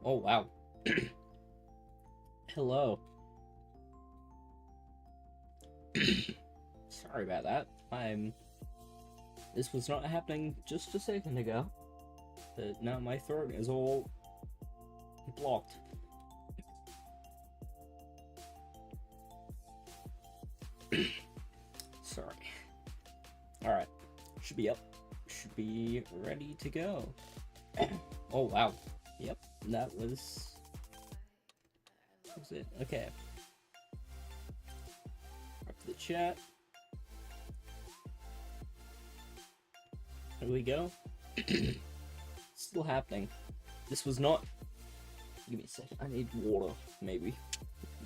Oh wow. Hello. Sorry about that. This was not happening just a second ago, but now my throat is all blocked. Sorry. Alright. Should be up. Should be ready to go. Oh wow. Yep, that was it. Okay. Up to the chat. Here we go. Still happening. This was not. Give me a second. I need water. Maybe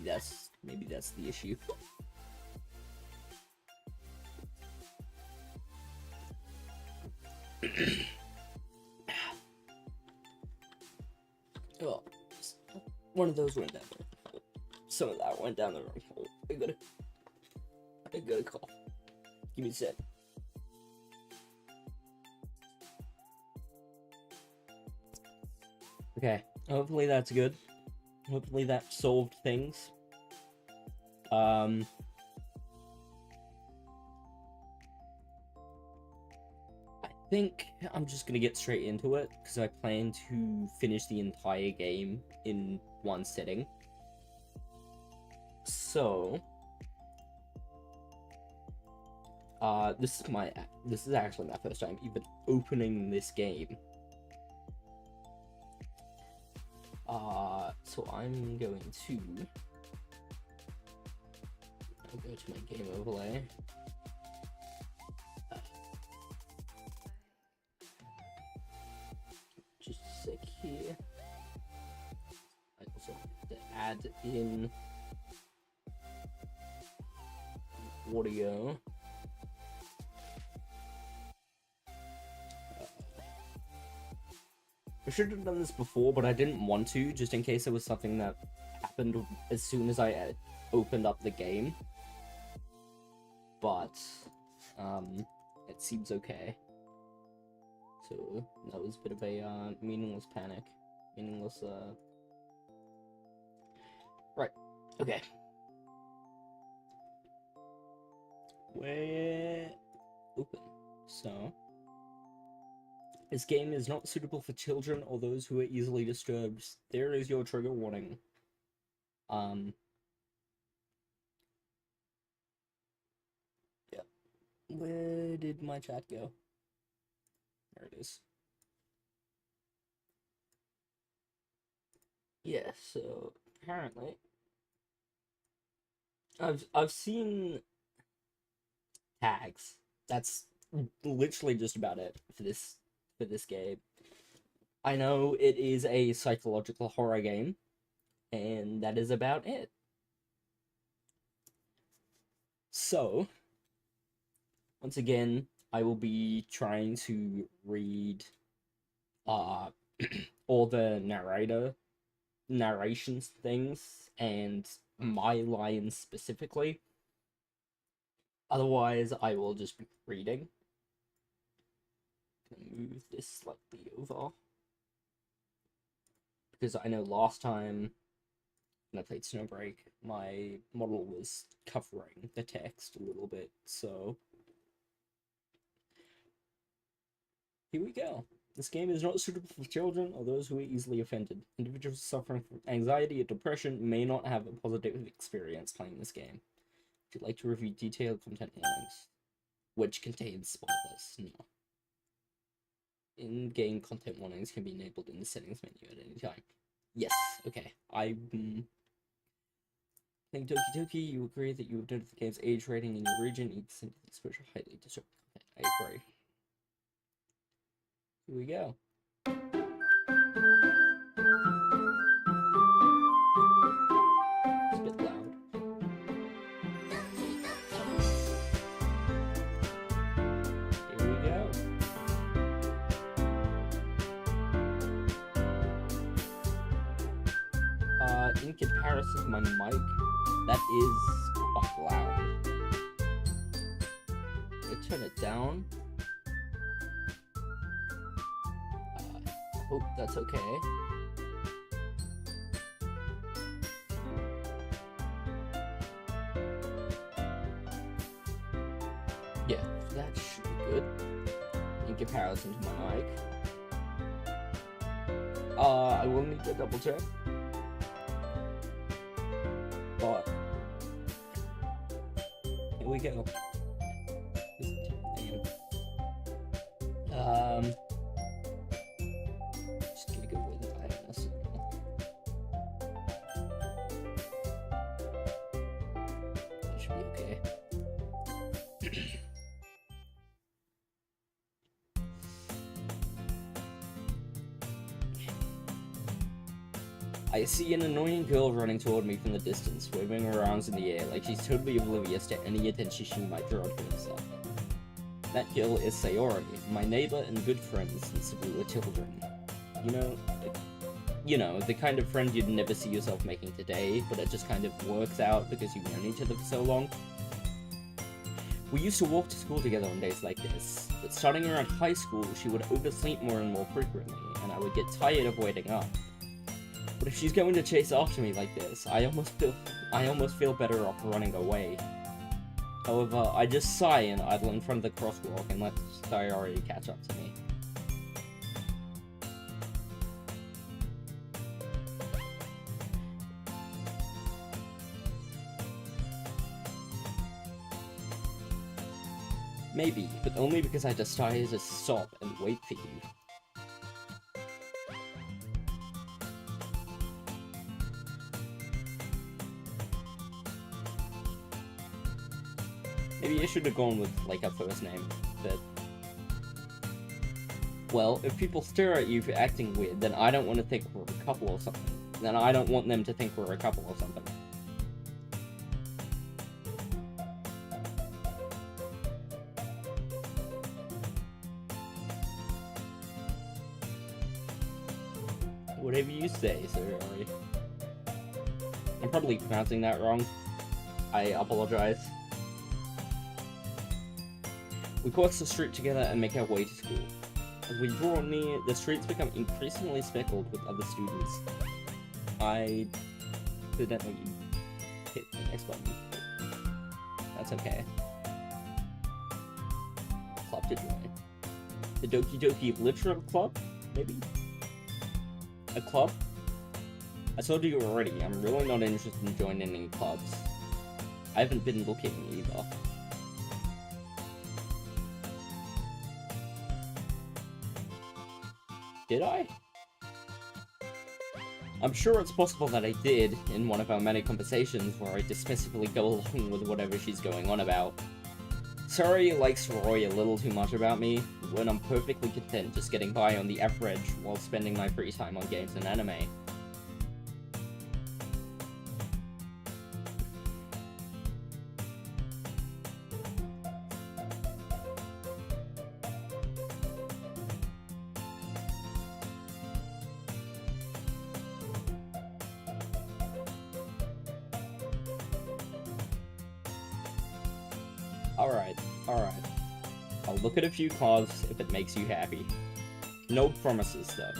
that's the issue. Oh, one of those went down there. Some of that went down the wrong hole. I gotta call. Give me a sec. Okay, hopefully that's good. Hopefully that solved things. I think I'm just gonna get straight into it, because I plan to finish the entire game in one sitting. So, this is actually my first time even opening this game. So I'm going to I'll go to my game overlay. Just a sec here. I also have to add in audio. I should have done this before, but I didn't want to, just in case there was something that happened as soon as I opened up the game. But, it seems okay. So, that was a bit of a, meaningless panic. Meaningless, Right, okay. We're open, so... This game is not suitable for children or those who are easily disturbed. There is your trigger warning. Yeah. Where did my chat go? There it is. Yeah, so apparently I've seen tags. That's literally just about it for this game. I know it is a psychological horror game, and that is about it. So, once again, I will be trying to read all the narrations things and my lines specifically. Otherwise, I will just be reading. Move this slightly over, because I know last time when I played Snowbreak, my model was covering the text a little bit, so here we go. This game is not suitable for children or those who are easily offended. Individuals suffering from anxiety or depression may not have a positive experience playing this game. If you'd like to review detailed content warnings, which contains spoilers, no. In-game content warnings can be enabled in the settings menu at any time. Yes, okay. I think Doki Doki, you agree that you have noted the game's age rating in your region, each exposure highly disturbing content. I agree. Here we go. It's a bit loud. Here we go. In comparison to my mic, that is quite loud. I turn it down. Hope that's okay. Yeah, that should be good. In comparison to my mic. I will need to double check. But here we go. Just gonna go with it. I don't necessarily know. That should be okay. I see an annoying girl running toward me from the distance, waving her arms in the air like she's totally oblivious to any attention she might draw to herself. That girl is Sayori, my neighbor and good friend since we were children. You know, the kind of friend you'd never see yourself making today, but it just kind of works out because you've known each other for so long. We used to walk to school together on days like this, but starting around high school, she would oversleep more and more frequently, and I would get tired of waiting up. But if she's going to chase after me like this, I almost feel better off running away. However, I just sigh and idle in front of the crosswalk and let Sayori catch up to me. Maybe, but only because I decided to stop and wait for you. Maybe I should have gone with, like, a first name, but... Well, if people stare at you for acting weird, then I don't want to think we're a couple or something. Then I don't want them to think we're a couple or something. Whatever you say, Sayori. I'm probably pronouncing that wrong. I apologize. We cross the street together and make our way to school. As we draw near, the streets become increasingly speckled with other students. I accidentally hit the next button. That's okay. Club to join. The Doki Literature Club? Maybe? A club? I told you already, I'm really not interested in joining any clubs. I haven't been looking either. Did I? I'm sure it's possible that I did in one of our many conversations where I dismissively go along with whatever she's going on about. Sayori likes Roy a little too much about me, when I'm perfectly content just getting by on the average while spending my free time on games and anime. Alright. I'll look at a few clubs if it makes you happy. No promises, though.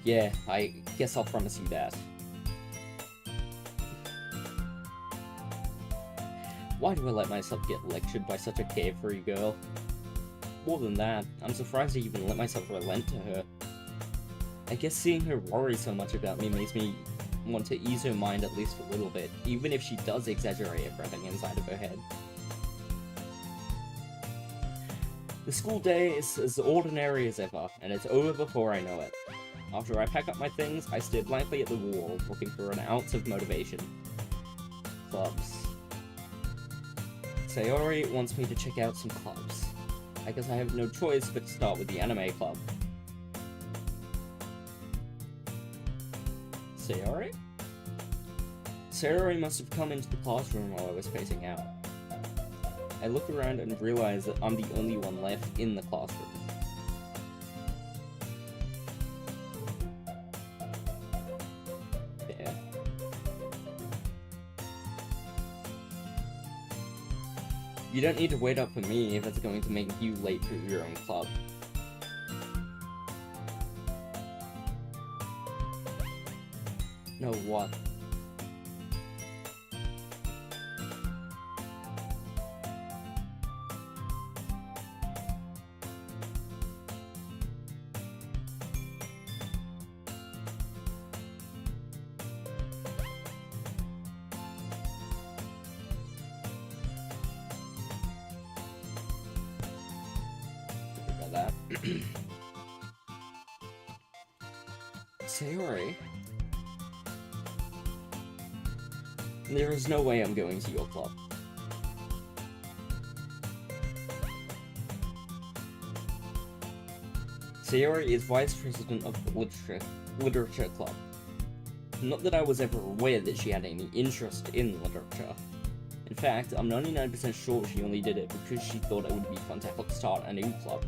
Yeah, I guess I'll promise you that. Why do I let myself get lectured by such a carefree girl? More than that, I'm surprised I even let myself relent to her. I guess seeing her worry so much about me makes me want to ease her mind at least a little bit, even if she does exaggerate everything inside of her head. The school day is as ordinary as ever, and it's over before I know it. After I pack up my things, I stare blankly at the wall, looking for an ounce of motivation. Clubs. Sayori wants me to check out some clubs. I guess I have no choice but to start with the anime club. Sayori? Sayori must have come into the classroom while I was spacing out. I look around and realize that I'm the only one left in the classroom. There. You don't need to wait up for me if it's going to make you late for your own club. No, what? about that. Sayori, there is no way I'm going to your club. Sayori is vice president of the literature club. Not that I was ever aware that she had any interest in literature. In fact, I'm 99% sure she only did it because she thought it would be fun to help start a new club.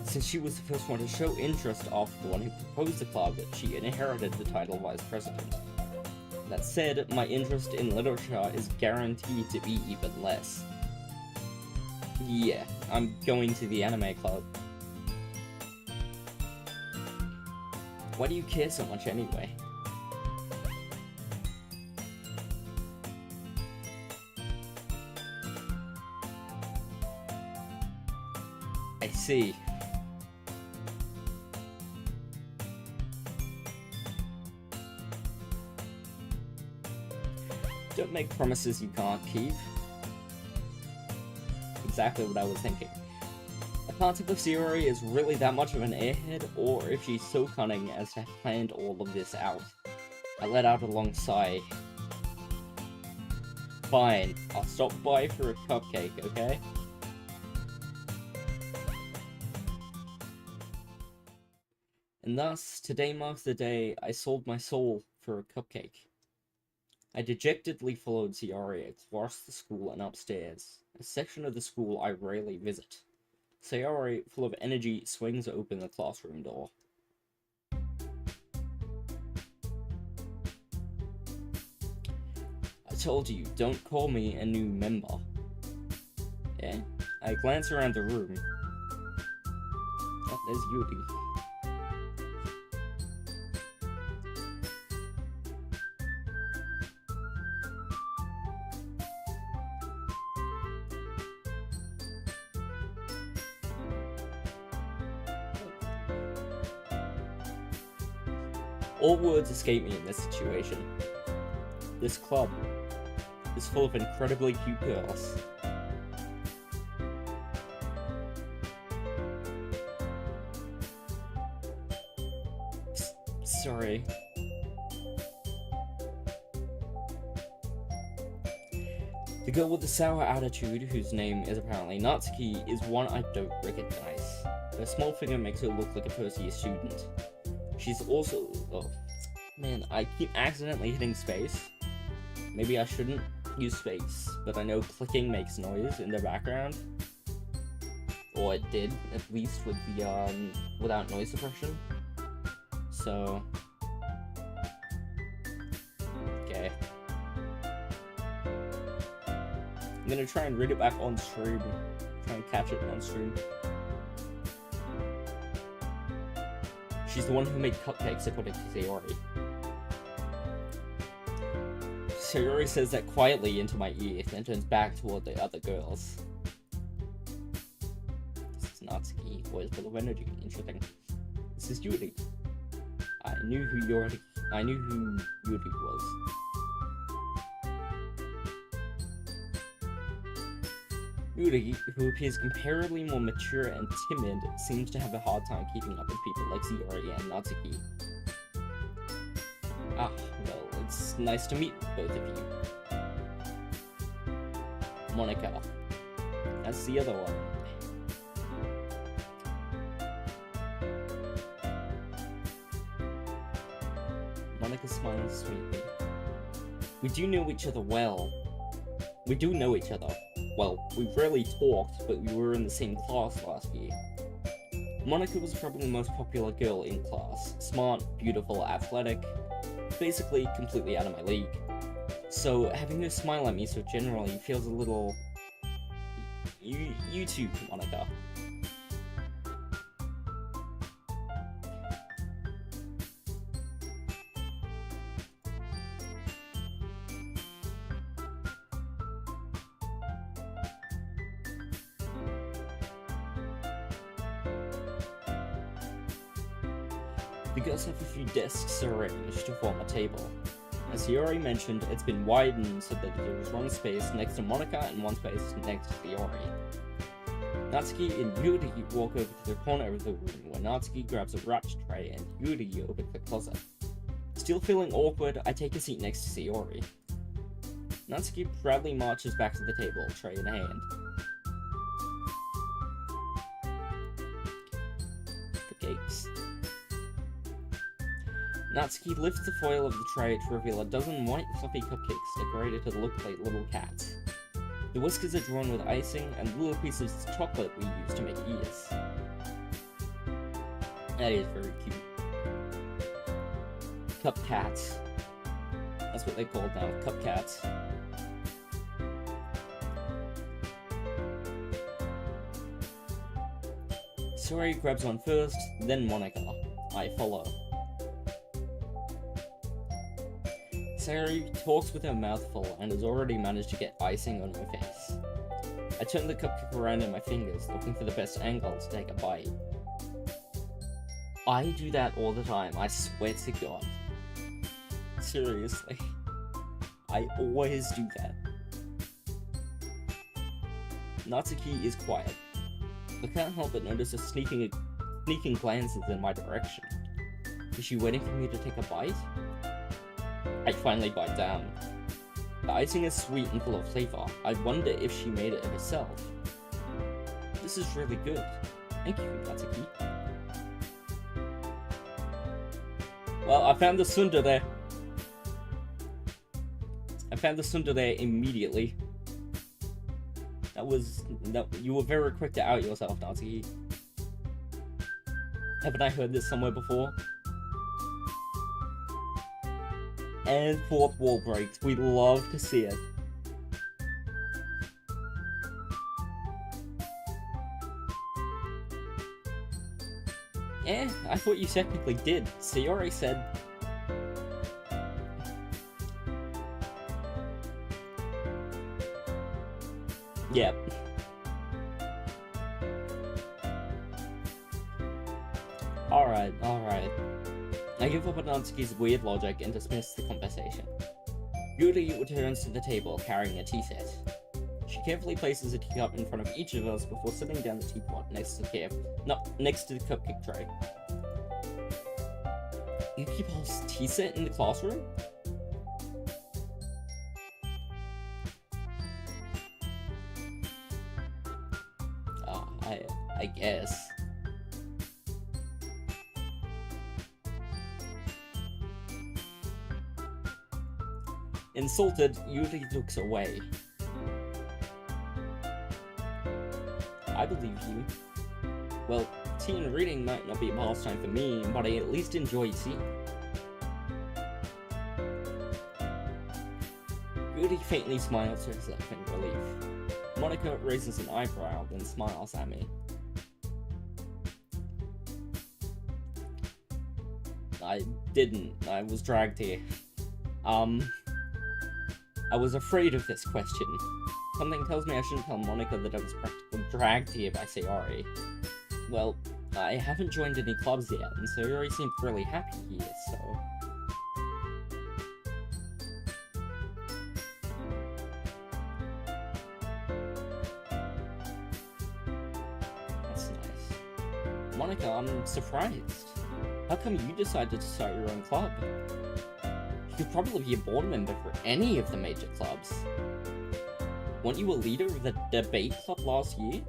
Since she was the first one to show interest after the one who proposed the club, she inherited the title vice president. That said, my interest in literature is guaranteed to be even less. Yeah, I'm going to the anime club. Why do you care so much anyway? I see. Don't make promises you can't keep. Exactly what I was thinking. I can't tell if Sayori is really that much of an airhead, or if she's so cunning as to have planned all of this out. I let out a long sigh. Fine, I'll stop by for a cupcake, okay? And thus, today marks the day I sold my soul for a cupcake. I dejectedly followed Sayori across the school and upstairs, a section of the school I rarely visit. Sayori, full of energy, swings open the classroom door. I told you, don't call me a new member. Yeah? I glance around the room. Oh, there's Yuri. All words escape me in this situation. This club is full of incredibly cute girls. Sorry. The girl with the sour attitude, whose name is apparently Natsuki, is one I don't recognize. Her small figure makes her look like a first-year student. She's also... oh, man, I keep accidentally hitting space. Maybe I shouldn't use space, but I know clicking makes noise in the background. Or it did, at least with the, without noise suppression. So... okay. I'm gonna try and read it back on stream. Try and catch it on stream. She's the one who made cupcakes, according to Sayori. Sayori says that quietly into my ear, then turns back toward the other girls. This is Natsuki, always full of energy. Interesting. This is Yuri. I knew who Yuri was. Yuri, who appears comparably more mature and timid, seems to have a hard time keeping up with people like Yuri and Natsuki. Ah, well, it's nice to meet both of you. Monika. That's the other one. Monika smiles sweetly. We do know each other well. We do know each other. Well, we rarely talked, but we were in the same class last year. Monika was probably the most popular girl in class. Smart, beautiful, athletic, basically completely out of my league. So having her smile at me so generally feels a little... You too, Monika. The girls have a few desks arranged to form a table. As Yuri mentioned, it's been widened so that there is one space next to Monika and one space next to Yuri. Natsuki and Yuri walk over to the corner of the room where Natsuki grabs a wrapped tray and Yuri opens the closet. Still feeling awkward, I take a seat next to Sayori. Natsuki proudly marches back to the table, tray in hand. The cakes. Natsuki lifts the foil of the tray to reveal a dozen white fluffy cupcakes decorated to look like little cats. The whiskers are drawn with icing and little pieces of chocolate we use to make ears. That is very cute. Cup cats. That's what they're called now, cup cats. Sayori grabs one first, then Monica. I follow. Sayori talks with her mouth full and has already managed to get icing on her face. I turn the cupcake around in my fingers, looking for the best angle to take a bite. I do that all the time, I swear to God. Seriously. I always do that. Natsuki is quiet. I can't help but notice her sneaking glances in my direction. Is she waiting for me to take a bite? I finally bite down. The icing is sweet and full of flavor. I wonder if she made it herself. This is really good. Thank you, Natsuki. Well, I found the tsundere. I found the tsundere immediately. You were very quick to out yourself, Natsuki. Haven't I heard this somewhere before? And fourth wall breaks. We love to see it. I thought you technically did. Sayori said... Yep. Alright. I give up on Natsuki's weird logic and dismiss the conversation. Yuri returns to the table carrying a tea set. She carefully places a teacup in front of each of us before sitting down the teapot next to the cupcake tray. You keep a tea set in the classroom? I guess. Insulted, Yuri looks away. I believe you. Well, tea and reading might not be a pastime for me, but I at least enjoy tea. Yuri faintly smiles to herself in relief. Monica raises an eyebrow, then smiles at me. I didn't. I was dragged here. I was afraid of this question. Something tells me I shouldn't tell Monica that I was practically dragged here by Sayori. Well, I haven't joined any clubs yet, and Sayori seemed really happy here, so... That's nice. Monica, I'm surprised. How come you decided to start your own club? You could probably be a board member for any of the major clubs. Weren't you a leader of the debate club last year?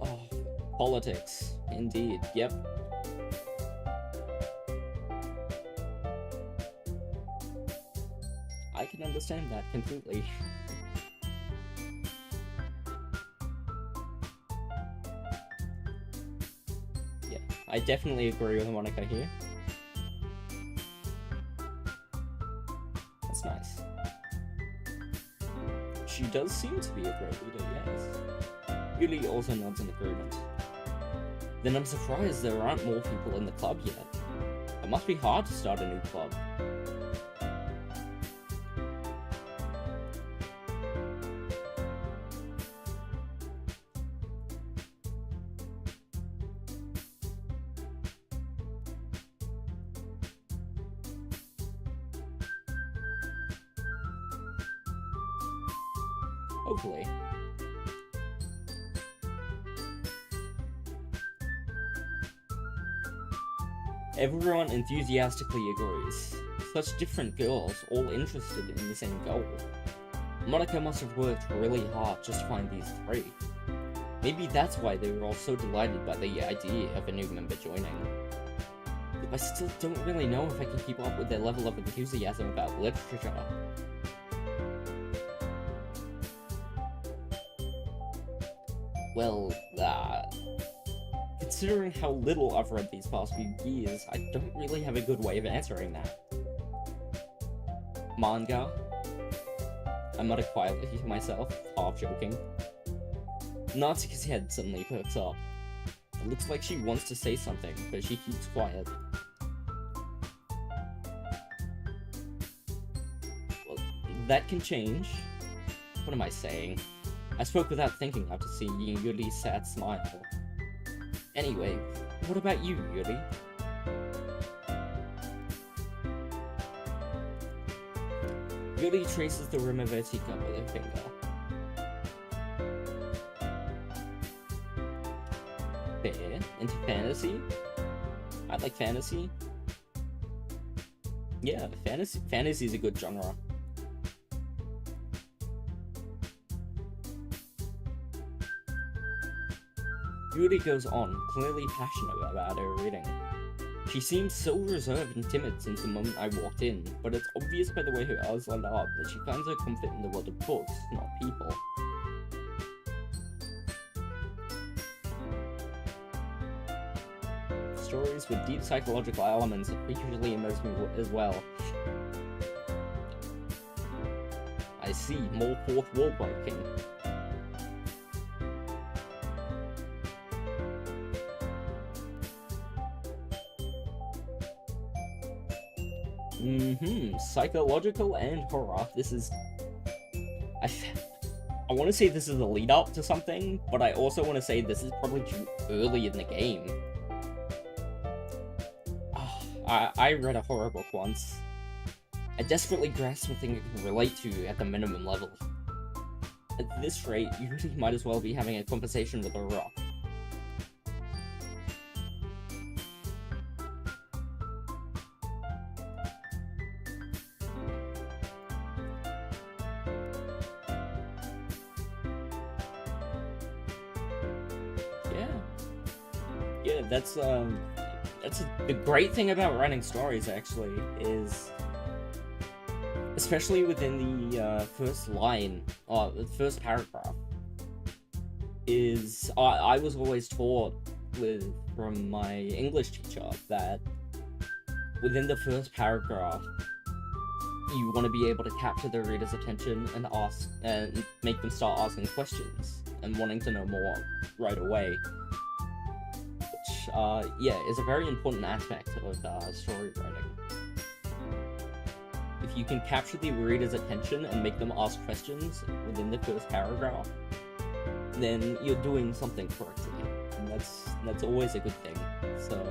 Oh, politics. Indeed, yep. I can understand that completely. I definitely agree with Monica here. That's nice. She does seem to be a great leader, yes. Yuri also nods in agreement. Then I'm surprised there aren't more people in the club yet. It must be hard to start a new club. Hopefully. Everyone enthusiastically agrees. Such different girls, all interested in the same goal. Monica must have worked really hard just to find these three. Maybe that's why they were all so delighted by the idea of a new member joining. But I still don't really know if I can keep up with their level of enthusiasm about literature. Well, considering how little I've read these past few years, I don't really have a good way of answering that. Manga? I muttered quietly to myself, half joking. Natsuki's head suddenly perks up. It looks like she wants to say something, but she keeps quiet. Well, that can change. What am I saying? I spoke without thinking after seeing Yuri's sad smile. Anyway, what about you, Yuri? Yuri traces the rim of her teacup with her finger. Fair. Into fantasy? I like fantasy. Yeah, fantasy is a good genre. Yuri goes on, clearly passionate about her reading. She seems so reserved and timid since the moment I walked in, but it's obvious by the way her eyes light up that she finds her comfort in the world of books, not people. Stories with deep psychological elements usually immerse me as well. I see, more fourth wall breaking. Psychological and horror. This is... I want to say this is a lead up to something, but I also want to say this is probably too early in the game. I read a horror book once. I desperately grasped something I can relate to at the minimum level. At this rate, you really might as well be having a conversation with a rock. Yeah, that's the great thing about writing stories, actually, is especially within the first line, or the first paragraph, is I was always taught from my English teacher that within the first paragraph, you want to be able to capture the reader's attention and make them start asking questions and wanting to know more right away. Yeah, is a very important aspect of story writing. If you can capture the reader's attention and make them ask questions within the first paragraph, then you're doing something correctly, and that's always a good thing. So,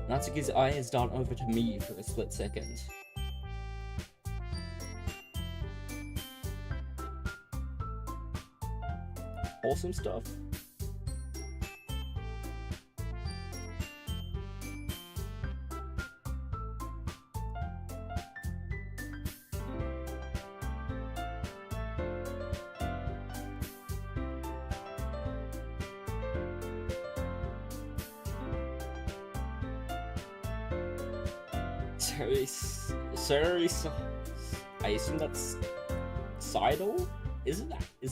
Natsuki's eyes dart over to me for a split second. Awesome stuff. I assume that's Seidel? Is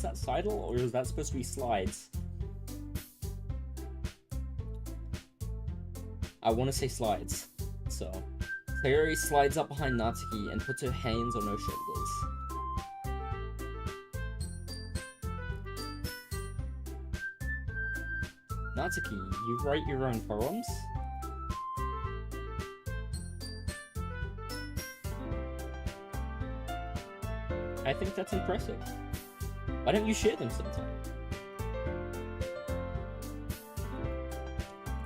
that Seidel, or is that supposed to be slides? I want to say slides. So, Sayori slides up behind Natsuki and puts her hands on her shoulders. Natsuki, you write your own poems? I think that's impressive. Why don't you share them sometime?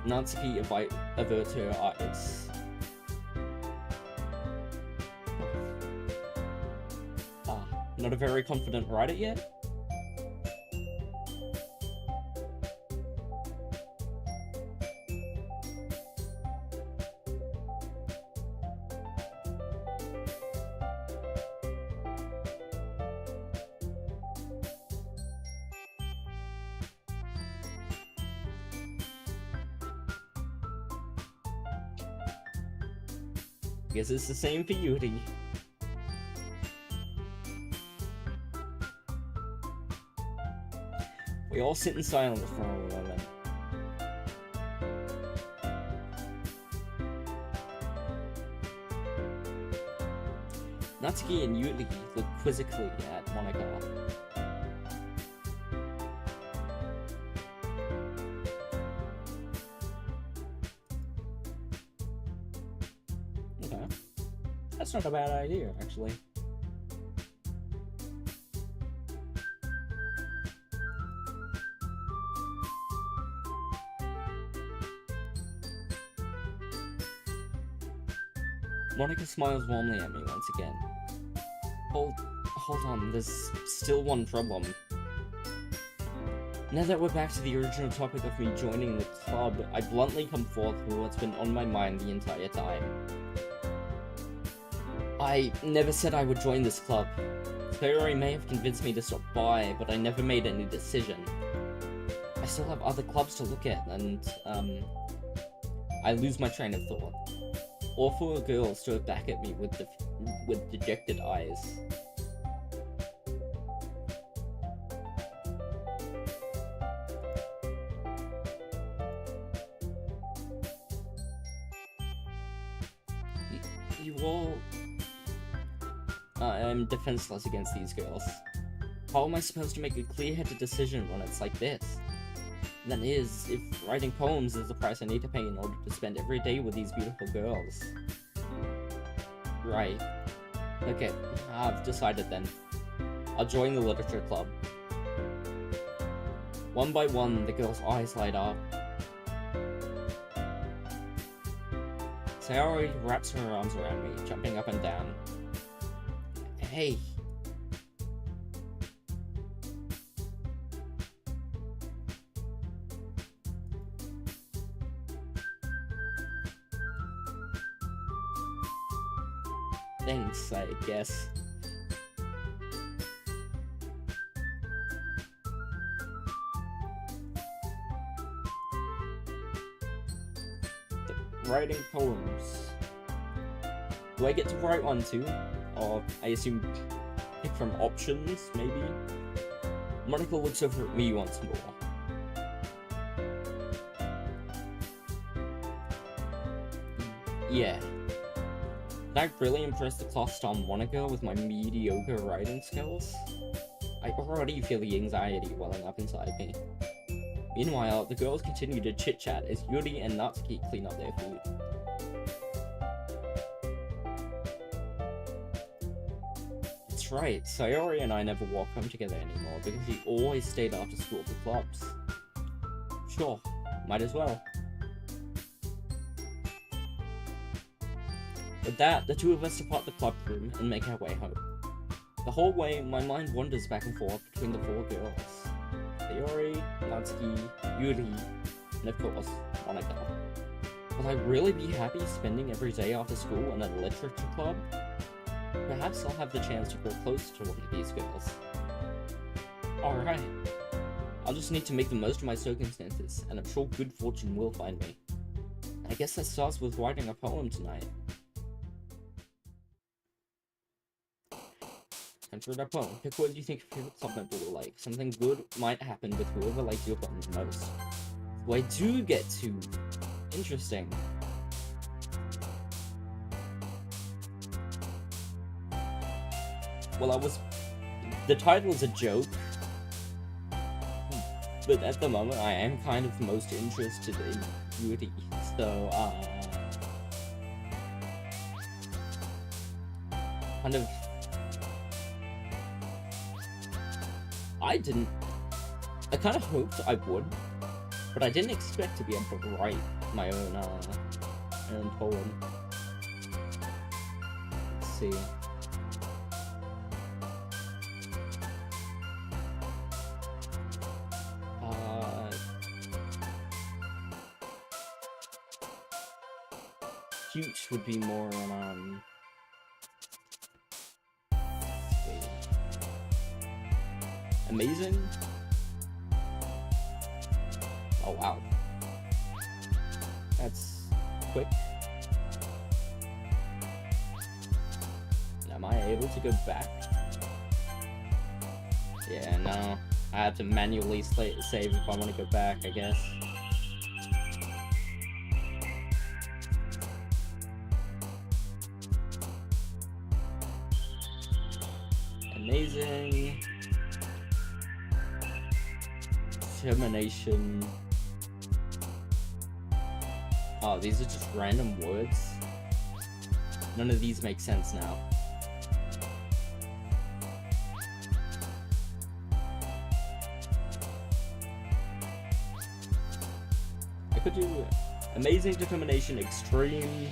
Natsuki averts her eyes. Not a very confident writer yet? Guess it's the same for Yuri. We all sit in silence for a moment. Natsuki and Yuri look quizzically at Monica. Okay. That's not a bad idea, actually. Monica smiles warmly at me once again. Hold on, there's still one problem. Now that we're back to the original topic of me joining the club, I bluntly come forth with what's been on my mind the entire time. I never said I would join this club. Sayori may have convinced me to stop by, but I never made any decision. I still have other clubs to look at, and, I lose my train of thought. All four girls stood back at me with dejected eyes. You all... I'm defenseless against these girls. How am I supposed to make a clear-headed decision when it's like this? That is, if writing poems is the price I need to pay in order to spend every day with these beautiful girls. Right. Okay, I've decided then. I'll join the literature club. One by one, the girls' eyes light up. Sayori wraps her arms around me, jumping up and down. Hey. Thanks, I guess. Writing poems. Do I get to write one too? Or, I assume, pick from options, maybe? Monica looks over at me once more. Yeah. Did I really impress the class star Monica with my mediocre writing skills? I already feel the anxiety welling up inside me. Meanwhile, the girls continue to chit-chat as Yuri and Natsuki clean up their food. That's right, Sayori and I never walk home together anymore because he always stayed after school for clubs. Sure, might as well. With that, the two of us depart the club room and make our way home. The whole way, my mind wanders back and forth between the four girls. Sayori, Natsuki, Yuri, and of course, Monica. Will I really be happy spending every day after school in a literature club? Perhaps I'll have the chance to grow close to one of these girls. Alright. I'll just need to make the most of my circumstances, and I'm sure good fortune will find me. I guess that starts with writing a poem tonight. And for that poem, pick what you think your favorite club member will like. Something good might happen with whoever likes your poem the most. So I do get to... Interesting. Well, the title is a joke. But at the moment, I am kind of most interested in Yuri. So, kind of... I didn't. I kind of hoped I would, but I didn't expect to be able to write my own poem. Let's see. Cute would be more on amazing. Oh wow, that's quick. Am I able to go back? Yeah, no. I have to manually save if I want to go back, I guess. Amazing. Determination. Oh, these are just random words. None of these make sense now. I could do amazing, determination, extreme.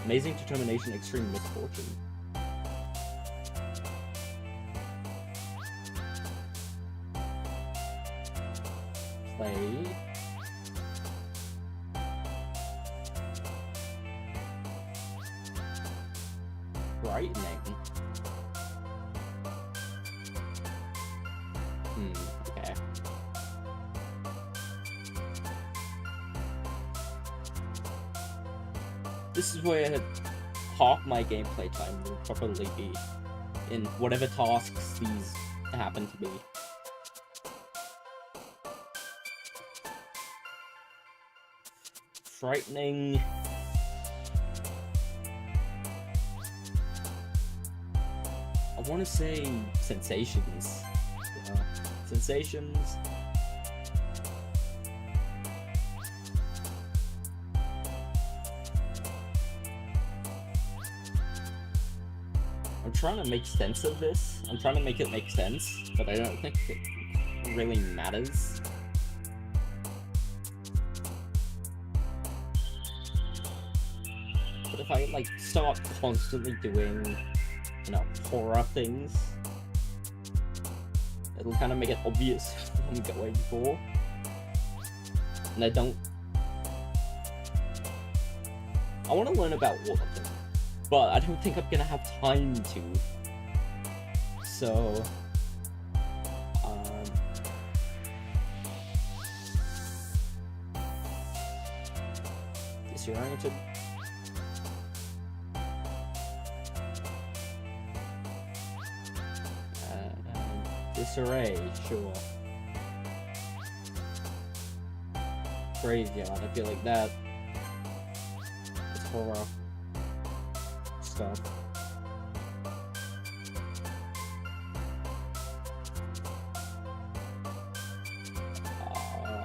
Amazing, determination, extreme misfortune. Play. Brightening. Okay. This is where half my gameplay time will probably be in whatever tasks these happen to be. Frightening. I want to say sensations. Sensations. I'm trying to make sense of this. I'm trying to make it make sense, but I don't think it really matters. But if I like start constantly doing, you know, horror things, it'll kind of make it obvious what I'm going for. And I don't... I want to learn about all of them, but I don't think I'm gonna have time to. So... disoriented. Disarray, sure. Graveyard, I feel like that. It's horror stuff.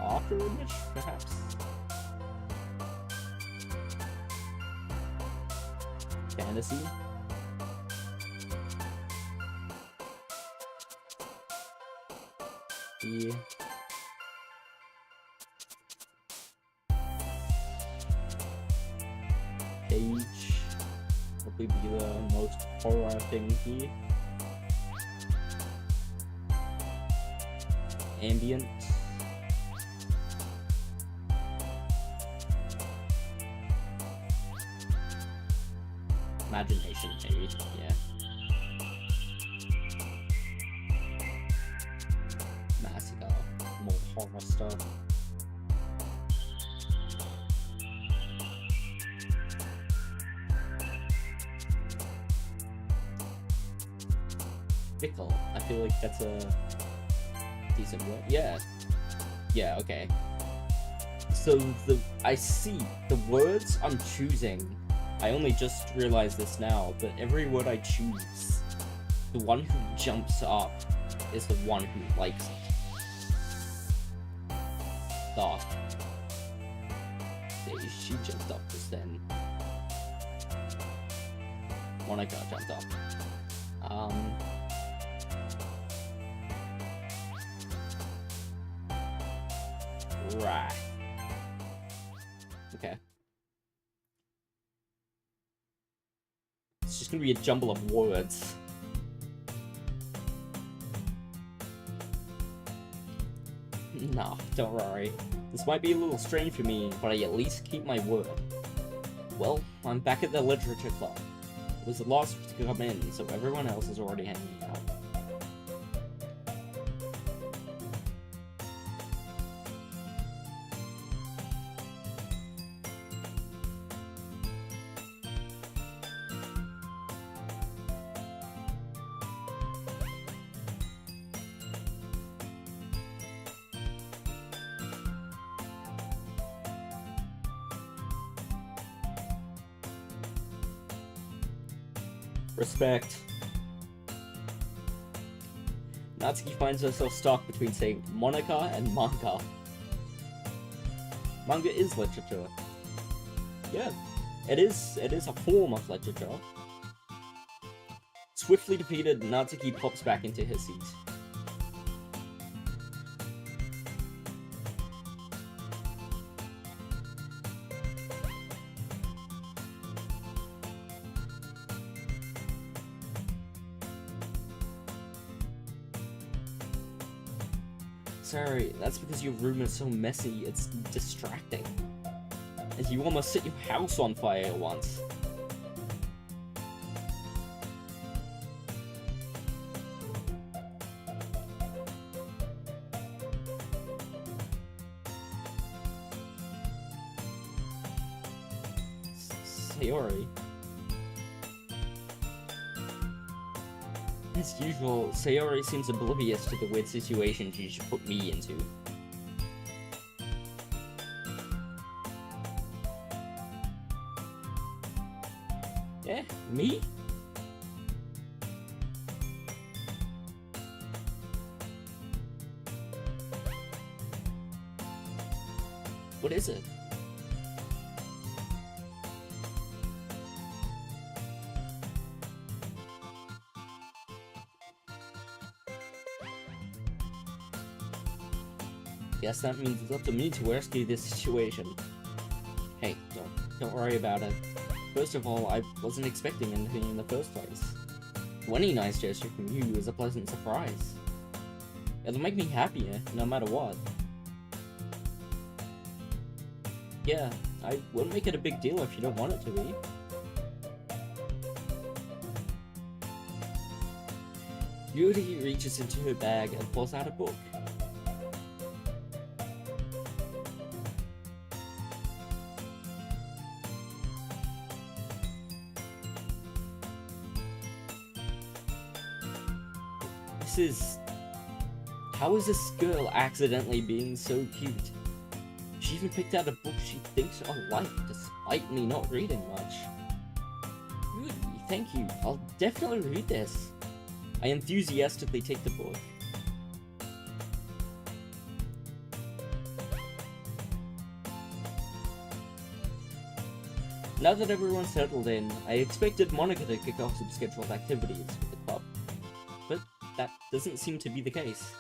After image, perhaps. Fantasy. Yeah. Page probably be the most horror thing here. Ambient. Imagination maybe, yeah. Massacre, more horror stuff. Fickle, I feel like that's a decent word. Yeah. Yeah, okay. So I see the words I'm choosing. I only just realized this now, but every word I choose, the one who jumps up is the one who likes it. Dark. See, she jumped up just then. Monica jumped up. Right. Okay. It's just gonna be a jumble of words. No, don't worry. This might be a little strange for me, but I at least keep my word. Well, I'm back at the literature club. It was the last to come in, so everyone else is already hanging out. Respect. Natsuki finds herself stuck between saying Monica and manga. Manga is literature. Yeah, it is a form of literature. Swiftly defeated, Natsuki pops back into his seat. Sorry, that's because your room is so messy, it's distracting. And you almost set your house on fire once. Sayori. As usual, Sayori seems oblivious to the weird situation she should put me into. Yeah, me? What is it? Guess that means it's up to me to rescue this situation. Hey, don't worry about it. First of all, I wasn't expecting anything in the first place. Any nice gesture from you is a pleasant surprise. It'll make me happier, no matter what. Yeah, I wouldn't make it a big deal if you don't want it to be. Yuri reaches into her bag and pulls out a book. How is this girl accidentally being so cute? She even picked out a book she thinks I'll like, despite me not reading much. Really, thank you. I'll definitely read this. I enthusiastically take the book. Now that everyone's settled in, I expected Monica to kick off some scheduled activities with the club. But that doesn't seem to be the case.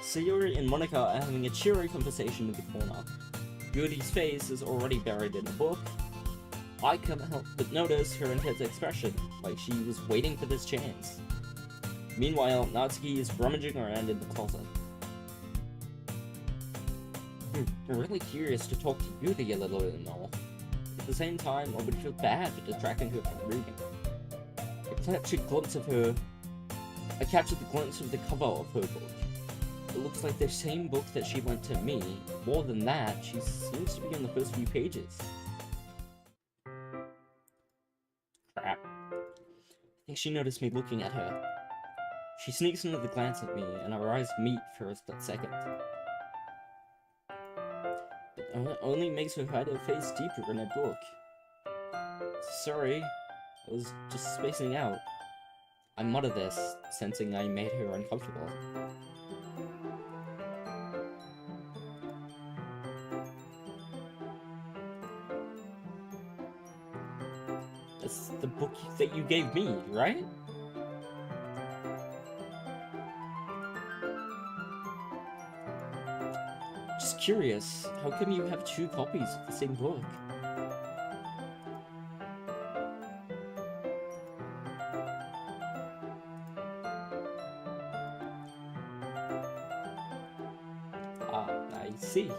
Sayori and Monica are having a cheery conversation in the corner. Yuri's face is already buried in a book. I can't help but notice her intense expression, like she was waiting for this chance. Meanwhile, Natsuki is rummaging around in the closet. I'm really curious to talk to Yuri a little bit and all. At the same time, I would feel bad for distracting her from reading. I captured the glimpse of the cover of her book. It looks like the same book that she lent to me. More than that, she seems to be on the first few pages. Crap. I think she noticed me looking at her. She sneaks another glance at me, and our eyes meet for a split second. But it only makes her hide her face deeper in her book. Sorry, I was just spacing out. I mutter this, sensing I made her uncomfortable. It's the book that you gave me, right? curious, how come you have two copies of the same book? Ah, I see.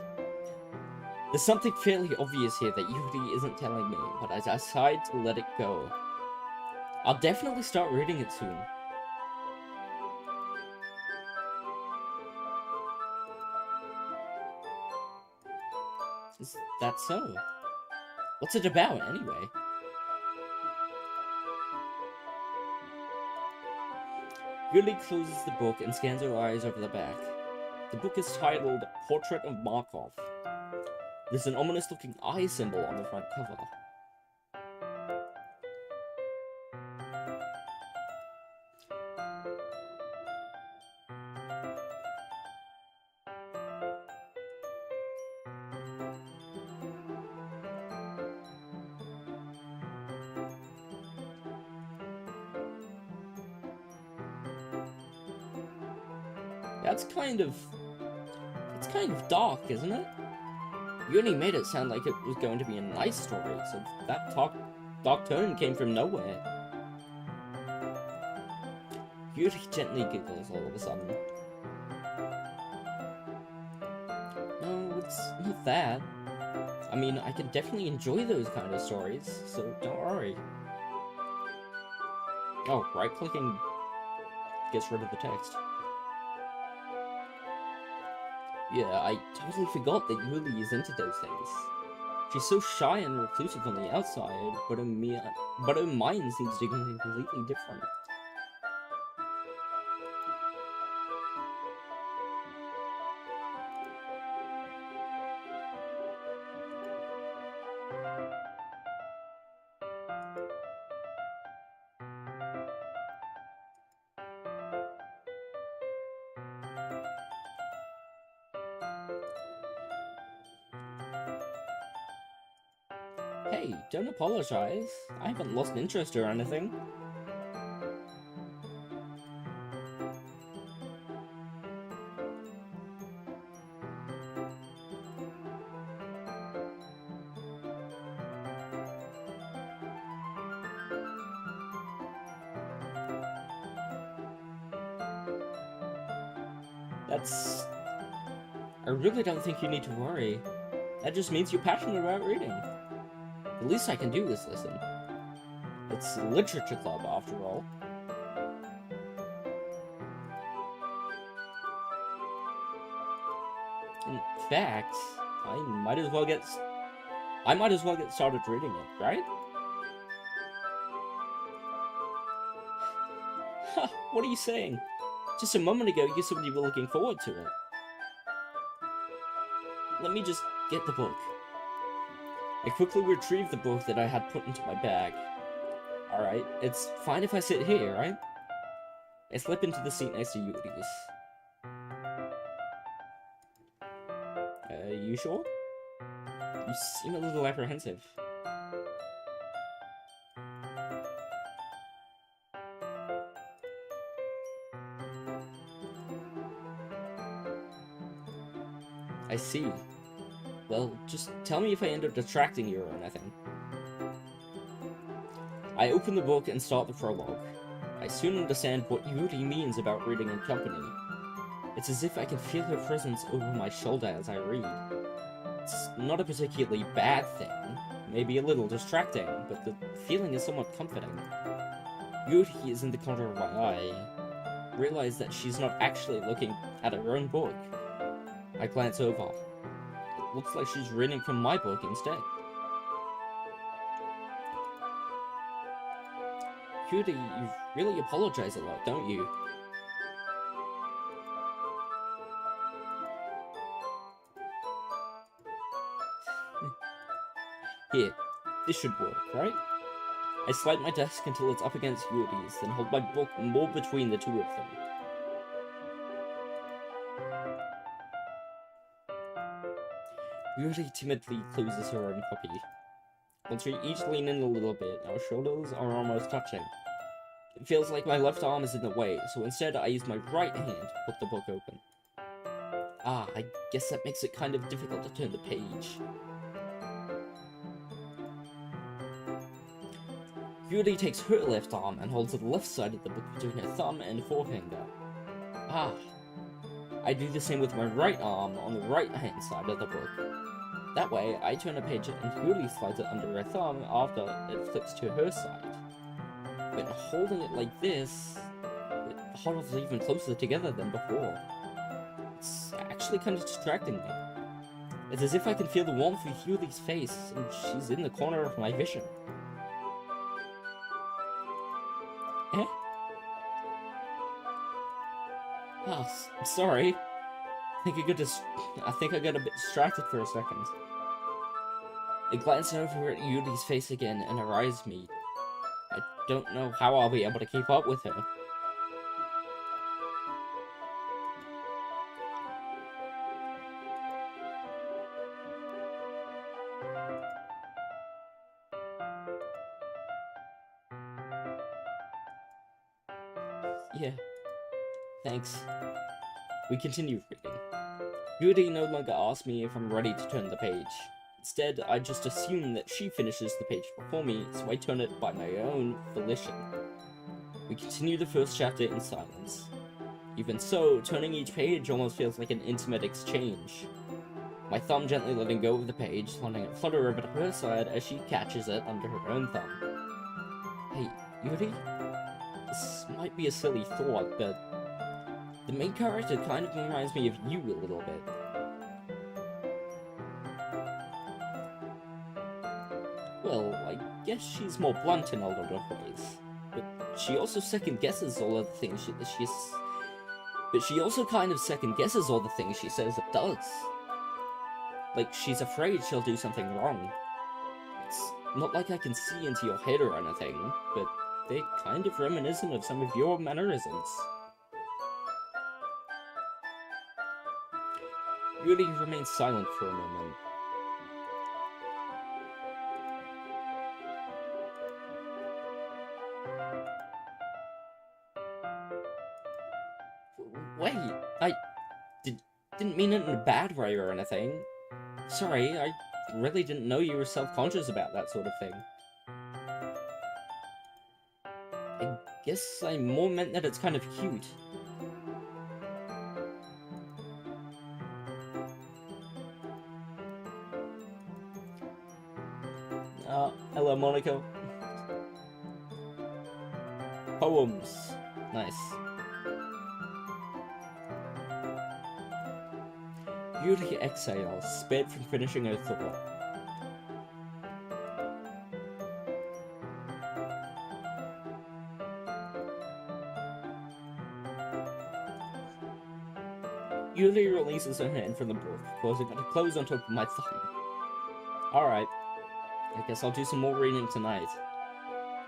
There's something fairly obvious here that Yuri isn't telling me, but I decide to let it go. I'll definitely start reading it soon. Is that so? What's it about, anyway? Yuri closes the book and scans her eyes over the back. The book is titled Portrait of Markov. There's an ominous-looking eye symbol on the front cover. It's kind of dark, isn't it? You only made it sound like it was going to be a nice story, so that dark tone came from nowhere. Yuri gently giggles all of a sudden. No, it's not that. I mean, I can definitely enjoy those kind of stories, so don't worry. Oh, right-clicking gets rid of the text. Yeah, I totally forgot that Yuri is into those things. She's so shy and reclusive on the outside, but her mind seems to be completely different. Hey, don't apologize. I haven't lost interest or anything. I really don't think you need to worry. That just means you're passionate about reading. The least I can do is listen. It's a literature club, after all. In fact, I might as well get started reading it, right? Ha! What are you saying? Just a moment ago, you said you were looking forward to it. Let me just get the book. I quickly retrieved the book that I had put into my bag. Alright, it's fine if I sit here, right? I slip into the seat next to Yuri's. You sure? You seem a little apprehensive. I see. Well, just tell me if I end up distracting you or anything. I open the book and start the prologue. I soon understand what Yuri means about reading in company. It's as if I can feel her presence over my shoulder as I read. It's not a particularly bad thing, maybe a little distracting, but the feeling is somewhat comforting. Yuri is in the corner of my eye. Realize that she's not actually looking at her own book. I glance over. It looks like she's reading from my book instead. Yuri, you really apologize a lot, don't you? Here, this should work, right? I slide my desk until it's up against Yuri's, then hold my book more between the two of them. Yuri timidly closes her own copy. Once we each lean in a little bit, our shoulders are almost touching. It feels like my left arm is in the way, so instead I use my right hand to put the book open. Ah, I guess that makes it kind of difficult to turn the page. Yuri takes her left arm and holds the left side of the book between her thumb and forefinger. Ah, I do the same with my right arm on the right-hand side of the book. That way, I turn a page and Yuri slides it under her thumb after it flips to her side. But holding it like this, it huddles even closer together than before. It's actually kind of distracting me. It's as if I can feel the warmth of Yuri's face, and she's in the corner of my vision. Eh? Ah, sorry. I think I got a bit distracted for a second. I glance over at Yuri's face again, and her eyes meet. I don't know how I'll be able to keep up with her. Yeah, thanks. We continue reading. Yuri no longer asks me if I'm ready to turn the page. Instead, I just assume that she finishes the page before me, so I turn it by my own volition. We continue the first chapter in silence. Even so, turning each page almost feels like an intimate exchange. My thumb gently letting go of the page, letting it flutter over to her side as she catches it under her own thumb. Hey, Yuri? This might be a silly thought, but the main character kind of reminds me of you a little bit. Well, I guess she's more blunt in a lot of ways, but she also second-guesses all of the things she also kind of second-guesses all the things she says it does. Like, she's afraid she'll do something wrong. It's not like I can see into your head or anything, but they're kind of reminiscent of some of your mannerisms. Yuri remains silent for a moment. Wait, I didn't mean it in a bad way or anything. Sorry, I really didn't know you were self-conscious about that sort of thing. I guess I more meant that it's kind of cute. Hello, Monica. Poems. Nice. Yuri exhales, sped from finishing her thought. Yuri releases her hand from the book, causing it to close on top of my thumb. Alright, I guess I'll do some more reading tonight.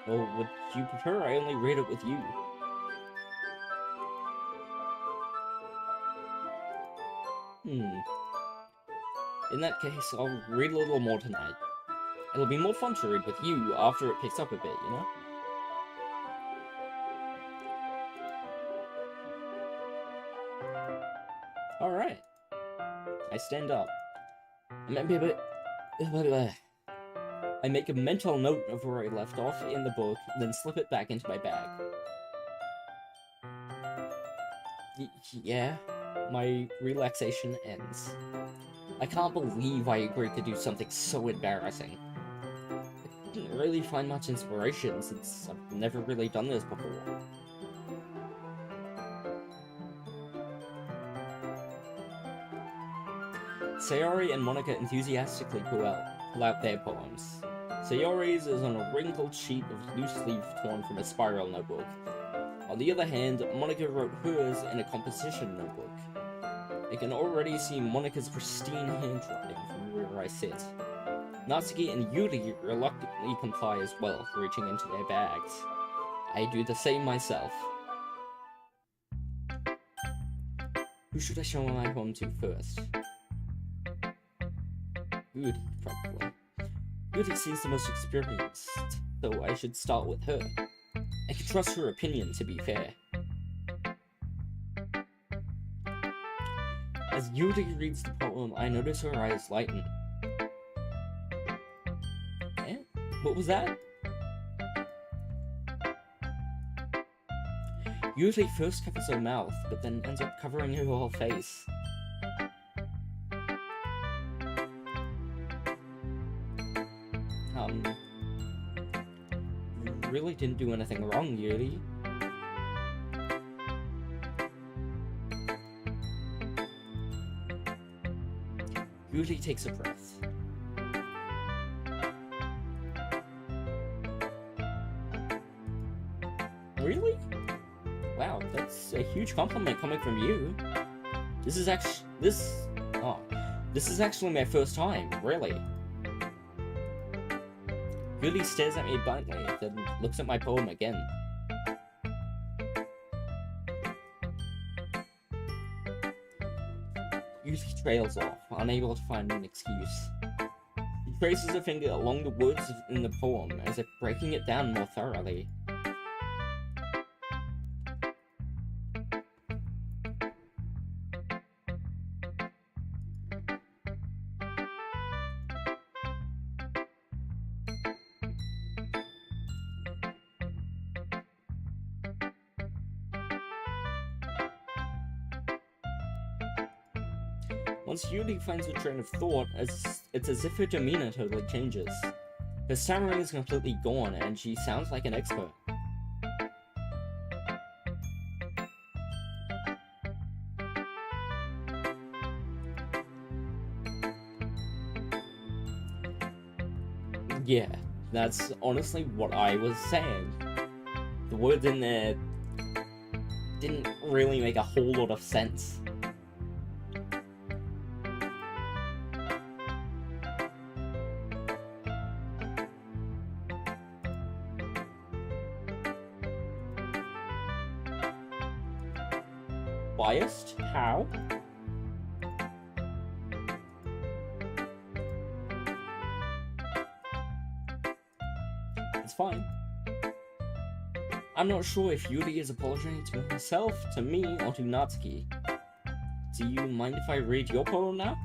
Or would you prefer I only read it with you? In that case, I'll read a little more tonight. It'll be more fun to read with you after it picks up a bit, you know? Alright. I stand up. I make a mental note of where I left off in the book, then slip it back into my bag. Yeah, my relaxation ends. I can't believe I agreed to do something so embarrassing. I didn't really find much inspiration since I've never really done this before. Sayori and Monica enthusiastically pull out their poems. Sayori's is on a wrinkled sheet of loose leaf torn from a spiral notebook. On the other hand, Monica wrote hers in a composition notebook. I can already see Monica's pristine handwriting from where I sit. Natsuki and Yuri reluctantly comply as well, reaching into their bags. I do the same myself. Who should I show my poem to first? Yuri, probably. Yuri seems the most experienced, so I should start with her. I can trust her opinion, to be fair. As Yuri reads the poem, I notice her eyes lighten. Eh? What was that? Yuri first covers her mouth, but then ends up covering her whole face. You really didn't do anything wrong, Yuri. Yuri takes a breath. Really? Wow, that's a huge compliment coming from you. This is actually my first time, really. Yuri stares at me blankly, then looks at my poem again. Yuri trails off, unable to find an excuse. He traces a finger along the words in the poem, as if breaking it down more thoroughly. Once Yuri finds a train of thought, it's as if her demeanor totally changes. Her stammering is completely gone, and she sounds like an expert. Yeah, that's honestly what I was saying. The words in there didn't really make a whole lot of sense. Biased? How? It's fine. I'm not sure if Yuri is apologizing to himself, to me, or to Natsuki. Do you mind if I read your poem now?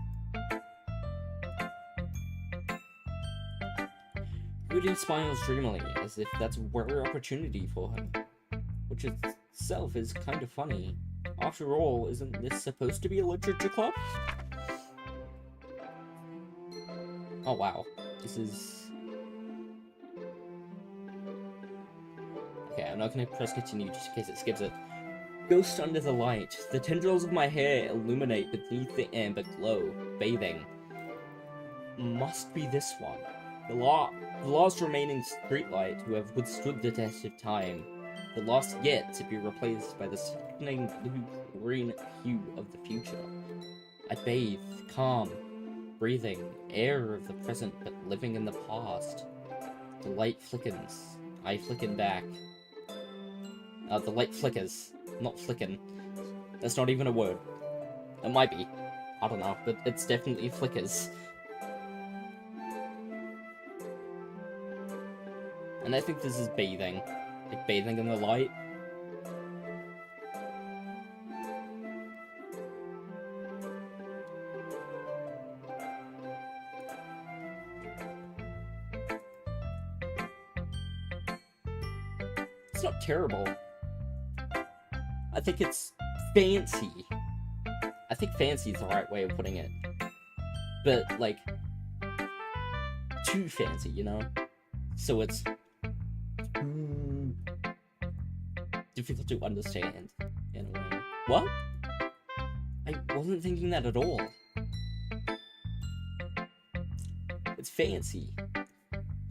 Yuri smiles dreamily, as if that's a rare opportunity for him. Which itself is kind of funny. After all, isn't this supposed to be a literature club? Oh wow, this is... Okay, I'm not gonna press continue just in case it skips it. Ghost under the light. The tendrils of my hair illuminate beneath the amber glow, bathing. Must be this one. The last remaining streetlight who have withstood the test of time. The last yet to be replaced by the sickening blue-green hue of the future. I bathe, calm, breathing, air of the present but living in the past. The light flickens. I flicken back. The light flickers, not flicken. That's not even a word. It might be. I don't know, but it's definitely flickers. And I think this is bathing. Like bathing in the light. It's not terrible. I think it's fancy. I think fancy is the right way of putting it. But, like, too fancy, you know? So it's difficult to understand, in a way. What? I wasn't thinking that at all. It's fancy.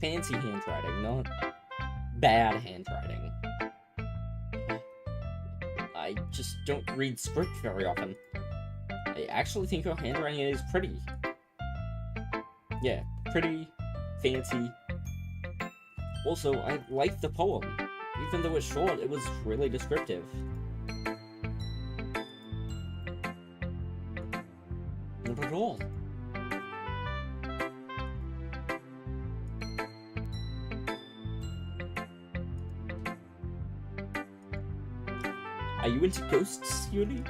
Fancy handwriting, not bad handwriting. I just don't read script very often. I actually think your handwriting is pretty. Yeah, pretty, fancy. Also, I like the poem. Even though it's short, it was really descriptive. Not at all. Are you into ghosts, Yuri?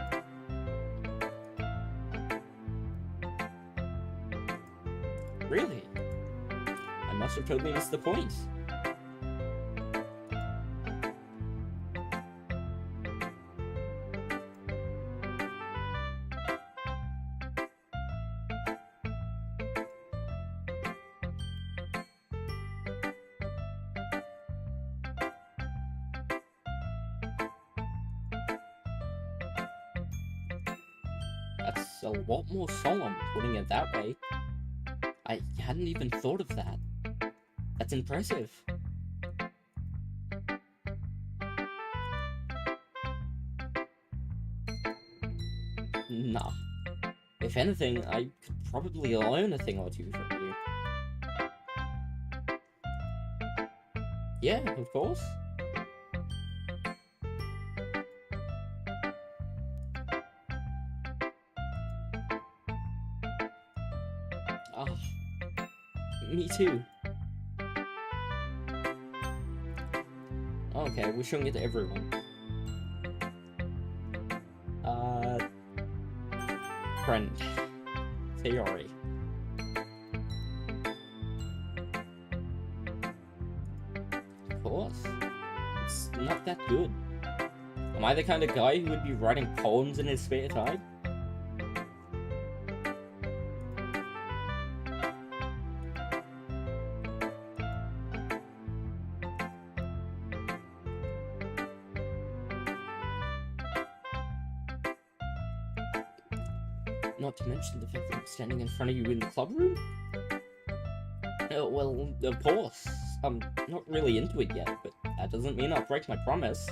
must have totally missed the point. That's a lot more solemn, putting it that way. I hadn't even thought of that. That's impressive. Nah. If anything, I could probably learn a thing or two from you. Yeah, of course. Ah, me too. Okay, we're showing it to everyone. Friend. Yuri. Of course. It's not that good. Am I the kind of guy who would be writing poems in his spare time? Not to mention the fact that I'm standing in front of you in the club room? Well, of course. I'm not really into it yet, but that doesn't mean I'll break my promise.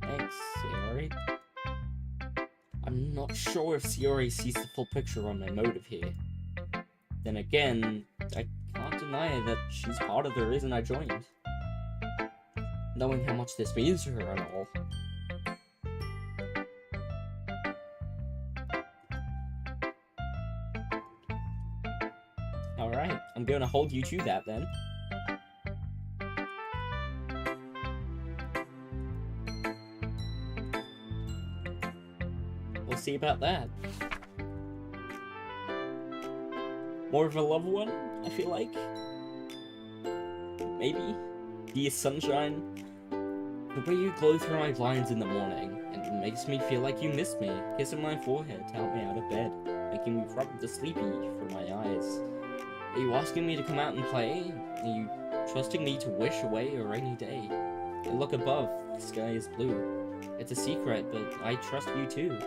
Thanks, Yuri. I'm not sure if Yuri sees the full picture on my motive here. Then again, I can't deny that she's part of the reason I joined. Knowing how much this means to her and all. Alright, I'm gonna hold you to that then. We'll see about that. More of a love one, I feel like. Maybe. Dear sunshine. The way you glow through my blinds in the morning, and it makes me feel like you missed me, kissing my forehead to help me out of bed, making me probably sleepy from my eyes. Are you asking me to come out and play? Are you trusting me to wish away a rainy day? And look above, the sky is blue. It's a secret, but I trust you too.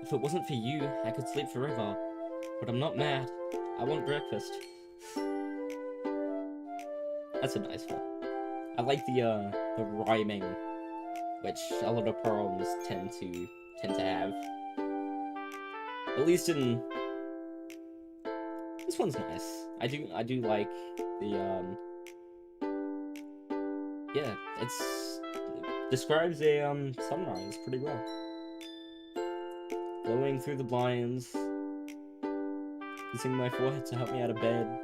If it wasn't for you, I could sleep forever. But I'm not mad. I want breakfast. That's a nice one. I like the rhyming, which a lot of poems tend to have. At least in this one's nice. I do like the yeah, it describes a sunrise pretty well. Glowing through the blinds, kissing my forehead to help me out of bed,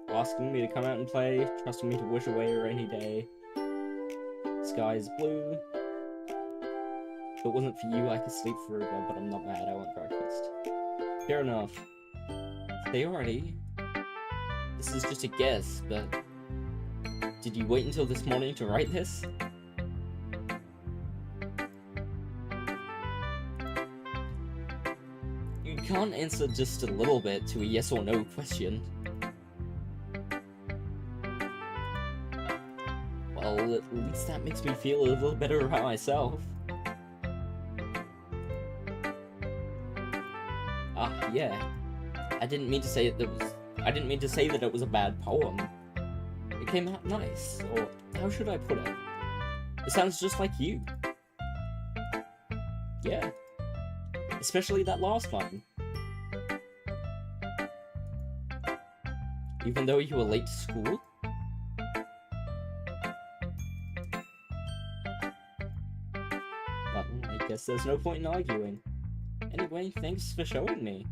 asking me to come out and play, trusting me to wish away a rainy day. Sky is blue. If it wasn't for you, I could sleep forever, but I'm not mad, I want breakfast. Fair enough. They already. This is just a guess, but did you wait until this morning to write this? You can't answer just a little bit to a yes or no question. Well, at least that makes me feel a little better about myself. Ah, yeah. I didn't mean to say that it was a bad poem. It came out nice, or how should I put it? It sounds just like you. Yeah. Especially that last line. Even though you were late to school? Well, I guess there's no point in arguing. Anyway, thanks for showing me.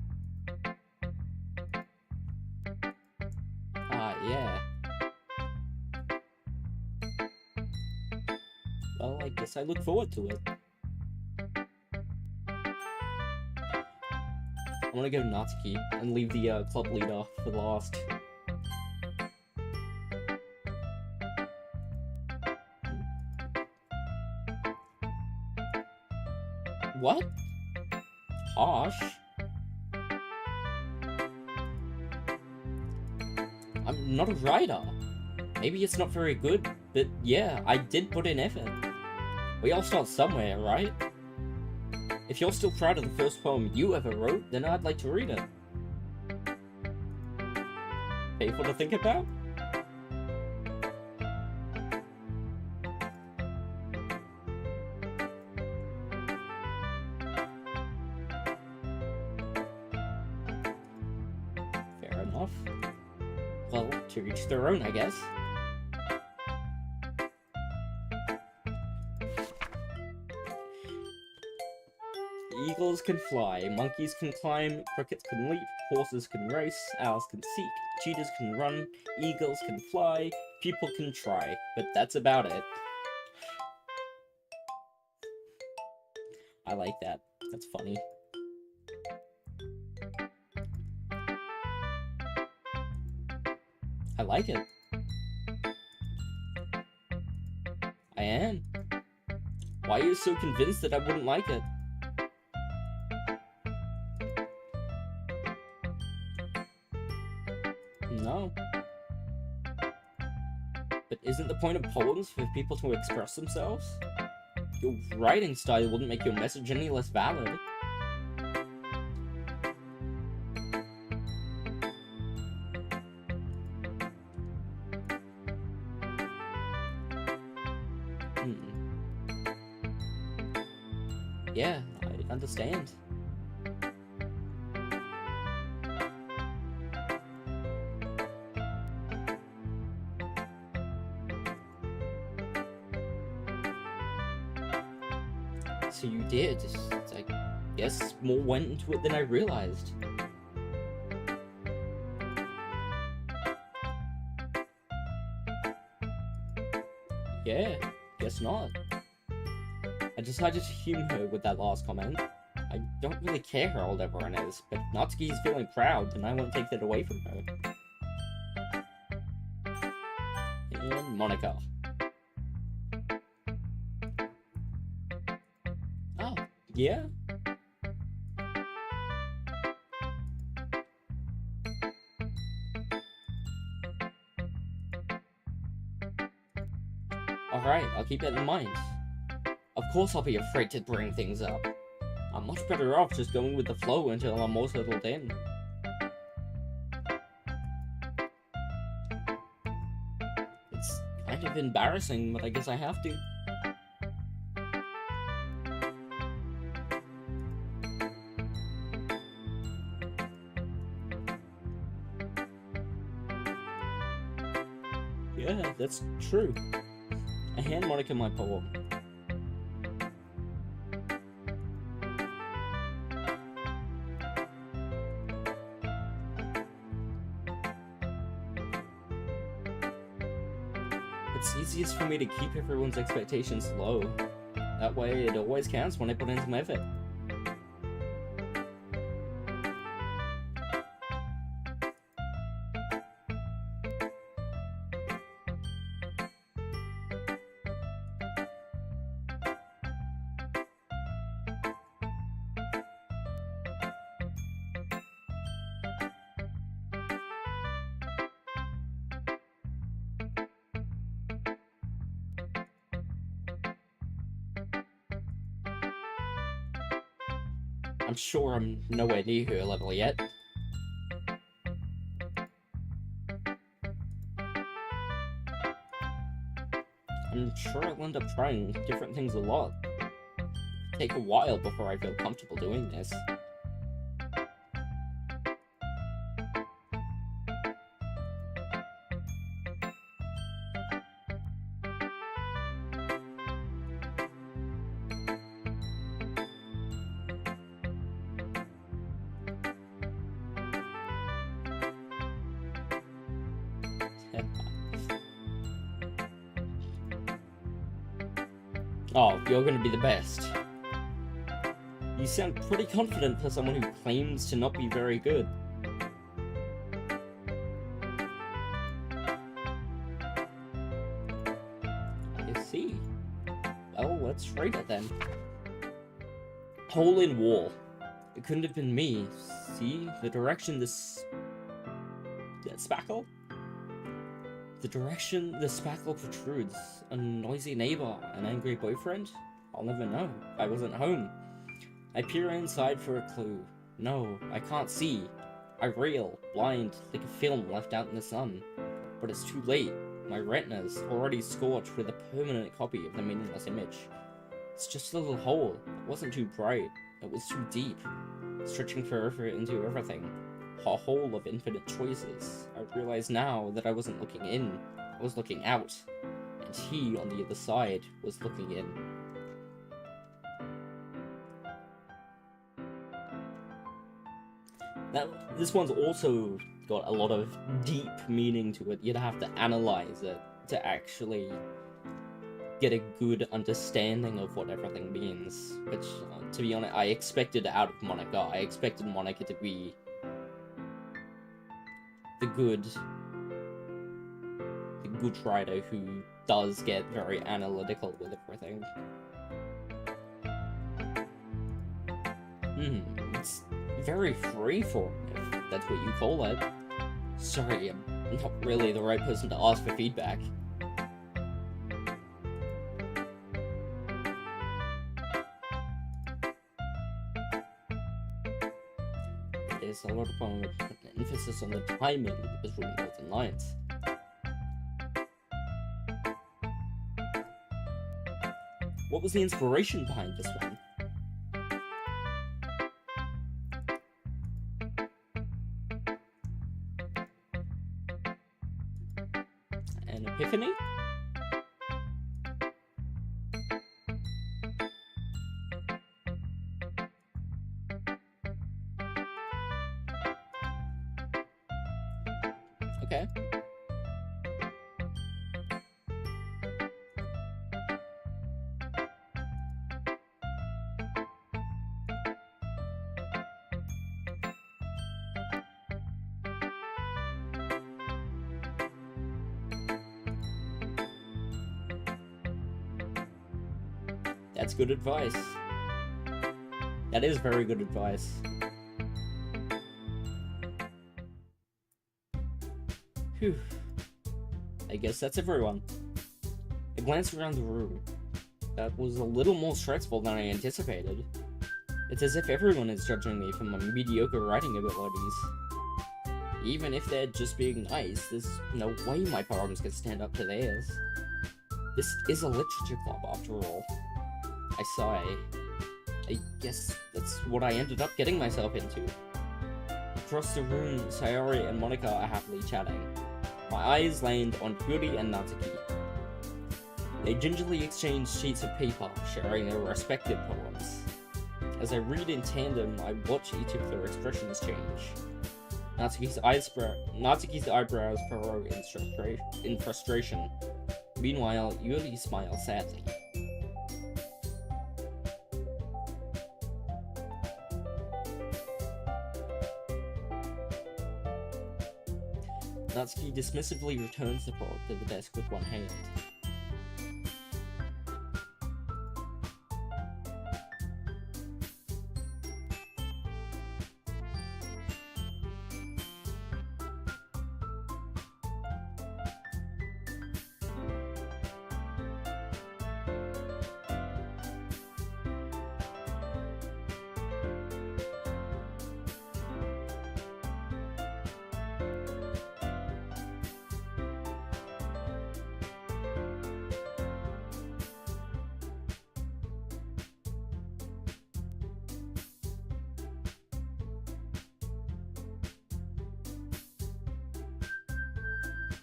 Ah, yeah. Well, I guess I look forward to it. I want to go Natsuki and leave the club leader for last. What? Harsh? I'm not a writer. Maybe it's not very good, but yeah, I did put in effort. We all start somewhere, right? If you're still proud of the first poem you ever wrote, then I'd like to read it. Painful to think about? Fair enough. Well, to each their own, I guess. Eagles can fly, monkeys can climb, crickets can leap, horses can race, owls can seek, cheetahs can run, eagles can fly, people can try, but that's about it. I like that. That's funny. I like it. I am. Why are you so convinced that I wouldn't like it? No. But isn't the point of poems for people to express themselves? Your writing style wouldn't make your message any less valid. Yeah, I understand. So you did. I guess more went into it than I realized. Yeah, guess not. I decided to humor her with that last comment. I don't really care how old everyone is, but if Natsuki is feeling proud, then I won't take that away from her. And Monica. Oh, yeah? Alright, I'll keep that in mind. Of course I'll be afraid to bring things up. I'm much better off just going with the flow until I'm more settled in. It's kind of embarrassing, but I guess I have to. Yeah, that's true. I hand Monica my poem. It's easiest for me to keep everyone's expectations low. That way, it always counts when I put in some effort. I'm sure I'm nowhere near her level yet. I'm sure I'll end up trying different things a lot. It'll take a while before I feel comfortable doing this. Oh, you're gonna be the best. You sound pretty confident for someone who claims to not be very good. I see. Well, let's rate it then. Hole in wall. It couldn't have been me. See? The direction this... That spackle? The direction the spackle protrudes. A noisy neighbor? An angry boyfriend? I'll never know. I wasn't home. I peer inside for a clue. No, I can't see. I reel, blind, like a film left out in the sun. But it's too late. My retina's already scorched with a permanent copy of the meaningless image. It's just a little hole. It wasn't too bright. It was too deep, stretching forever into everything. A hole of infinite choices. I realize now that I wasn't looking in. I was looking out. And he, on the other side, was looking in. This one's also got a lot of deep meaning to it. You'd have to analyze it to actually get a good understanding of what everything means. Which, to be honest, I expected out of Monica. I expected Monica to be the good writer who does get very analytical with everything. It's very freeform, if that's what you call it. Sorry, I'm not really the right person to ask for feedback. There's a lot of emphasis on the timing between words and lines. What was the inspiration behind this one? An epiphany? Okay. That's good advice. That is very good advice. Phew. I guess that's everyone. I glanced around the room. That was a little more stressful than I anticipated. It's as if everyone is judging me for my mediocre writing abilities. Even if they're just being nice, there's no way my poems can stand up to theirs. This is a literature club, after all. I sigh. I guess that's what I ended up getting myself into. Across the room, Sayori and Monica are happily chatting. My eyes land on Yuri and Natsuki. They gingerly exchange sheets of paper, sharing their respective poems. As I read in tandem, I watch each of their expressions change. Natsuki's eyebrows furrow in frustration. Meanwhile, Yuri smiles sadly. Natsuki dismissively returns the poem to the desk with one hand.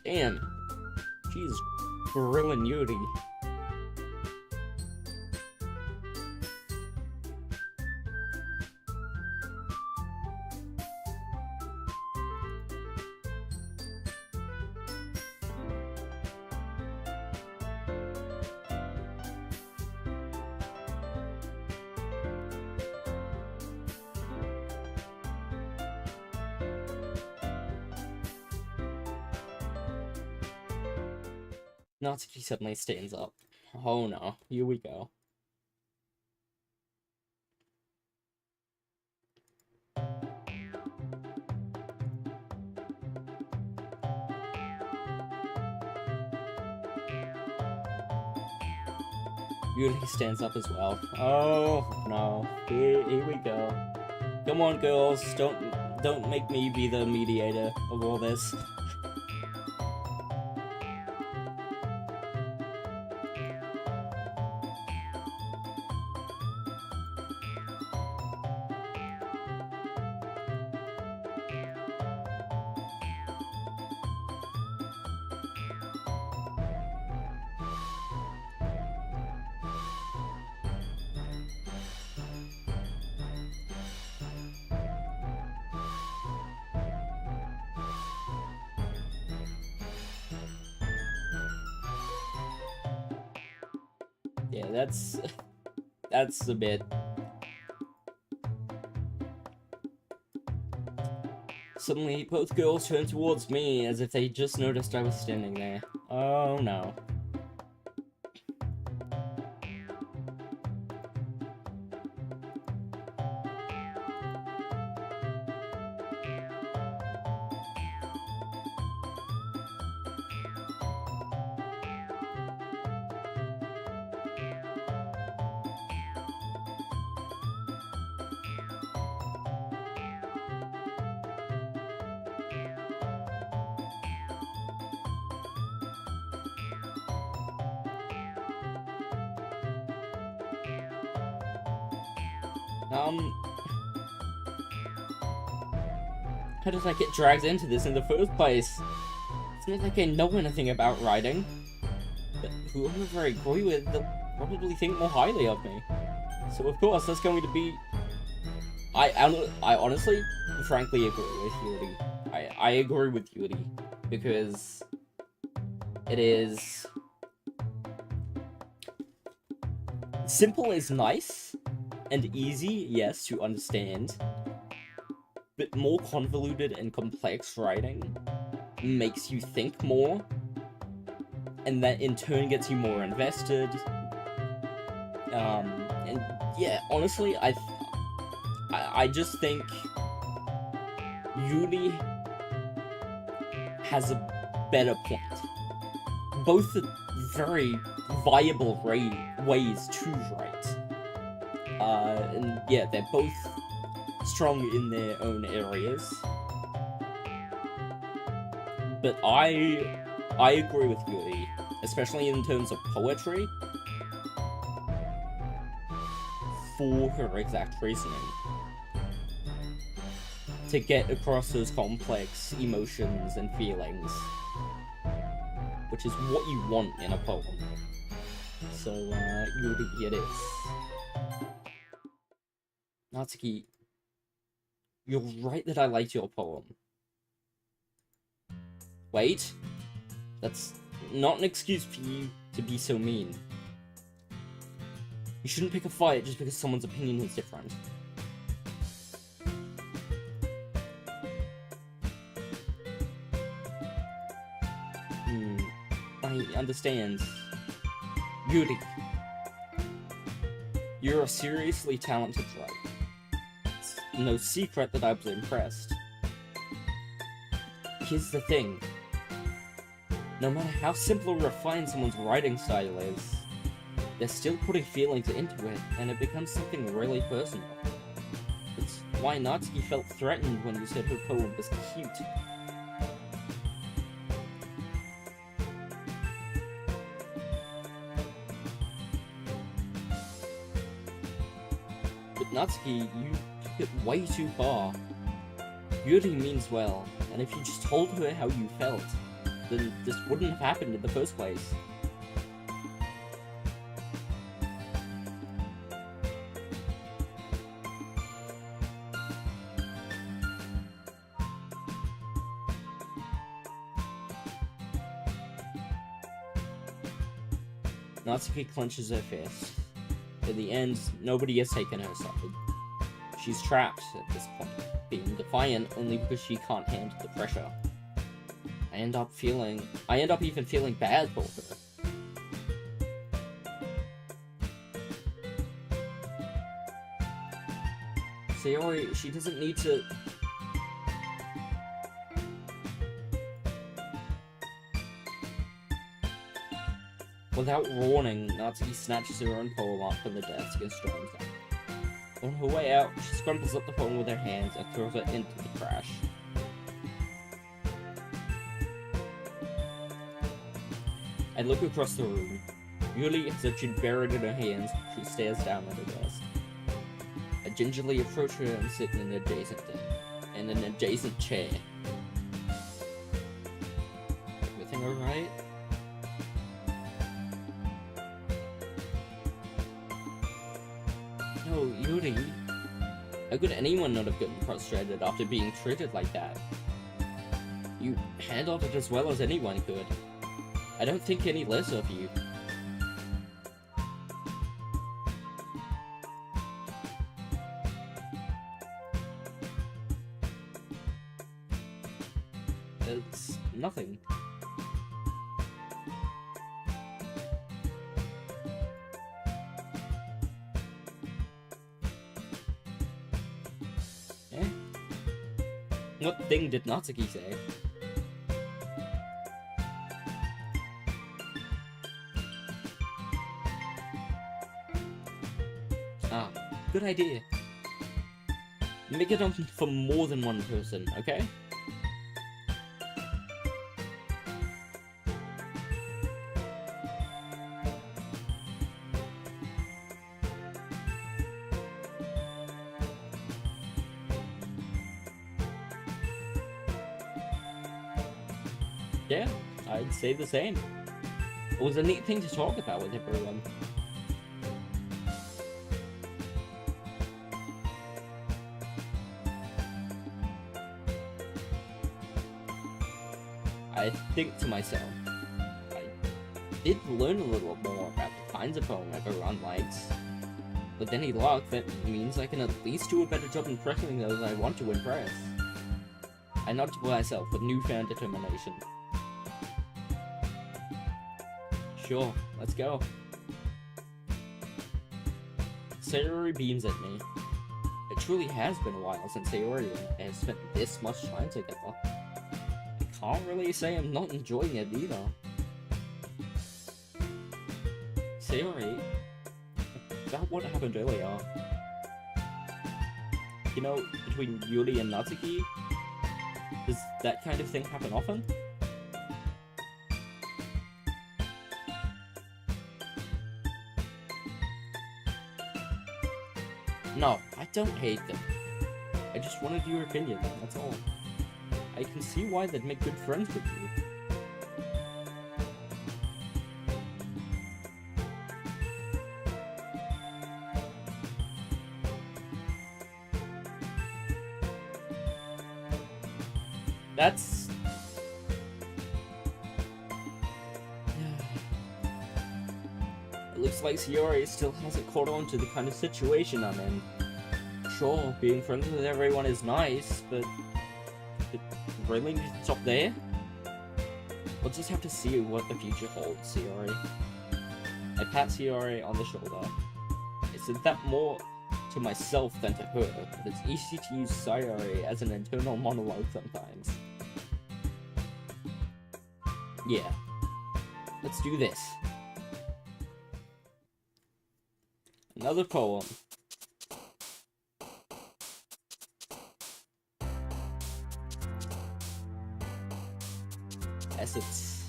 Damn, she's grilling Yuri. Natsuki suddenly stands up. Oh no, here we go. Yuri stands up as well. Oh no, here we go. Come on, girls, don't make me be the mediator of all this. Yeah, that's a bit. Suddenly, both girls turned towards me as if they just noticed I was standing there. Oh no. How did I get dragged into this in the first place? It's not like I know anything about riding. But whoever I agree with, they'll probably think more highly of me. So of course, that's going to be... I honestly, frankly agree with Yuri. I agree with Yuri. Because... it is... simple is nice, and easy, yes, to understand. But more convoluted and complex writing makes you think more, and that in turn gets you more invested. And yeah, honestly, I just think Yuri has a better point. Both are very viable ways to write. And yeah, they're both strong in their own areas. But I agree with Yuri, especially in terms of poetry, for her exact reasoning. To get across those complex emotions and feelings, which is what you want in a poem. So, Yuri, it is. Natsuki, you're right that I liked your poem. Wait, that's not an excuse for you to be so mean. You shouldn't pick a fight just because someone's opinion is different. I understand. Yuri, you're a seriously talented writer. It's no secret that I was impressed. Here's the thing. No matter how simple or refined someone's writing style is, they're still putting feelings into it, and it becomes something really personal. It's why Natsuki felt threatened when you said her poem was cute. But Natsuki, you took it way too far. Yuri means well, and if you just told her how you felt, then this wouldn't have happened in the first place. Natsuki clenches her fist. In the end, nobody has taken her side. She's trapped at this point, being defiant only because she can't handle the pressure. I end up even feeling bad for her. Sayori, she doesn't need to... Without warning, Natsuki snatches her own poem off from the desk and storms out. On her way out, she scrumbles up the poem with her hands and throws it into the trash. I look across the room. Yuri has a chin buried in her hands. She stares down at her desk. I gingerly approach her and sit in an adjacent chair. Everything alright? No, Yuri. How could anyone not have gotten frustrated after being treated like that? You handled it as well as anyone could. I don't think any less of you. It's nothing. Eh? What thing did Natsuki say? Ah, good idea. Make it on for more than one person, okay? Yeah, I'd say the same. It was a neat thing to talk about with everyone. I think to myself, I did learn a little more about the kinds of poem everyone likes. With any luck, that means I can at least do a better job impressing those I want to impress. I nod to myself with newfound determination. Sure, let's go. Sayori beams at me. It truly has been a while since Sayori and I have spent this much time together. I can't really say I'm not enjoying it either. Sayori, about what happened earlier. You know, between Yuri and Natsuki, does that kind of thing happen often? No, I don't hate them. I just wanted your opinion, that's all. I can see why they'd make good friends with you. That's... It looks like Sayori still hasn't caught on to the kind of situation I'm in. Sure, being friends with everyone is nice, but... It really needs to stop there? We'll just have to see what the future holds, Sayori. I pat Sayori on the shoulder. I said that more to myself than to her, but it's easy to use Sayori as an internal monologue sometimes. Yeah. Let's do this. Another poem. Essence.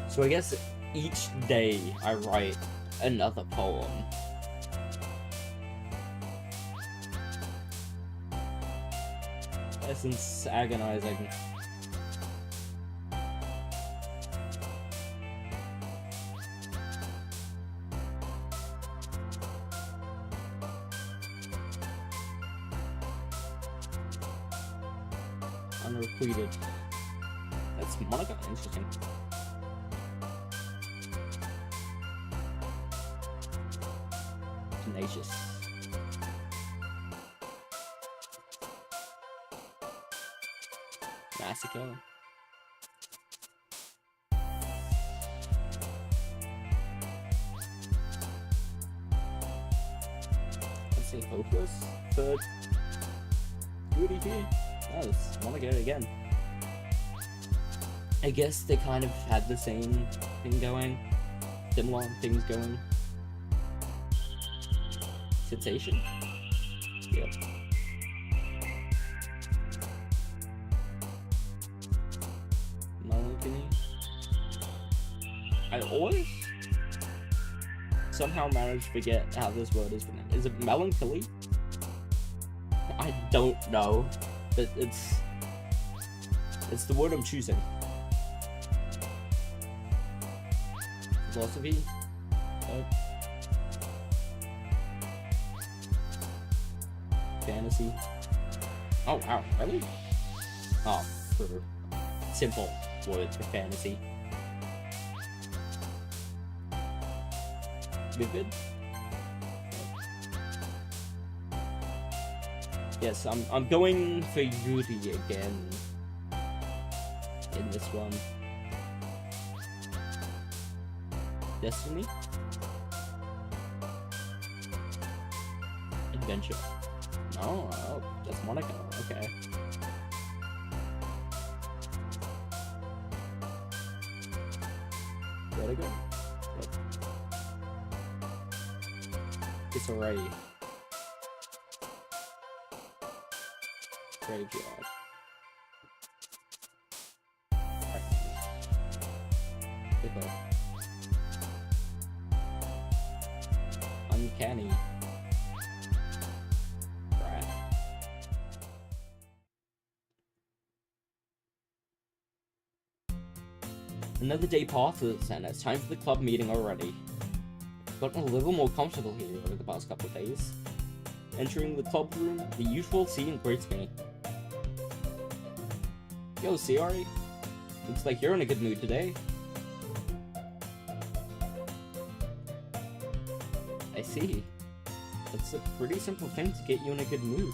So I guess each day I write another poem. Essence agonizing. Unrequited. That's Monica? Interesting. Tenacious. Massacre. say hopeless, but Yuri here. I just want to get it again. I guess they kind of had the same thing going, similar things going. Sensation? Yep. Melancholy? I always somehow manage to forget how this word is pronounced. Is it melancholy? I don't know, but it's the word I'm choosing. Philosophy? Fantasy? Oh wow, really? Oh, for simple words for fantasy. Vivid? Yes, I'm going for Yuri again in this one. Destiny? Adventure. Oh, just wanna go. Okay. Where'd I go? Yep. Disarray. Graveyard. Pickle. Uncanny. Right. Another day passes, and it's time for the club meeting already. I've gotten a little more comfortable here over the past couple of days. Entering the club room, the usual scene greets me. Yo, Yuri. Looks like you're in a good mood today. I see. It's a pretty simple thing to get you in a good mood.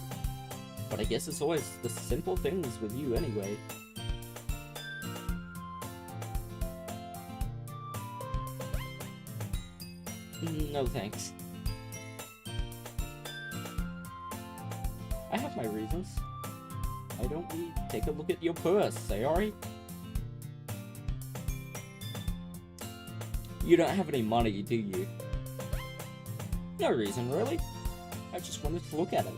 But I guess it's always the simple things with you anyway. No thanks. I have my reasons. Why don't we take a look at your purse, Sayori? You don't have any money, do you? No reason, really. I just wanted to look at it.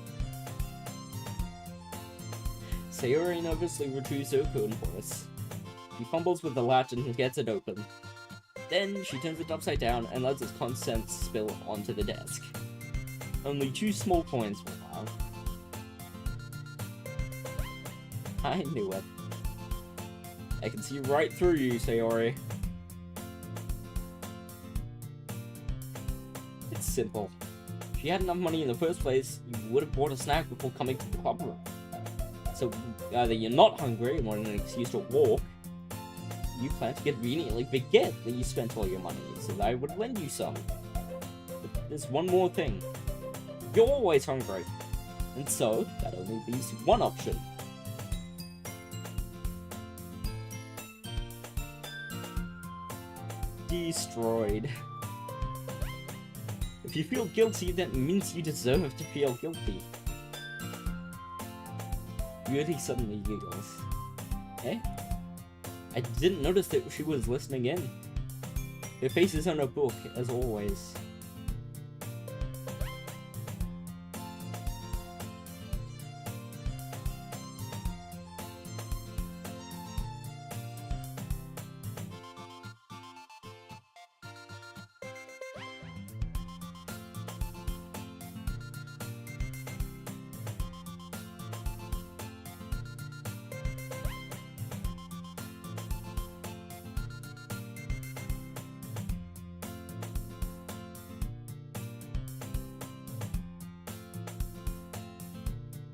Sayori nervously retrieves her coat for us. She fumbles with the latch and gets it open. Then she turns it upside down and lets its contents spill onto the desk. Only 2 small coins were found. I knew it. I can see right through you, Sayori. It's simple. If you had enough money in the first place, you would have bought a snack before coming to the club room. So either you're not hungry and want an excuse to walk, you plan to conveniently forget that you spent all your money, so that I would lend you some. But there's one more thing. You're always hungry. And so, that only leaves one option. Destroyed. If you feel guilty, that means you deserve to feel guilty. Yuri suddenly giggles. Eh? I didn't notice that she was listening in. Her face is on her book, as always.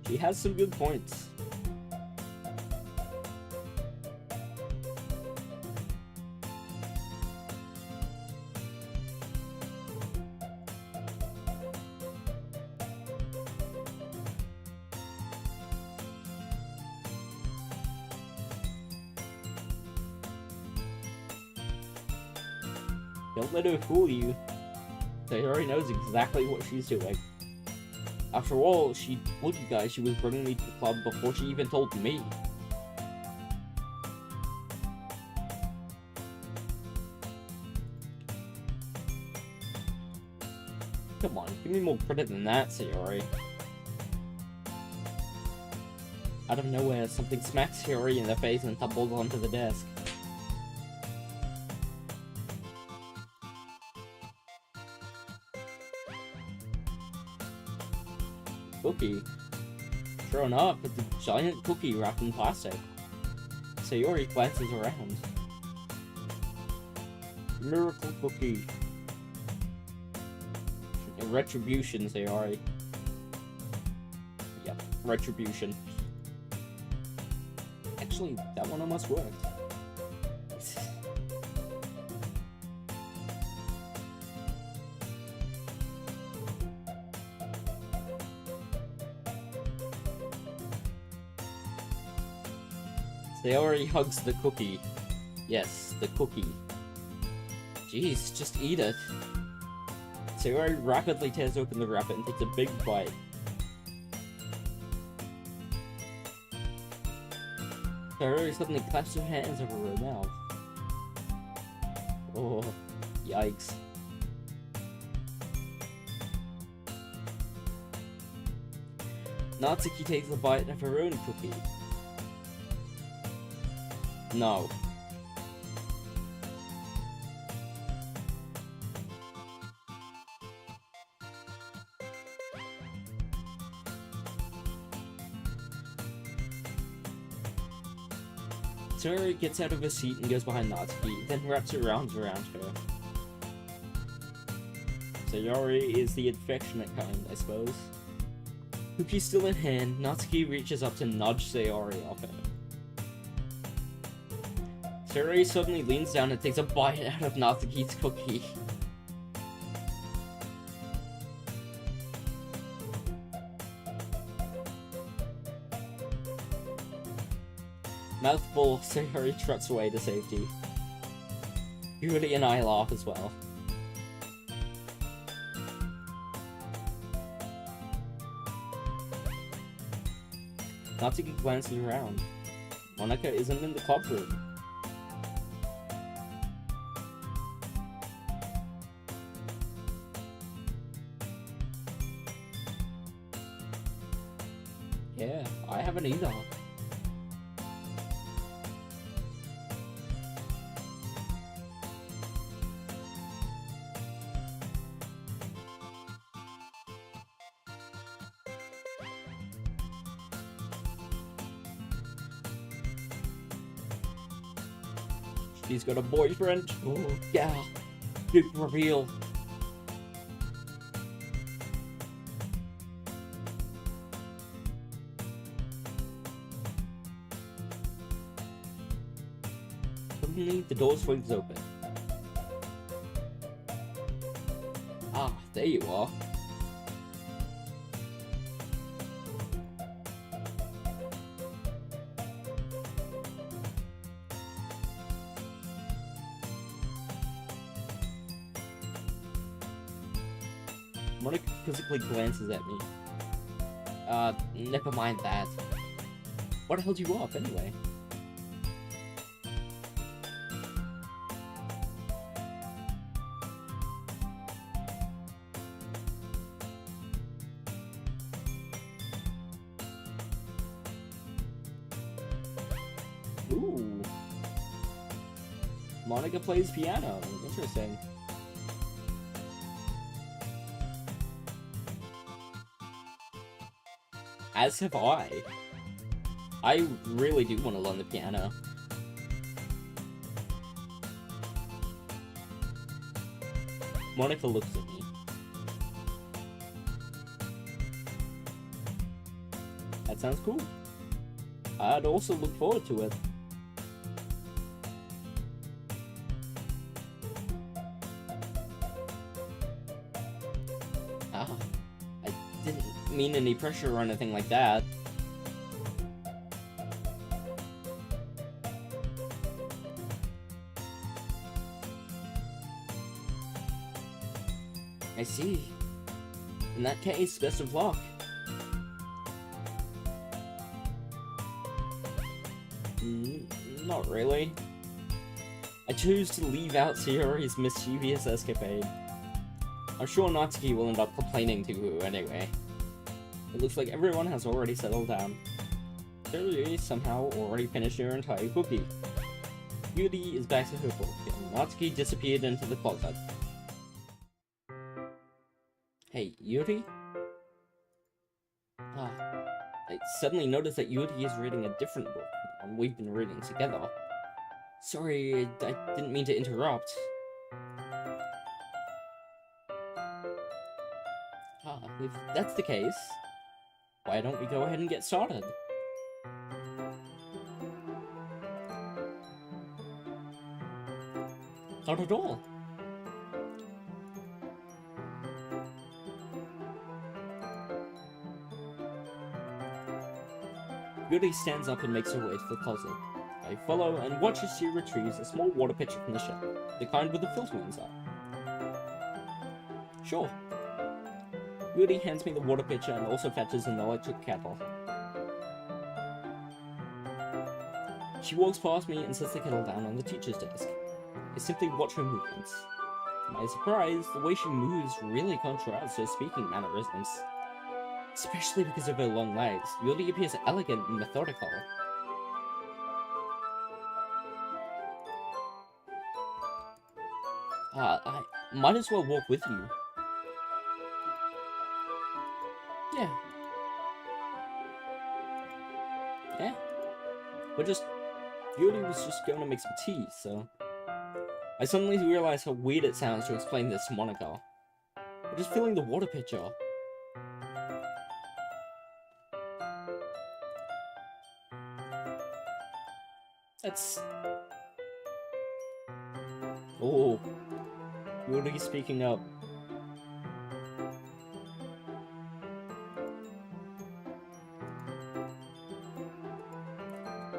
He has some good points. Don't let her fool you. Sayori knows exactly what she's doing. After all, she told you guys she was bringing me to the club before she even told me. Come on, give me more credit than that, Sayori. Out of nowhere, something smacks Yuri in the face and tumbles onto the desk. Cookie. Sure enough, it's a giant cookie wrapped in plastic. Sayori glances around. Miracle cookie. Retribution, Sayori. Yep, retribution. Actually, that one almost worked. Sayori hugs the cookie. Yes, the cookie. Jeez, just eat it. Sayori rapidly tears open the wrapper and takes a big bite. Sayori suddenly clasps her hands over her mouth. Oh, yikes. Natsuki takes a bite of her own cookie. No. Sayori gets out of her seat and goes behind Natsuki, then wraps her arms around her. Sayori is the affectionate kind, I suppose. Cookie still in hand, Natsuki reaches up to nudge Sayori off her. Sayori suddenly leans down and takes a bite out of Natsuki's cookie. Mouthful, Sayori struts away to safety. Yuri and I laugh as well. Natsuki glances around. Monika isn't in the club room. Yeah, I haven't either. She's got a boyfriend. Oh, yeah. Big reveal. Suddenly, the door swings open. Ah, there you are. Monika quizzically glances at me. Never mind that. What held you up, anyway? Ooh. Monika plays piano. Interesting. As have I. I really do want to learn the piano. Monika looks at me. That sounds cool. I'd also look forward to it. I didn't mean any pressure or anything like that. I see. In that case, best of luck. Not really. I choose to leave out Yuri's mischievous escapade. I'm sure Natsuki will end up complaining to her anyway. It looks like everyone has already settled down. Yuri somehow already finished her entire cookie. Yuri is back to her book, and Natsuki disappeared into the closet. Hey, Yuri? I suddenly noticed that Yuri is reading a different book than the one we've been reading together. Sorry, I didn't mean to interrupt. If that's the case, why don't we go ahead and get started? Not at all. Yuri stands up and makes her way to the closet. I follow and watch as she retrieves a small water pitcher from the shelf, the kind with a filter inside. Sure. Yuri hands me the water pitcher and also fetches an electric kettle. She walks past me and sets the kettle down on the teacher's desk. I simply watch her movements. To my surprise, the way she moves really contrasts her speaking mannerisms. Especially because of her long legs, Yuri appears elegant and methodical. I might as well walk with you. Yeah. Yeah? Yuri was just going to make some tea, so... I suddenly realized how weird it sounds to explain this to Monica. We're just filling the water pitcher. That's... Oh. Yuri speaking up.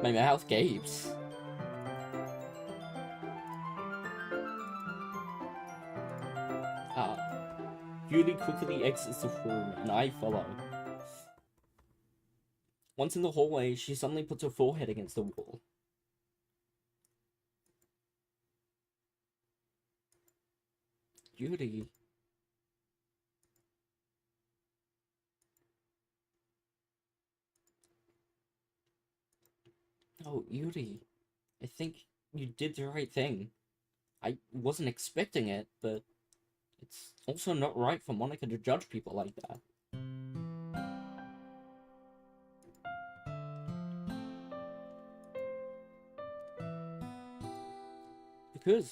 My mouth gapes. Yuri quickly exits the room, and I follow. Once in the hallway, she suddenly puts her forehead against the wall. Yuri. Oh, Yuri. I think you did the right thing. I wasn't expecting it, but it's also not right for Monica to judge people like that. Because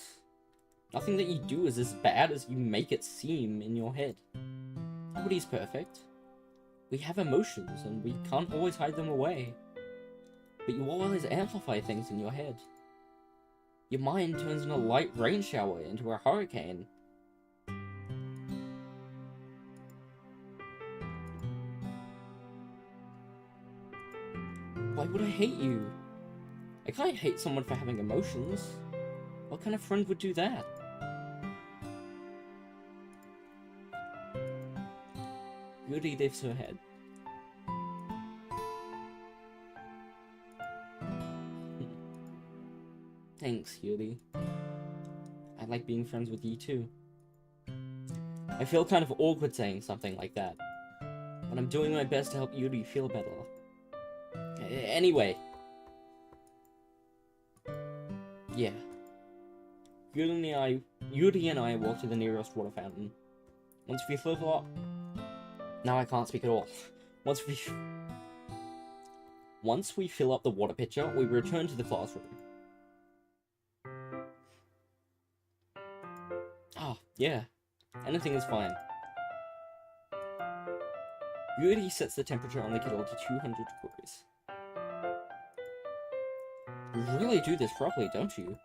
nothing that you do is as bad as you make it seem in your head. Nobody's perfect. We have emotions, and we can't always hide them away. But you always amplify things in your head. Your mind turns a light rain shower into a hurricane. Why would I hate you? I can't hate someone for having emotions. What kind of friend would do that? Yuri lifts her head. Thanks, Yuri. I like being friends with you too. I feel kind of awkward saying something like that, but I'm doing my best to help Yuri feel better. Anyway. Yeah. Yuri and I walk to the nearest water fountain. Once we fill up... Now I can't speak at all. Once we fill up the water pitcher, we return to the classroom. Yeah. Anything is fine. Yuri sets the temperature on the kettle to 200 degrees. You really do this properly, don't you?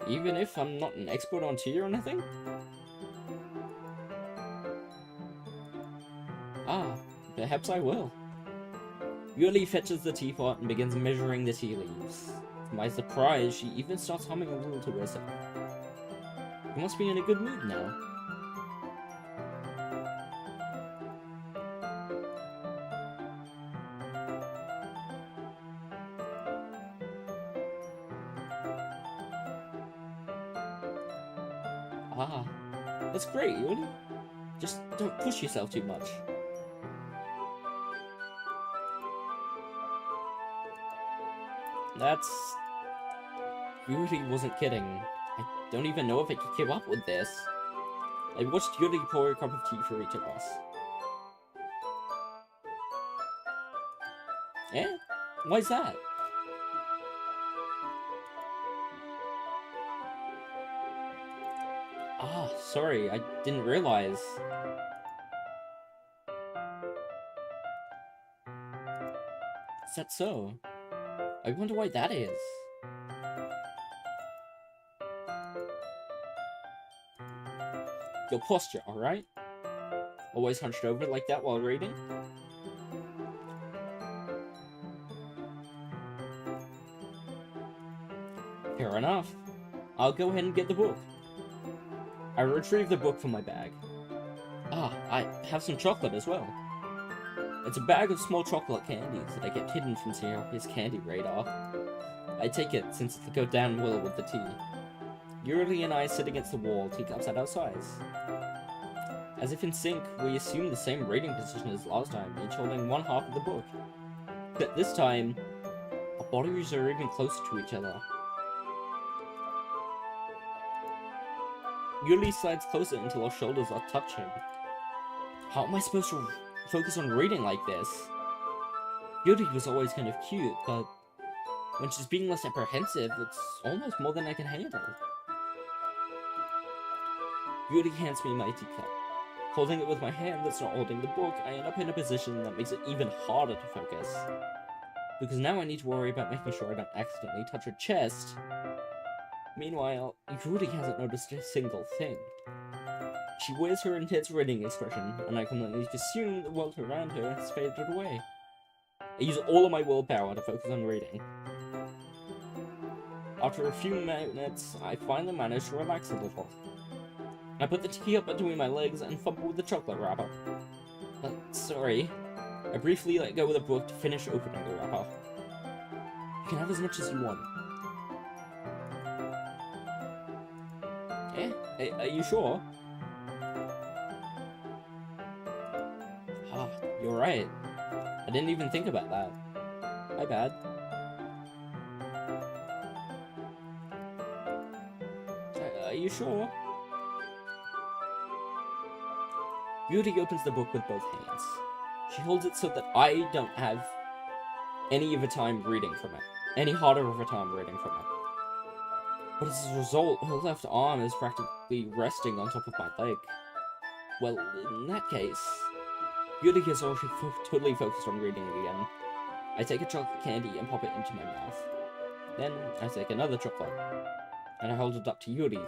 Even if I'm not an expert on tea or anything? Perhaps I will. Yuri fetches the teapot and begins measuring the tea leaves. To my surprise, she even starts humming a little to herself. You must be in a good mood now. Ah, that's great, Yuri. Just don't push yourself too much. That's... Yuri wasn't kidding. I don't even know if I could keep up with this. I watched Yuri pour a cup of tea for each of us. Eh? Why's that? Ah, sorry, I didn't realize. Is that so? I wonder why that is. Your posture, alright? Always hunched over like that while reading? Fair enough. I'll go ahead and get the book. I retrieve the book from my bag. Ah, I have some chocolate as well. It's a bag of small chocolate candies that I kept hidden from his candy radar. I take it since it'll go down well with the tea. Yuri and I sit against the wall, teacups at our sides. As if in sync, we assume the same reading position as last time, each holding one half of the book. But this time, our bodies are even closer to each other. Yuri slides closer until our shoulders are touching. How am I supposed to focus on reading like this? Yuri was always kind of cute, but when she's being less apprehensive, it's almost more than I can handle. Yuri hands me my teacup. Holding it with my hand that's not holding the book, I end up in a position that makes it even harder to focus. Because now I need to worry about making sure I don't accidentally touch her chest. Meanwhile, Yuri hasn't noticed a single thing. She wears her intense reading expression, and I can only assume the world around her has faded away. I use all of my willpower to focus on reading. After a few minutes, I finally manage to relax a little. I put the teacup between my legs and fumble with the chocolate wrapper. But, sorry, I briefly let go of the book to finish opening the wrapper. You can have as much as you want. Eh? Are you sure? Ah, you're right. I didn't even think about that. My bad. Are you sure? Yuri opens the book with both hands. She holds it so that I don't have any of a time reading from it. Any harder of a time reading from it. But as a result, her left arm is practically resting on top of my leg. Well, in that case, Yuri is already totally focused on reading again. I take a chocolate candy and pop it into my mouth. Then, I take another chocolate, and I hold it up to Yuri.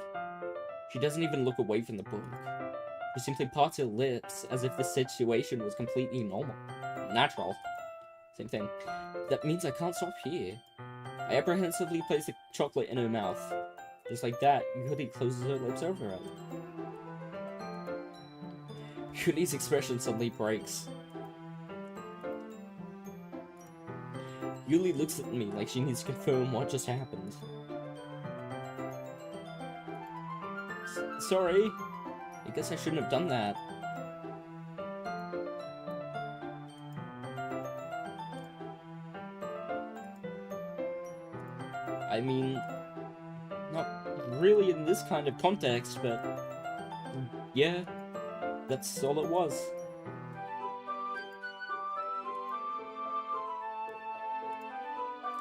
She doesn't even look away from the book. She simply parts her lips as if the situation was completely normal. Natural. Same thing. That means I can't stop here. I apprehensively place the chocolate in her mouth. Just like that, Yuri closes her lips over it. Yuri's expression suddenly breaks. Yuri looks at me like she needs to confirm what just happened. Sorry. I guess I shouldn't have done that. I mean, not really in this kind of context, but yeah, that's all it was.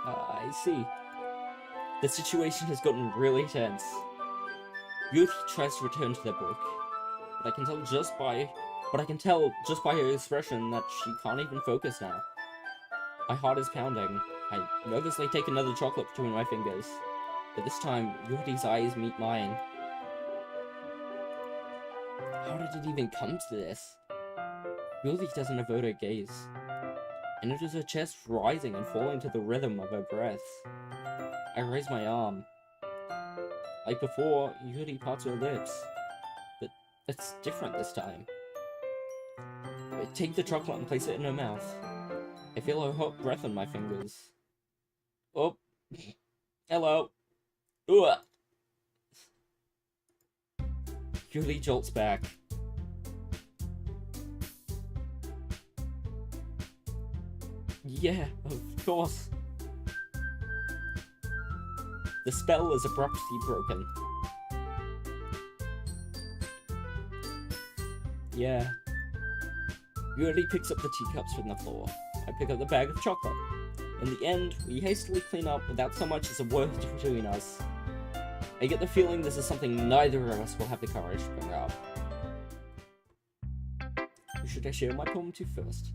I see. The situation has gotten really tense. Yuri tries to return to the book, but I can tell just by her expression that she can't even focus now. My heart is pounding. I nervously take another chocolate between my fingers, but this time Yuri's eyes meet mine. How did it even come to this? Yuri doesn't avert her gaze. I notice her chest rising and falling to the rhythm of her breath. I raise my arm. Like before, Yuri parts her lips, but it's different this time. I take the chocolate and place it in her mouth. I feel her hot breath on my fingers. Oh, hello. Ooh. Yuri jolts back. Yeah, of course. The spell is abruptly broken. Yeah. Yuri picks up the teacups from the floor. I pick up the bag of chocolate. In the end, we hastily clean up without so much as a word between us. I get the feeling this is something neither of us will have the courage to bring up. Who should I share my poem to first?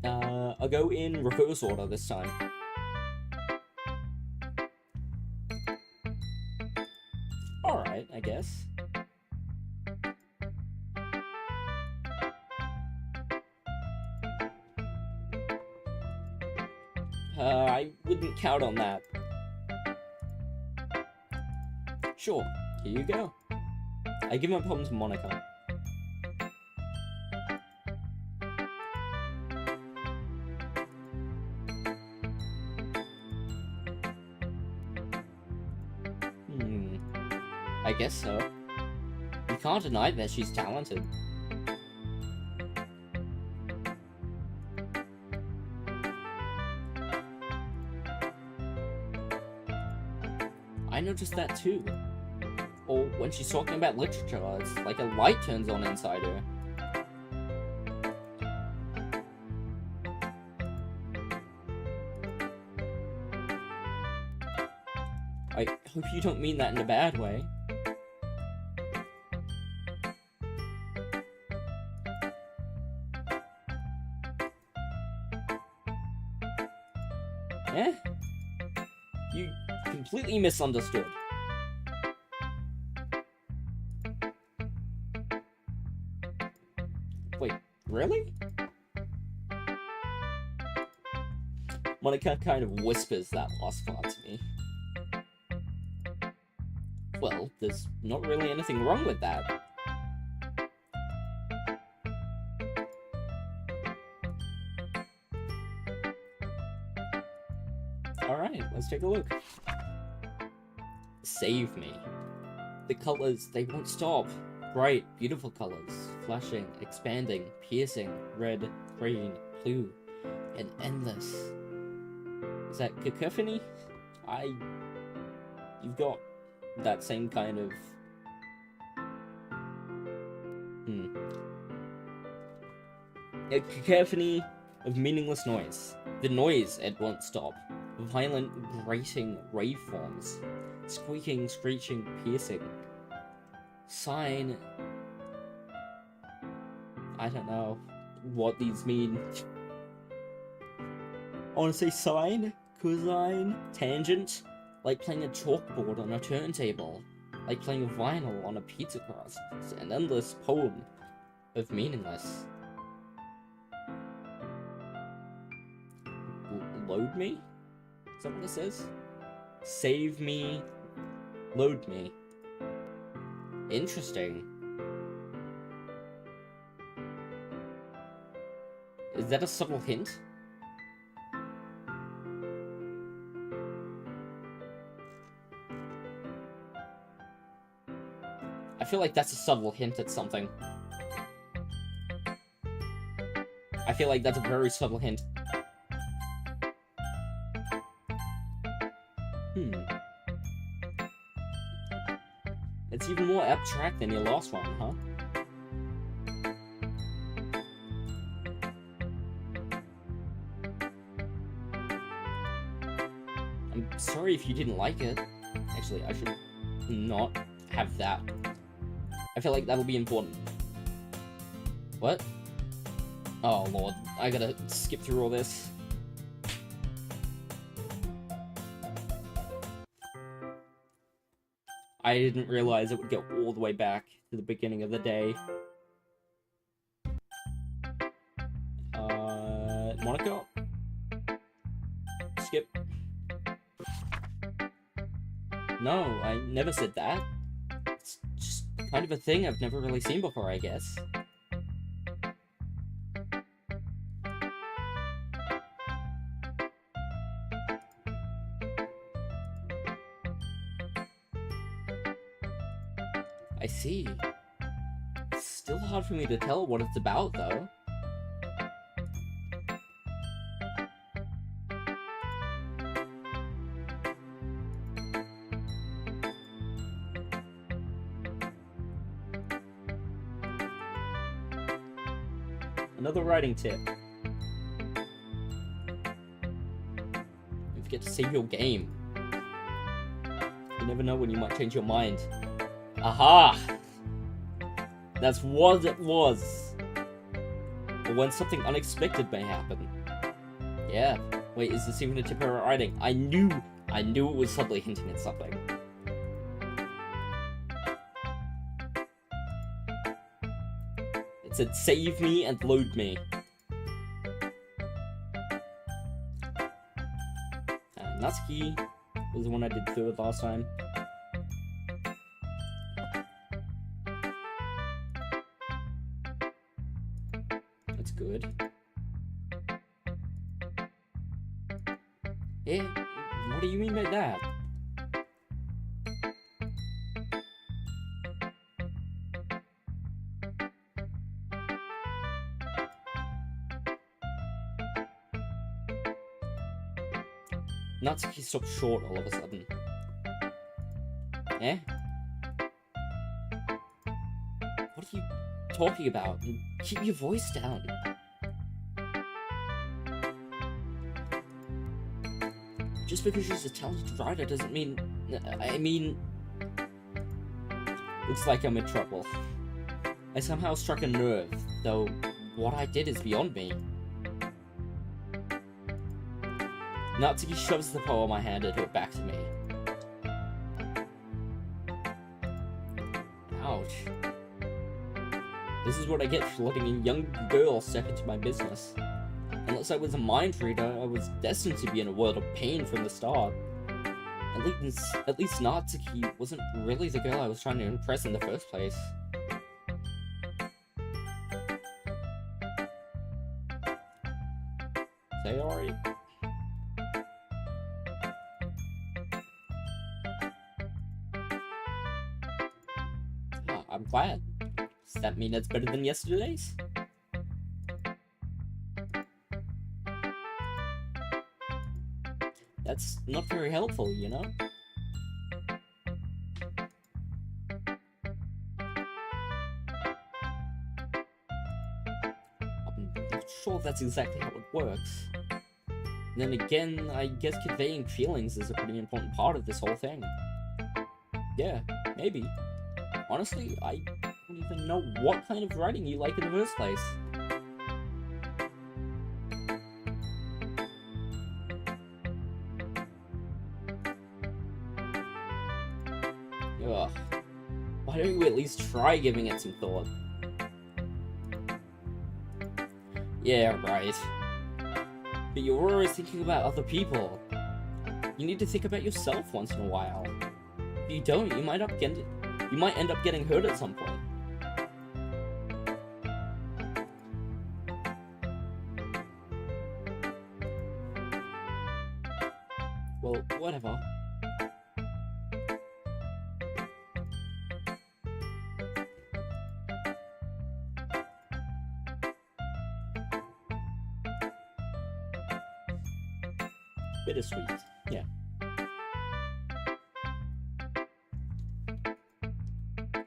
I'll go in reverse order this time. Alright, I guess. I wouldn't count on that. Sure, here you go. I give my poem to Monica. I guess so. You can't deny that she's talented. I noticed that too. Or when she's talking about literature, it's like a light turns on inside her. I hope you don't mean that in a bad way. Eh? You completely misunderstood. Wait, really? Monica kind of whispers that last part to me. Well, there's not really anything wrong with that. Alright, let's take a look. Save me. The colors, they won't stop. Bright, beautiful colors. Flashing, expanding, piercing, red, green, blue, and endless. Is that cacophony? You've got that same kind of... A cacophony of meaningless noise. The noise, it won't stop. Violent, grating waveforms. Squeaking, screeching, piercing. Sign... I don't know what these mean. I want to say sine, cosine, tangent. Like playing a chalkboard on a turntable. Like playing a vinyl on a pizza crust. It's an endless poem of meaningless. Load me? Is that what it says? Save me. Load me. Interesting. Is that a subtle hint? I feel like that's a subtle hint at something. I feel like that's a very subtle hint. It's even more abstract than your last one, huh? I'm sorry if you didn't like it. Actually, I should not have that. I feel like that'll be important. What? Oh lord, I gotta skip through all this. I didn't realize it would go all the way back to the beginning of the day. Monica? Skip. No, I never said that. It's just kind of a thing I've never really seen before, I guess. I see. It's still hard for me to tell what it's about, though. Another writing tip. Don't forget to save your game. You never know when you might change your mind. Aha! That's what it was. Or when something unexpected may happen. Yeah. Wait, is this even a tip about writing? I knew it was subtly hinting at something. It said save me and load me. Natsuki was the one I did third last time. That's good. Yeah, what do you mean by that? Natsuki stopped short all of a sudden. Eh? What are you talking about? Keep your voice down. Just because she's a talented writer doesn't mean... I mean... Looks like I'm in trouble. I somehow struck a nerve, though what I did is beyond me. Natsuki shoves the poem I handed her back to me. Ouch. This is what I get for letting a young girl step into my business. Unless I was a mind reader, I was destined to be in a world of pain from the start. At least Natsuki wasn't really the girl I was trying to impress in the first place. Sayori? I'm glad. Does that mean it's better than yesterday's? That's not very helpful, you know? I'm not sure that's exactly how it works. Then again, I guess conveying feelings is a pretty important part of this whole thing. Yeah, maybe. Honestly, I don't even know what kind of writing you like in the first place. Ugh. Why don't you at least try giving it some thought? Yeah, right. But you're always thinking about other people. You need to think about yourself once in a while. If you don't, you might end up getting hurt at some point. Well, whatever. Bittersweet, yeah.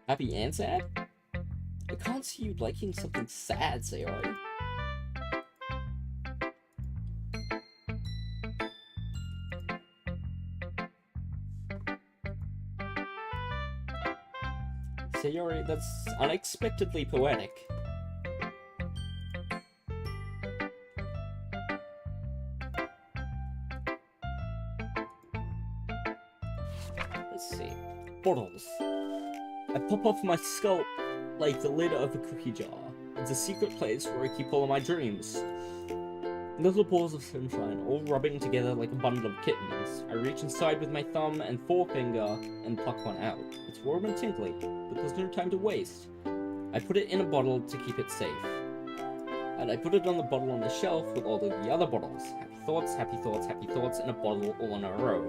Happy and sad? I can't see you liking something sad, Sayori. Sayori, that's unexpectedly poetic. Let's see. Portals. I pop off my skull like the lid of a cookie jar. It's a secret place where I keep all of my dreams. Little balls of sunshine, all rubbing together like a bundle of kittens. I reach inside with my thumb and forefinger and pluck one out. It's warm and tingly, but there's no time to waste. I put it in a bottle to keep it safe. And I put it on the bottle on the shelf with all of the other bottles. Happy thoughts, happy thoughts, happy thoughts, and a bottle all in a row.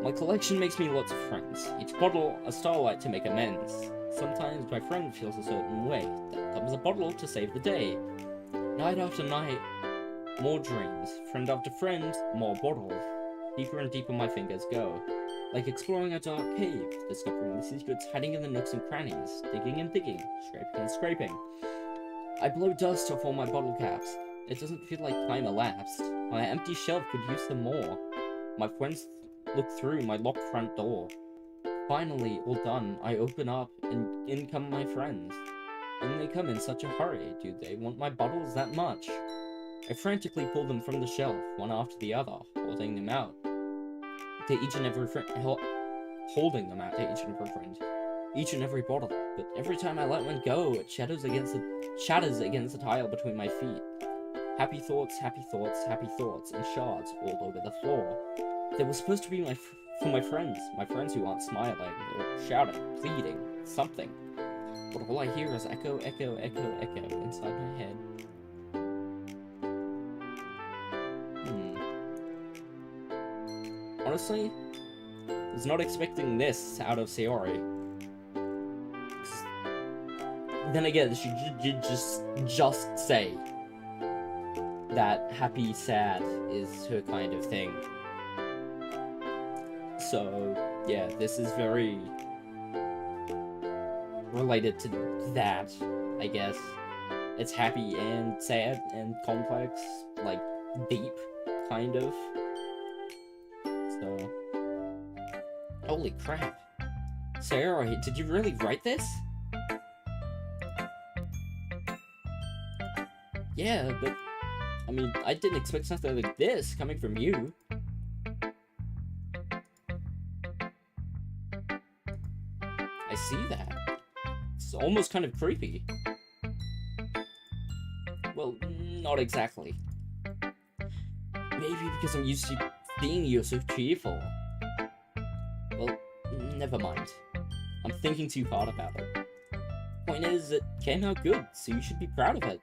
My collection makes me lots of friends. Each bottle a starlight to make amends. Sometimes my friend feels a certain way. There comes a bottle to save the day. Night after night, more dreams. Friend after friend, more bottles. Deeper and deeper my fingers go. Like exploring a dark cave, discovering the secrets hiding in the nooks and crannies. Digging and digging, scraping and scraping. I blow dust off all my bottle caps. It doesn't feel like time elapsed. My empty shelf could use some more. My friends look through my locked front door. Finally, all done, I open up, and in come my friends. And they come in such a hurry. Do they want my bottles that much? I frantically pull them from the shelf, one after the other, holding them out to each and every friend, holding them out to each and every friend, each and every bottle. But every time I let one go, it shatters against the tile between my feet. Happy thoughts, happy thoughts, happy thoughts, and shards all over the floor. They were supposed to be for my friends who aren't smiling. They're shouting, pleading, something. But all I hear is echo, echo, echo, echo inside my head. Honestly, I was not expecting this out of Sayori. Then again, she did just say that happy, sad is her kind of thing. So, yeah, this is very related to that, I guess. It's happy and sad and complex, like, deep, kind of. So, holy crap. Sayori, did you really write this? Yeah, but, I mean, I didn't expect something like this coming from you. I see that. It's almost kind of creepy. Well, not exactly. Maybe because I'm used to seeing you so cheerful. Well, never mind. I'm thinking too hard about it. Point is, it came out good, so you should be proud of it.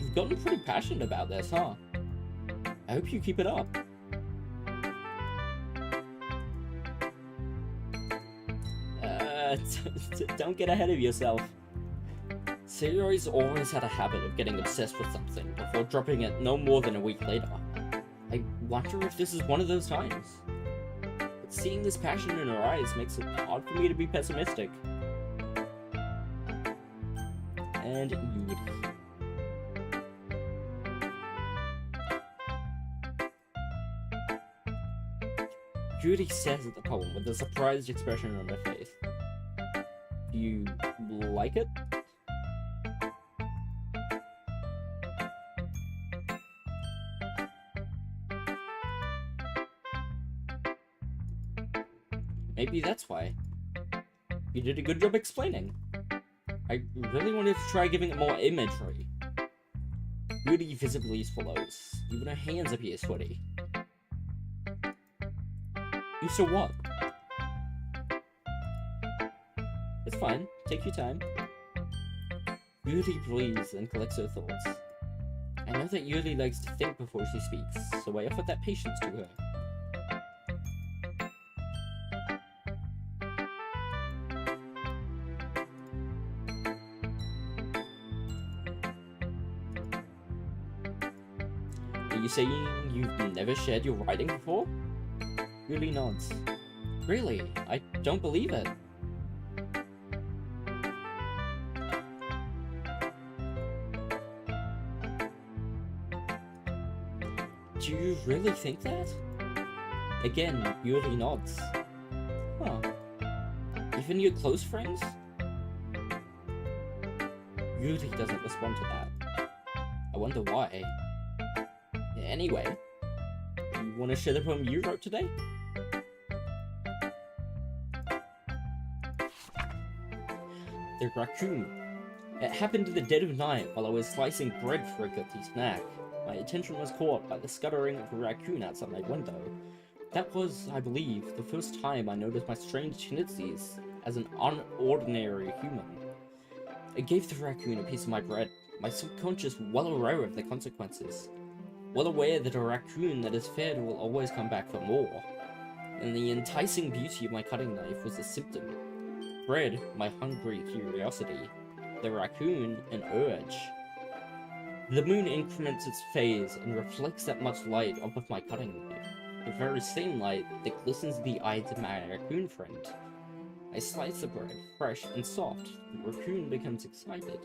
You've gotten pretty passionate about this, huh? I hope you keep it up. Don't get ahead of yourself. Sayori's always had a habit of getting obsessed with something before dropping it no more than a week later. I wonder if this is one of those times. But seeing this passion in her eyes makes it hard for me to be pessimistic. And Yuri. Yuri stares at the poem with a surprised expression on her face. Do you like it? Maybe that's why. You did a good job explaining. I really wanted to try giving it more imagery. Yuri visibly swallows. Even her hands appear sweaty. You saw what? It's fine. Take your time. Yuri breathes and collects her thoughts. I know that Yuri likes to think before she speaks, so I offered that patience to her. Are you saying you've never shared your writing before? Yuri nods. Really? I don't believe it. Do you really think that? Again, Yuri nods. Huh. Even your close friends? Yuri doesn't respond to that. I wonder why. Anyway, you want to share the poem you wrote today? The raccoon. It happened in the dead of night while I was slicing bread for a guilty snack. My attention was caught by the scuttering of a raccoon outside my window. That was, I believe, the first time I noticed my strange tendencies as an unordinary human. I gave the raccoon a piece of my bread, my subconscious well aware of the consequences. Well aware that a raccoon that is fed will always come back for more. And the enticing beauty of my cutting knife was a symptom. Bread, my hungry curiosity. The raccoon, an urge. The moon increments its phase and reflects that much light off of my cutting knife. The very same light that glistens the eyes of my raccoon friend. I slice the bread, fresh and soft. The raccoon becomes excited.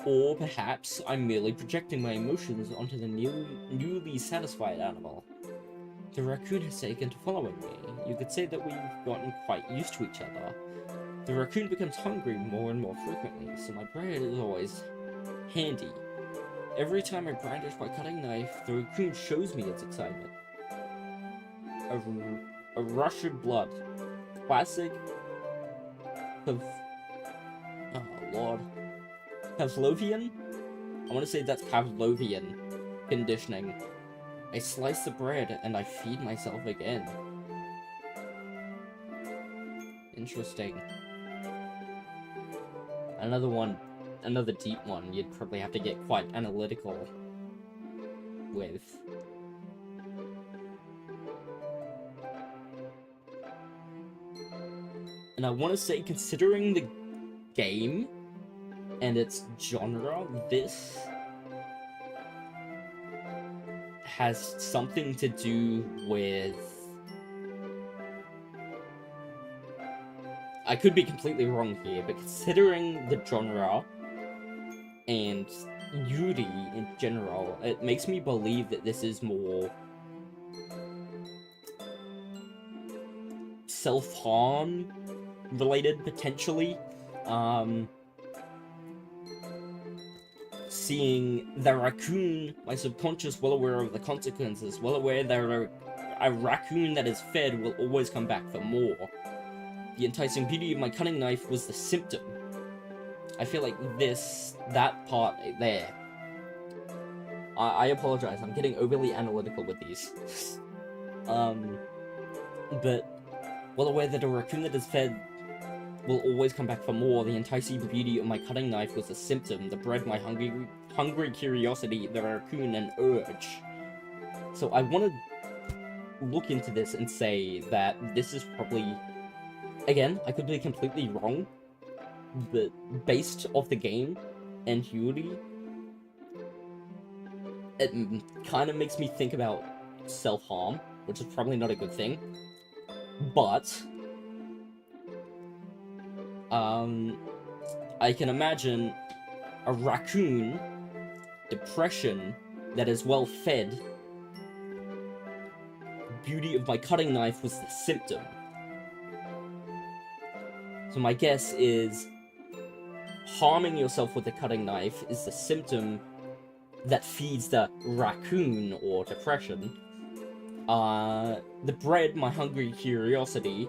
Or perhaps I'm merely projecting my emotions onto the newly satisfied animal. The raccoon has taken to following me. You could say that we've gotten quite used to each other. The raccoon becomes hungry more and more frequently, so my bread is always handy. Every time I brandish my cutting knife, the raccoon shows me its excitement. A rush of blood. Classic of... Oh, Lord. Pavlovian? I want to say that's Pavlovian conditioning. I slice the bread and I feed myself again. Interesting. Another one, another deep one you'd probably have to get quite analytical with. And I want to say, considering the game and its genre, this has something to do with... I could be completely wrong here, but considering the genre and Yuri in general, it makes me believe that this is more self-harm related, potentially. Seeing the raccoon, my subconscious well aware of the consequences, well aware that a raccoon that is fed will always come back for more. The enticing beauty of my cutting knife was the symptom. I feel like that part there. I apologize, I'm getting overly analytical with these. But well aware that a raccoon that is fed will always come back for more. The enticing beauty of my cutting knife was a symptom. The bread, my hungry curiosity. The raccoon, an urge. So I want to look into this and say that this is probably... Again, I could be completely wrong, but based off the game and Yuri, it kind of makes me think about self-harm, which is probably not a good thing. But I can imagine a raccoon, depression, that is well fed. The beauty of my cutting knife was the symptom. So my guess is harming yourself with a cutting knife is the symptom that feeds the raccoon or depression. The bread, my hungry curiosity.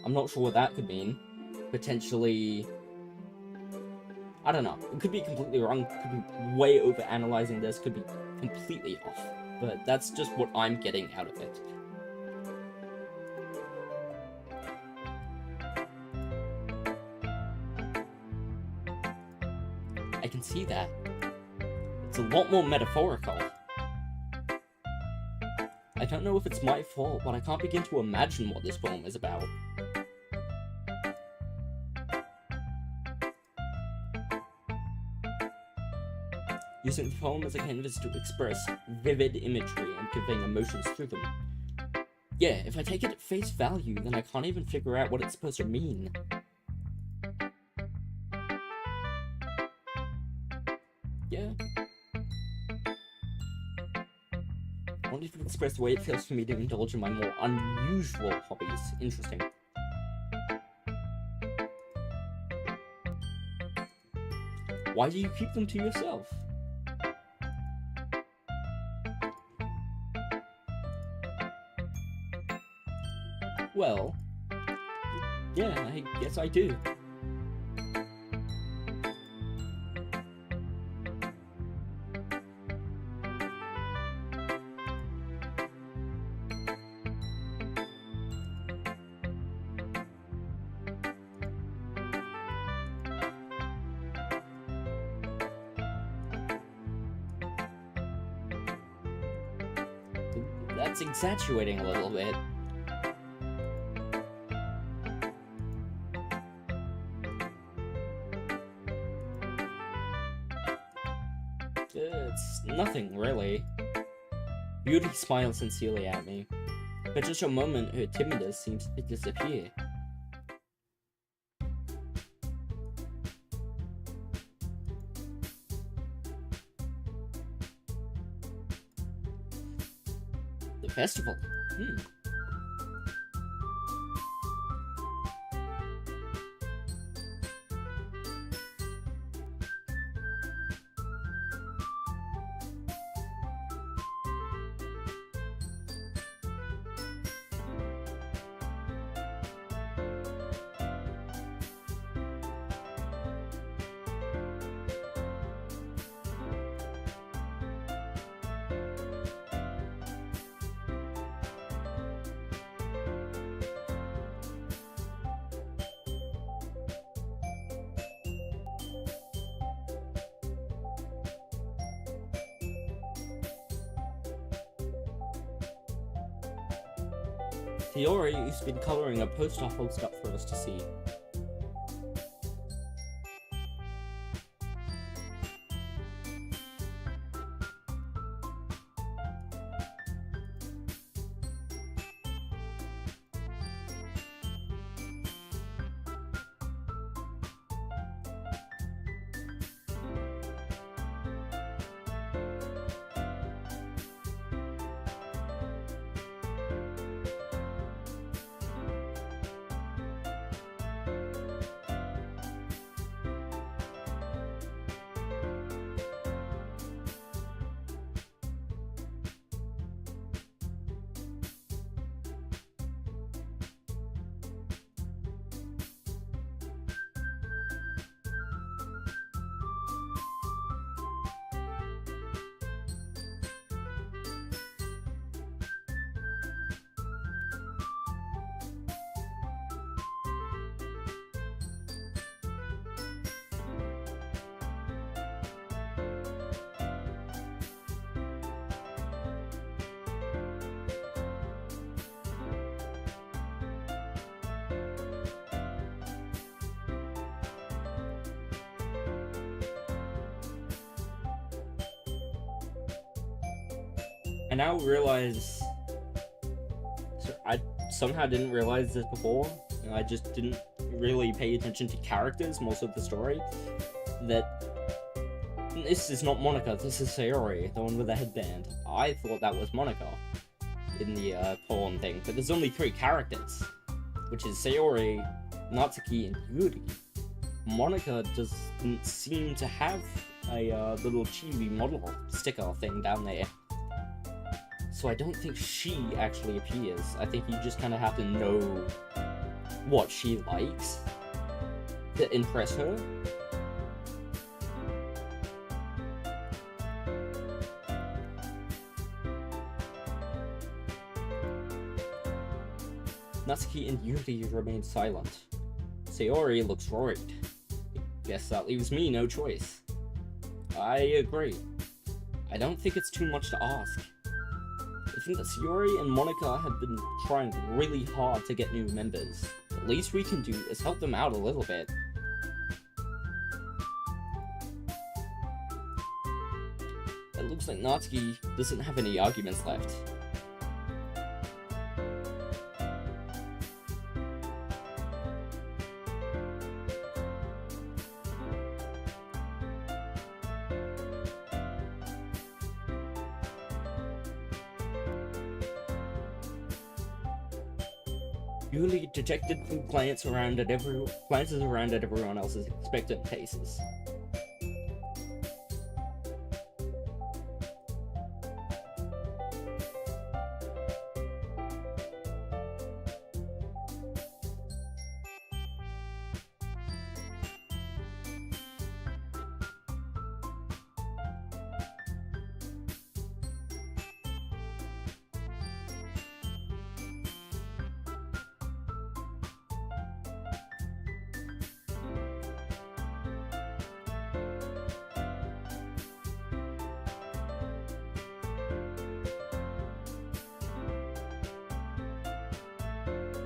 I'm not sure what that could mean. Potentially... I don't know. It could be completely wrong. Could be way over analyzing this. Could be completely off. But that's just what I'm getting out of it. I can see that. It's a lot more metaphorical. I don't know if it's my fault, but I can't begin to imagine what this poem is about. Using the poem as a canvas to express vivid imagery and conveying emotions through them. Yeah, if I take it at face value, then I can't even figure out what it's supposed to mean. Yeah. I wanted to express the way it feels for me to indulge in my more unusual hobbies. Interesting. Why do you keep them to yourself? Well, yeah, I guess I do. That's exaggerating a little bit. It's nothing, really. Yuri smiles sincerely at me. For just a moment, her timidness seems to disappear. The festival? Yuri has been colouring a poster holds up for us to see. I now realize... So I somehow didn't realize this before, and I just didn't really pay attention to characters, most of the story, that this is not Monica, this is Sayori, the one with the headband. I thought that was Monica in the poem thing, but there's only 3 characters, which is Sayori, Natsuki, and Yuri. Monica doesn't seem to have a little chibi model sticker thing down there. So I don't think she actually appears. I think you just kind of have to know what she likes to impress her. Natsuki and Yuri remain silent. Sayori looks worried. Guess that leaves me no choice. I agree. I don't think it's too much to ask. I think that Sayori and Monica have been trying really hard to get new members. The least we can do is help them out a little bit. It looks like Natsuki doesn't have any arguments left. Yuri dejectedly glances around at everyone else's expectant faces.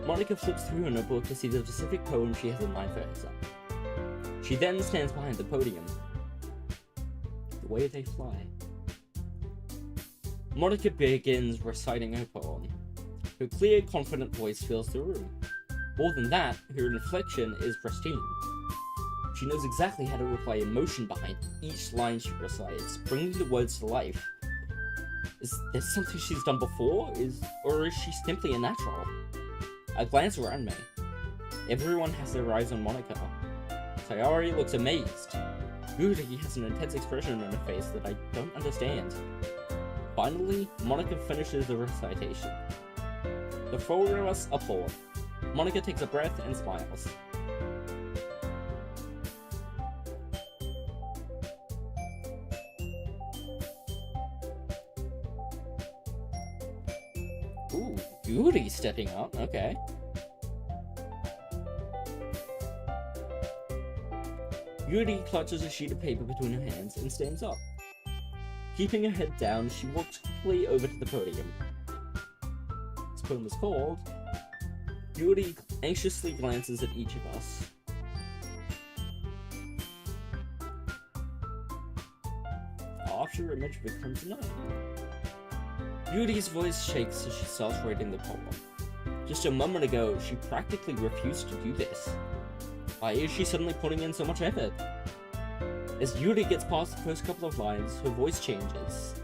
Monica flips through her notebook to see the specific poem she has in mind for herself. She then stands behind the podium. The way they fly. Monica begins reciting her poem. Her clear, confident voice fills the room. More than that, her inflection is pristine. She knows exactly how to apply emotion behind each line she recites, bringing the words to life. Is this something she's done before? Or is she simply a natural? I glance around me. Everyone has their eyes on Monica. Sayori looks amazed. Yuri has an intense expression on her face that I don't understand. Finally, Monica finishes the recitation. The four of us applaud. Monica takes a breath and smiles. Ooh, Yuri stepping up, okay. Yuri clutches a sheet of paper between her hands and stands up. Keeping her head down, she walks quickly over to the podium. This poem is called... Yuri anxiously glances at each of us. After her image becomes known. Yuri's voice shakes as she starts reading the poem. Just a moment ago, she practically refused to do this. Why is she suddenly putting in so much effort? As Yuri gets past the first couple of lines, her voice changes.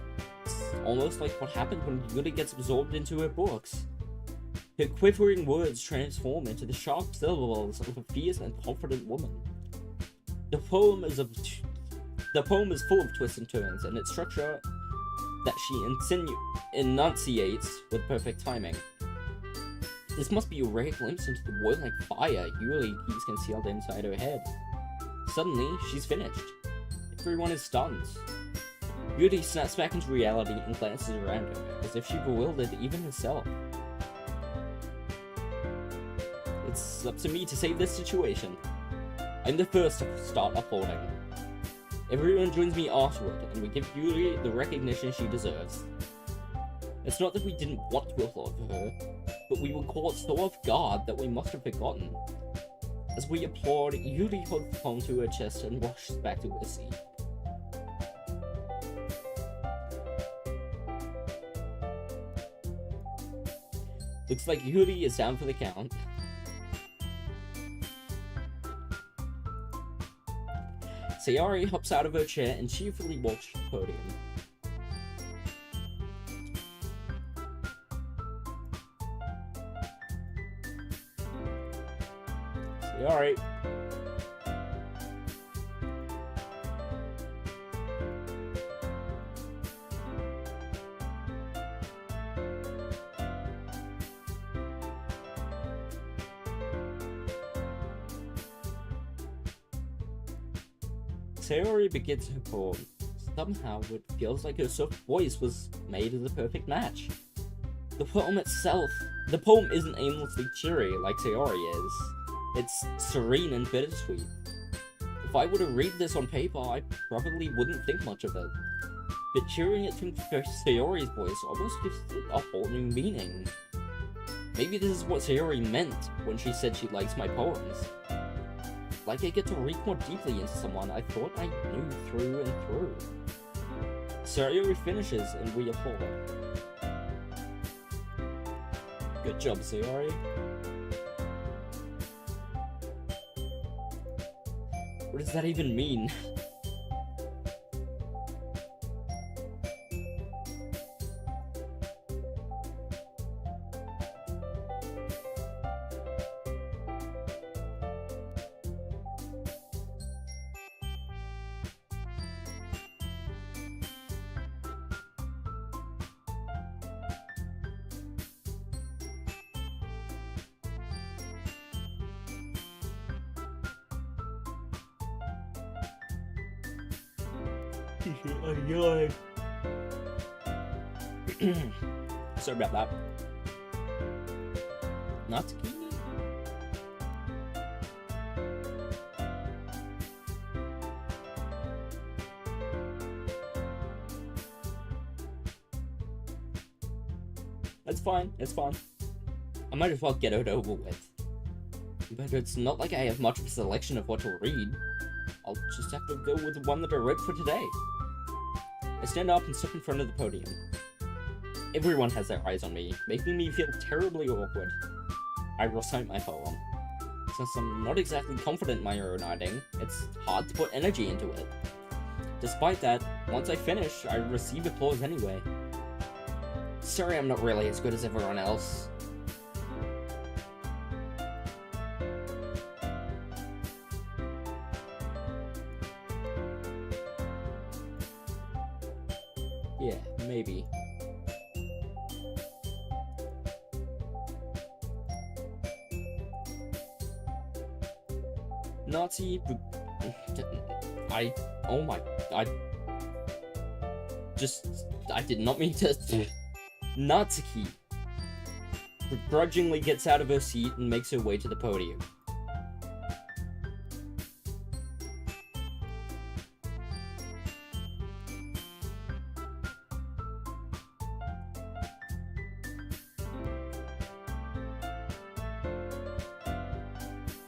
It's almost like what happened when Yuri gets absorbed into her books. Her quivering words transform into the sharp syllables of a fierce and confident woman. The poem is full of twists and turns, and its structure that she enunciates with perfect timing. This must be a rare glimpse into the boiling fire Yuri keeps concealed inside her head. Suddenly, she's finished. Everyone is stunned. Yuri snaps back into reality and glances around her, as if she bewildered even herself. It's up to me to save this situation. I'm the first to start applauding. Everyone joins me afterward, and we give Yuri the recognition she deserves. It's not that we didn't want to applaud for her, but we were caught so off guard that we must have forgotten. As we applaud, Yuri holds the poem to her chest and rushes back to her seat. Looks like Yuri is down for the count. Sayori hops out of her chair and cheerfully walks to the podium. Sayori. Sayori begins her poem. Somehow it feels like her soft voice was made as a perfect match. The poem isn't aimlessly cheery like Sayori is. It's serene and bittersweet. If I were to read this on paper, I probably wouldn't think much of it. But hearing it from Sayori's voice almost gives it a whole new meaning. Maybe this is what Sayori meant when she said she likes my poems. Like I get to read more deeply into someone I thought I knew through and through. Sayori finishes and we applaud. Good job, Sayori. What does that even mean? Sorry about that. Natsuki? It's fine, it's fine. I might as well get it over with. But it's not like I have much of a selection of what to read. I'll just have to go with the one that I read for today. I stand up and step in front of the podium. Everyone has their eyes on me, making me feel terribly awkward. I recite my poem. Since I'm not exactly confident in my own writing, it's hard to put energy into it. Despite that, once I finish, I receive applause anyway. Sorry I'm not really as good as everyone else. Yeah, maybe. Nazi... oh my... I did not mean to... Natsuki begrudgingly gets out of her seat and makes her way to the podium.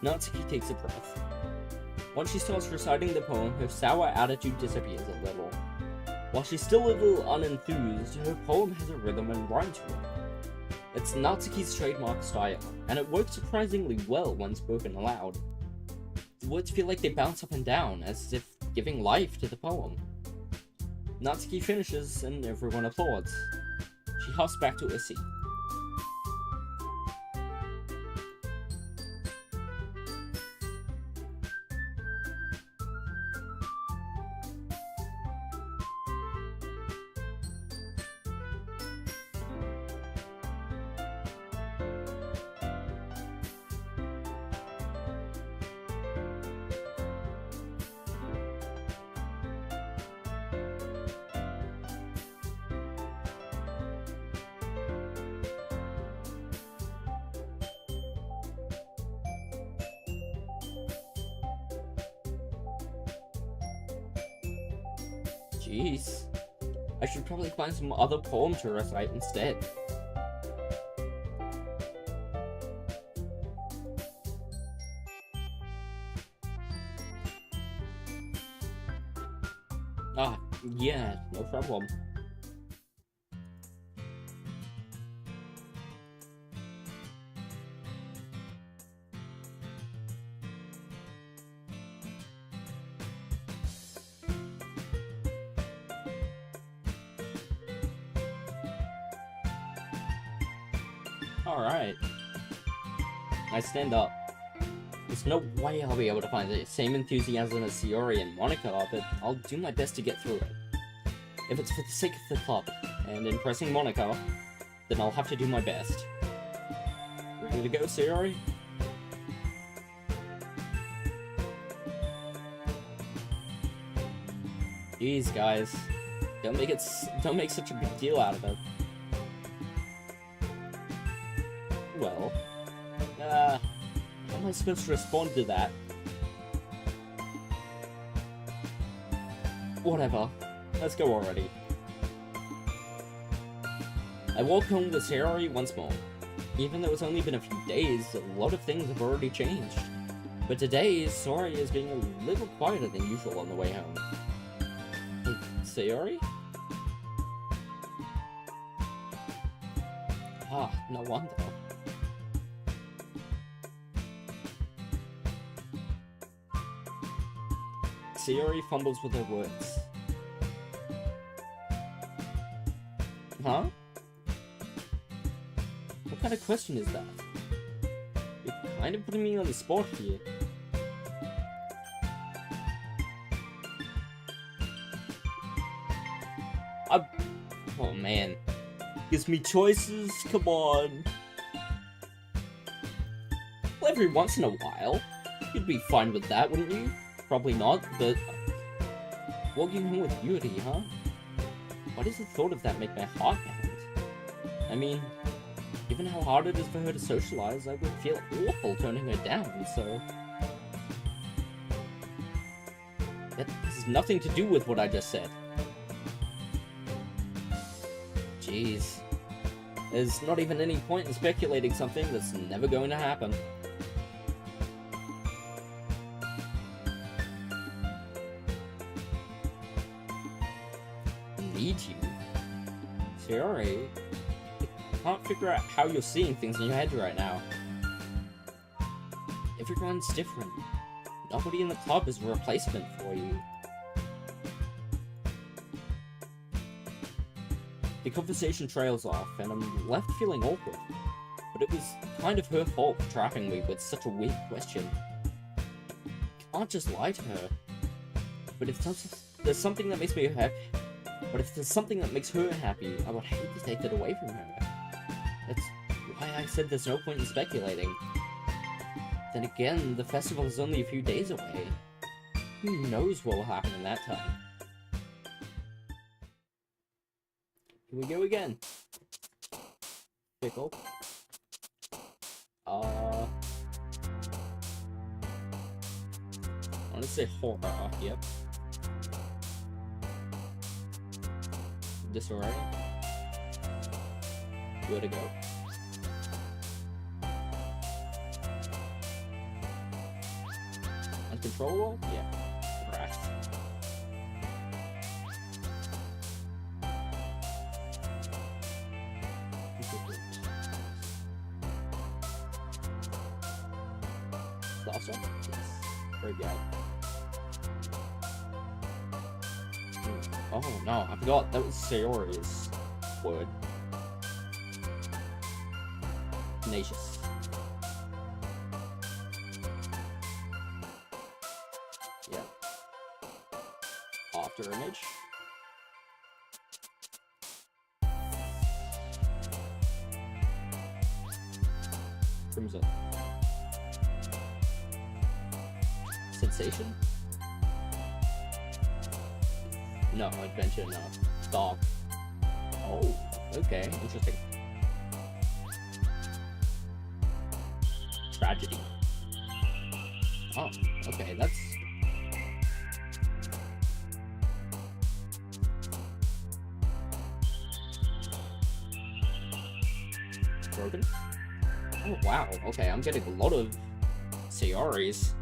Natsuki takes a breath. Once she starts reciting the poem, her sour attitude disappears a little. While she's still a little unenthused, her poem has a rhythm and rhyme to it. It's Natsuki's trademark style, and it works surprisingly well when spoken aloud. The words feel like they bounce up and down, as if giving life to the poem. Natsuki finishes, and everyone applauds. She hops back to her seat. Jeez. I should probably find some other poem to recite instead. Ah, yeah, no problem. Alright. I stand up. There's no way I'll be able to find the same enthusiasm as Yuri and Monica, but I'll do my best to get through it. If it's for the sake of the club, and impressing Monica, then I'll have to do my best. Ready to go, Yuri? Jeez, guys. Don't make such a big deal out of it. Well, how am I supposed to respond to that? Whatever. Let's go already. I walk home with Yuri once more. Even though it's only been a few days, a lot of things have already changed. But today, Sayori is being a little quieter than usual on the way home. Sayori? Ah, no wonder. Sayori fumbles with her words. Huh? What kind of question is that? You're kind of putting me on the spot here. Oh man. Gives me choices? Come on. Well, every once in a while. You'd be fine with that, wouldn't you? Probably not, but... walking home with Yuri, huh? Why does the thought of that make my heart pound? I mean, given how hard it is for her to socialize, I would feel awful turning her down, so... That has nothing to do with what I just said. Jeez. There's not even any point in speculating something that's never going to happen. Need you? Yuri, I can't figure out how you're seeing things in your head right now. Everyone's different. Nobody in the club is a replacement for you. The conversation trails off, and I'm left feeling awkward. But it was kind of her fault for trapping me with such a weird question. Can't just lie to her. But if there's something that makes me happy, I would hate to take that away from her. That's why I said there's no point in speculating. Then again, the festival is only a few days away. Who knows what will happen in that time? Here we go again. Pickle. I want to say horror. Yep. Disarray. Where to go? Uncontrollable? Yeah. Right. Last one? Yes. Very good. Oh no, I forgot that was Sayori's word. Tenacious. Yeah. After image. Crimson. Sensation? No, adventure, no. Dog. Oh, okay, interesting. Tragedy. Oh, okay, that's... Broken? Oh, wow, okay, I'm getting a lot of Sayori's.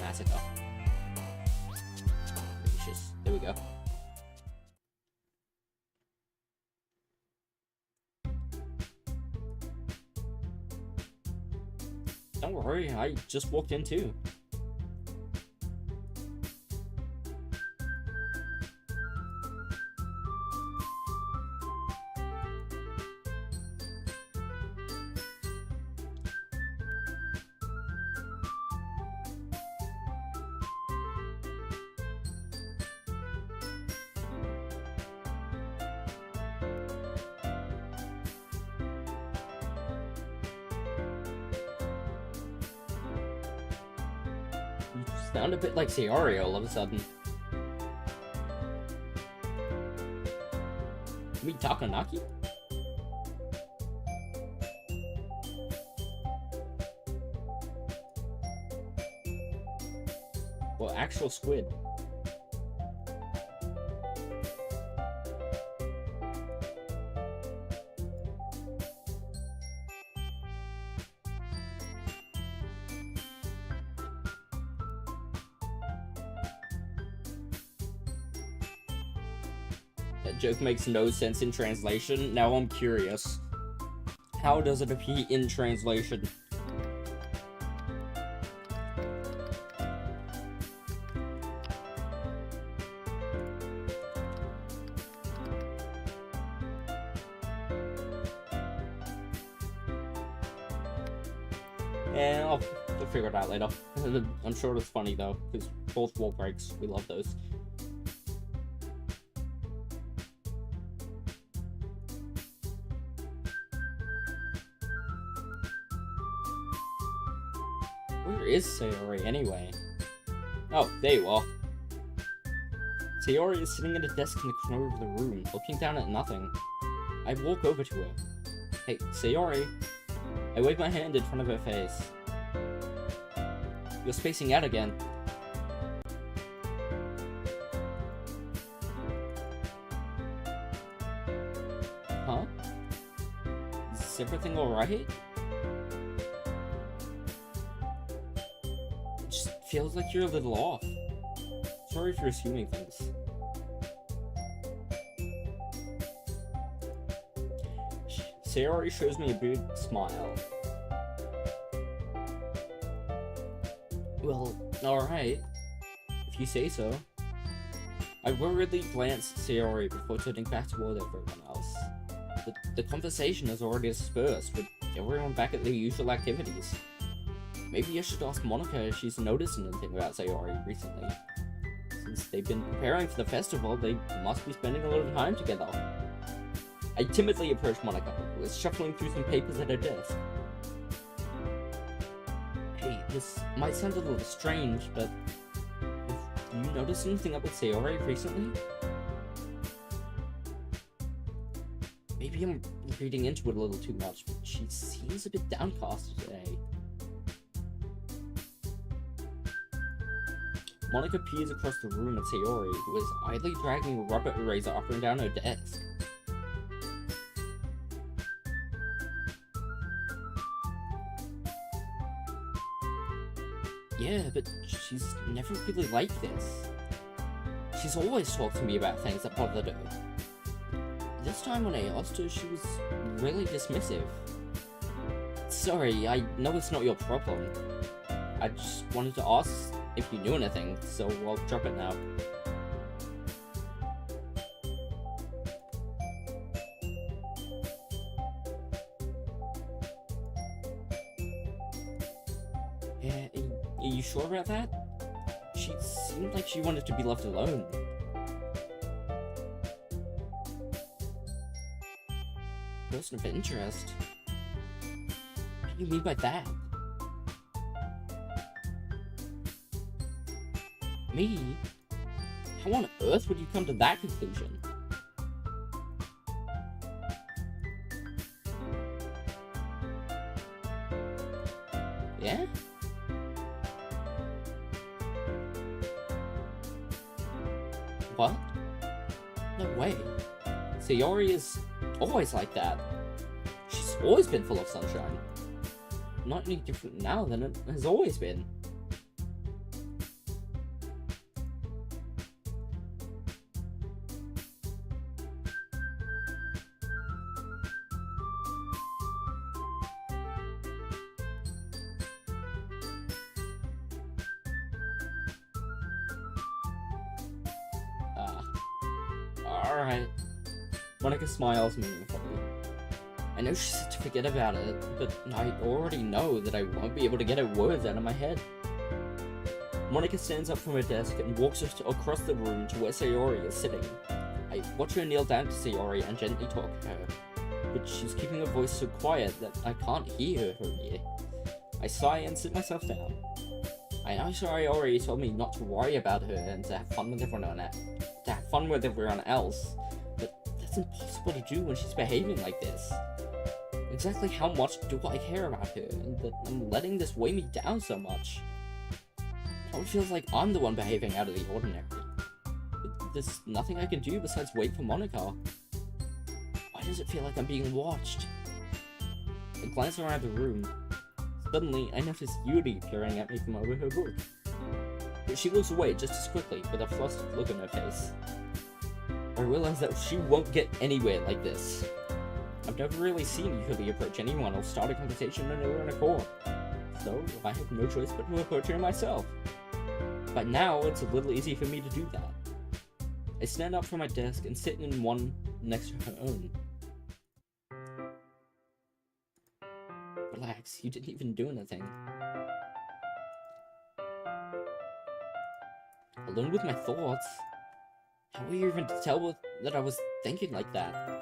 Massacre. There we go. Don't worry, I just walked in too. You sound a bit like Sayori all of a sudden. You mean Takanaki? Well, actual squid. That joke makes no sense in translation. Now I'm curious. How does it appear in translation? Yeah, I'll figure it out later. I'm sure it's funny though, because both wall breaks, we love those. Where is Sayori anyway? Oh, there you are. Sayori is sitting at a desk in the corner of the room, looking down at nothing. I walk over to her. Hey, Sayori. I wave my hand in front of her face. You're spacing out again. Is everything alright? It just feels like you're a little off. Sorry for assuming things. Sayori shows me a big smile. Well, alright. If you say so. I worriedly glanced at Sayori before turning back toward everyone else. The conversation has already dispersed, with everyone back at their usual activities. Maybe I should ask Monica if she's noticed anything about Sayori recently. Since they've been preparing for the festival, they must be spending a little time together. I timidly approached Monica, who was shuffling through some papers at her desk. Hey, this might sound a little strange, but have you noticed anything up with Sayori recently? Maybe I'm reading into it a little too much, but she seems a bit downcast today. Monica peers across the room at Sayori, who is idly dragging a rubber eraser up and down her desk. Yeah, but she's never really like this. She's always talked to me about things that bothered her. This time when I asked her, she was really dismissive. Sorry, I know it's not your problem. I just wanted to ask if you knew anything, so I'll drop it now. Yeah, are you sure about that? She seemed like she wanted to be left alone. Person of interest? What do you mean by that? Me? How on earth would you come to that conclusion? Yeah? What? No way. Sayori is always like that. She's always been full of sunshine. Not any different now than it has always been. Alright. Monica smiles meaningfully. I know she said to forget about it, but I already know that I won't be able to get her words out of my head. Monica stands up from her desk and walks across the room to where Sayori is sitting. I watch her kneel down to Sayori and gently talk to her, but she's keeping her voice so quiet that I can't hear her near. I sigh and sit myself down. I know Sayori told me not to worry about her and to have fun with everyone else, but that's impossible to do when she's behaving like this. Exactly how much do I care about her, and that I'm letting this weigh me down so much? It feels like I'm the one behaving out of the ordinary. But there's nothing I can do besides wait for Monica. Why does it feel like I'm being watched? I glance around the room. Suddenly, I notice Yuri peering at me from over her book. But she looks away just as quickly, with a flustered look on her face. I realize that she won't get anywhere like this. I've never really seen Yuri approach anyone or start a conversation on her own accord, so I have no choice but to approach her myself. But now, it's a little easy for me to do that. I stand up from my desk and sit in one next to her own. Relax, you didn't even do anything. Alone with my thoughts? How were you even to tell that I was thinking like that?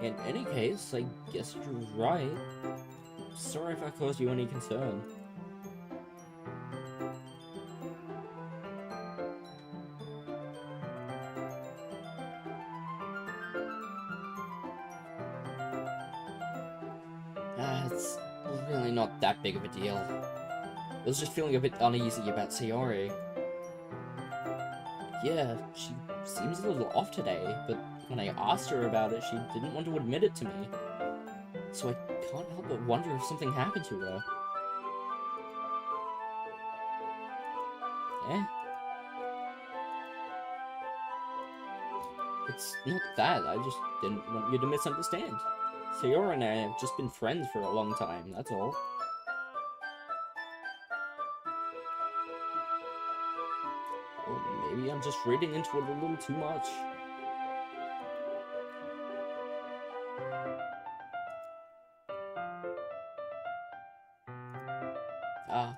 In any case, I guess you're right. Sorry if I caused you any concern. It's really not that big of a deal. I was just feeling a bit uneasy about Sayori. Yeah, she seems a little off today, but when I asked her about it, she didn't want to admit it to me. So I can't help but wonder if something happened to her. Eh? It's not that, I just didn't want you to misunderstand. Sayori and I have just been friends for a long time, that's all. Or maybe I'm just reading into it a little too much. Ah,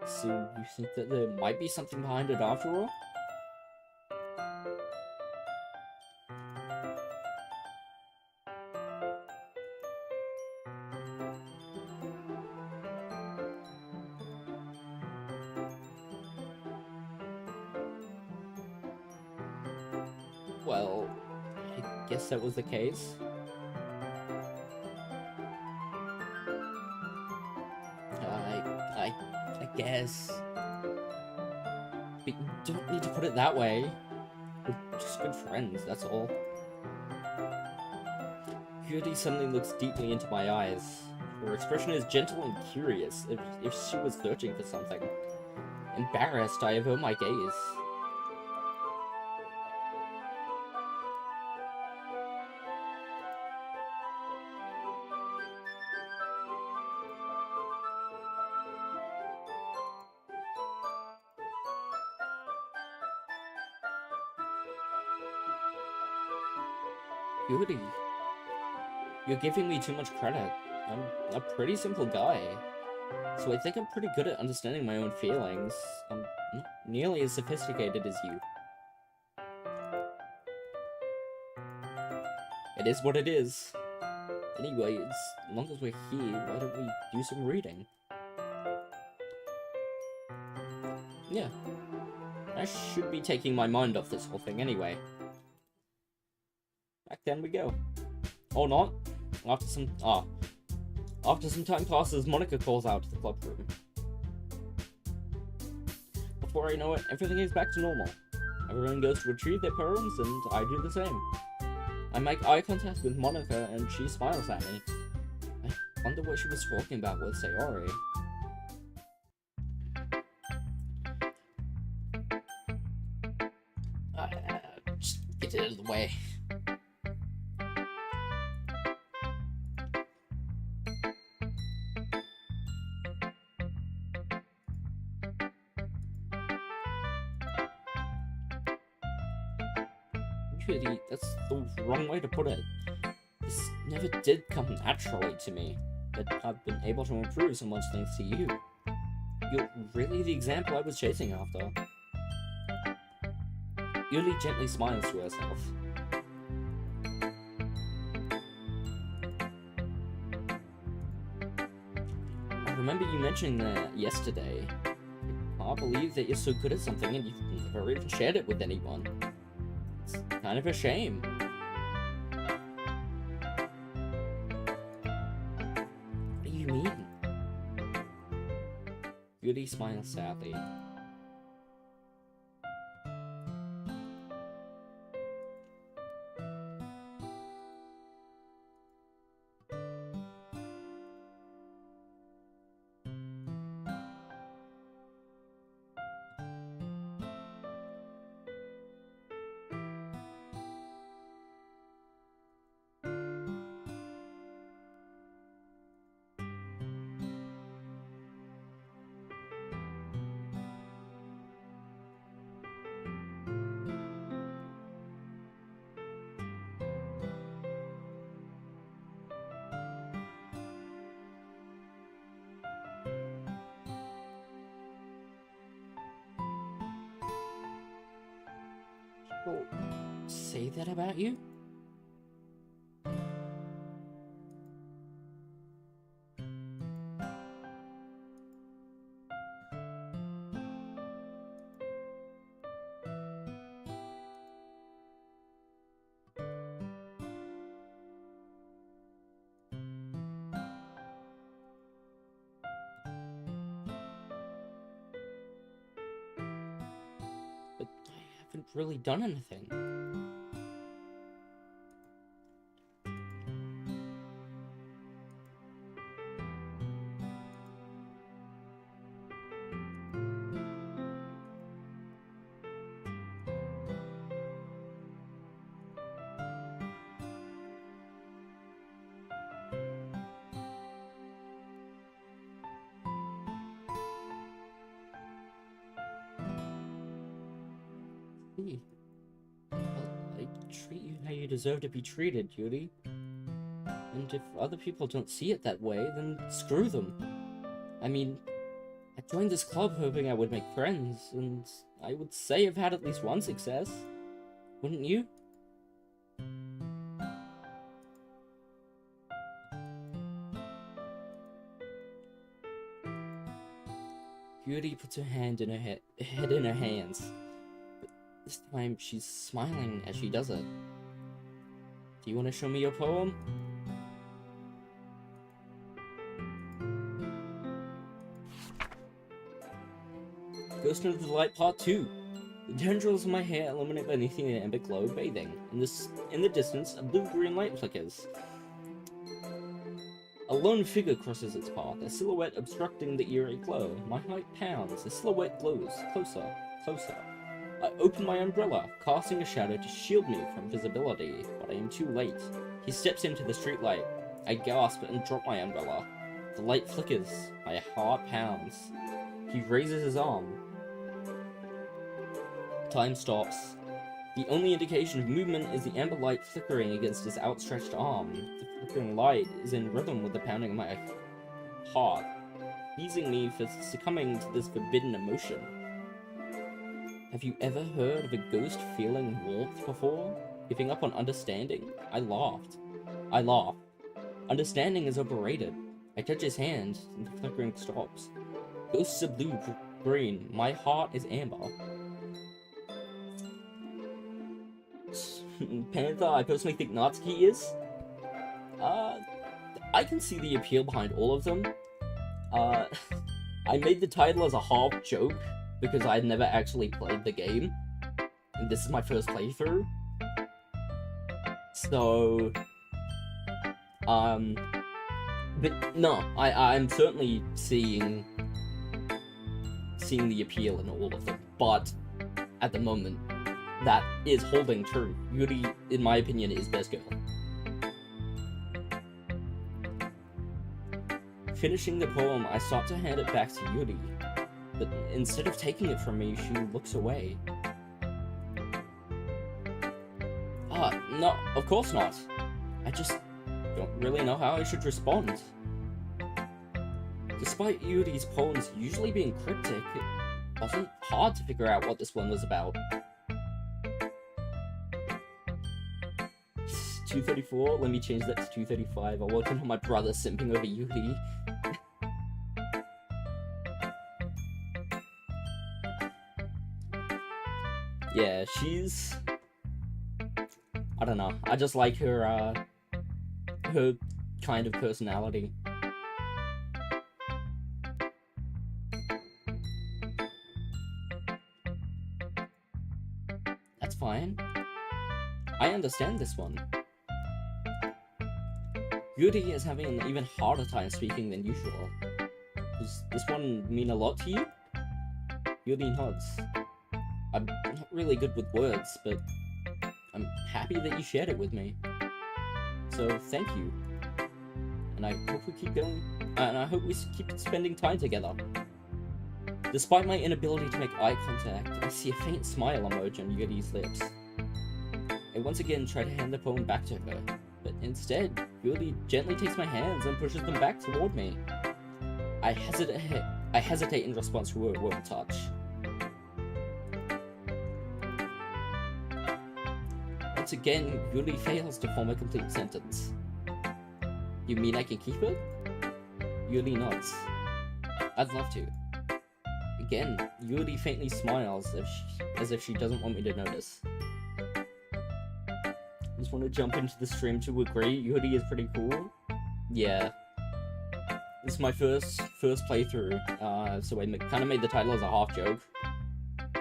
so you think that there might be something behind it after all? Well, I guess that was the case. I guess. But you don't need to put it that way. We're just good friends, that's all. Yuri suddenly looks deeply into my eyes. Her expression is gentle and curious, if she was searching for something. Embarrassed, I avert my gaze. Yuri, you're giving me too much credit. I'm a pretty simple guy. So I think I'm pretty good at understanding my own feelings. I'm not nearly as sophisticated as you. It is what it is. Anyway, as long as we're here, why don't we do some reading? Yeah. I should be taking my mind off this whole thing anyway. Back then we go. Or not. After some time passes, Monica calls out to the club room. Before I know it, everything is back to normal. Everyone goes to retrieve their poems, and I do the same. I make eye contact with Monica, and she smiles at me. I wonder what she was talking about with Sayori. Just get it out of the way. Really, that's the wrong way to put it. This never did come naturally to me, but I've been able to improve so much thanks to you. You're really the example I was chasing after. Yuri gently smiles to herself. I remember you mentioning that yesterday. I can't believe that you're so good at something and you've never even shared it with anyone. It's kind of a shame. What do you mean? Yuri smiles sadly. People say that about you? really done anything. I treat you how you deserve to be treated, Yuri. And if other people don't see it that way, then screw them. I mean, I joined this club hoping I would make friends, and I would say I've had at least one success. Wouldn't you? Yuri puts her head in her hands. But this time she's smiling as she does it. Do you want to show me your poem? Ghost of the Light Part 2. The tendrils of my hair illuminate beneath an amber glow bathing. In the distance, a blue-green light flickers. A lone figure crosses its path, a silhouette obstructing the eerie glow. My heart pounds, the silhouette glows, closer, closer. I open my umbrella, casting a shadow to shield me from visibility, but I am too late. He steps into the streetlight. I gasp and drop my umbrella. The light flickers, my heart pounds. He raises his arm. Time stops. The only indication of movement is the amber light flickering against his outstretched arm. The flickering light is in rhythm with the pounding of my heart, teasing me for succumbing to this forbidden emotion. Have you ever heard of a ghost feeling warmth before? Giving up on understanding? I laughed. I laugh. Understanding is overrated. I touch his hand, and the flickering stops. Ghosts are blue-green. My heart is amber. Panther, I personally think Natsuki is. I can see the appeal behind all of them. I made the title as a half joke because I had never actually played the game, and this is my first playthrough. So, but no, I'm certainly seeing the appeal in all of them, but at the moment, that is holding true. Yuri, in my opinion, is best girl. Finishing the poem, I start to hand it back to Yuri, but instead of taking it from me, she looks away. No, of course not. I just don't really know how I should respond. Despite Yuri's poems usually being cryptic, it wasn't hard to figure out what this one was about. 234? Let me change that to 235. I'll work on my brother simping over Yuri. Yeah, she's... I don't know. I just like her kind of personality. That's fine. I understand this one. Yuri is having an even harder time speaking than usual. Does this one mean a lot to you? Yuri nods. I'm not really good with words, but I'm happy that you shared it with me. So thank you. And I hope we keep going, and I hope we keep spending time together. Despite my inability to make eye contact, I see a faint smile emerge on Yuri's lips. I once again try to hand the poem back to her, but instead, Yuri gently takes my hands and pushes them back toward me. I hesitate in response to her warm touch. Once again, Yuri fails to form a complete sentence. You mean I can keep it? Yuri nods. I'd love to. Again, Yuri faintly smiles as if she doesn't want me to notice. Just want to jump into the stream to agree, Yuri is pretty cool. Yeah. This is my first playthrough, so I kind of made the title as a half joke.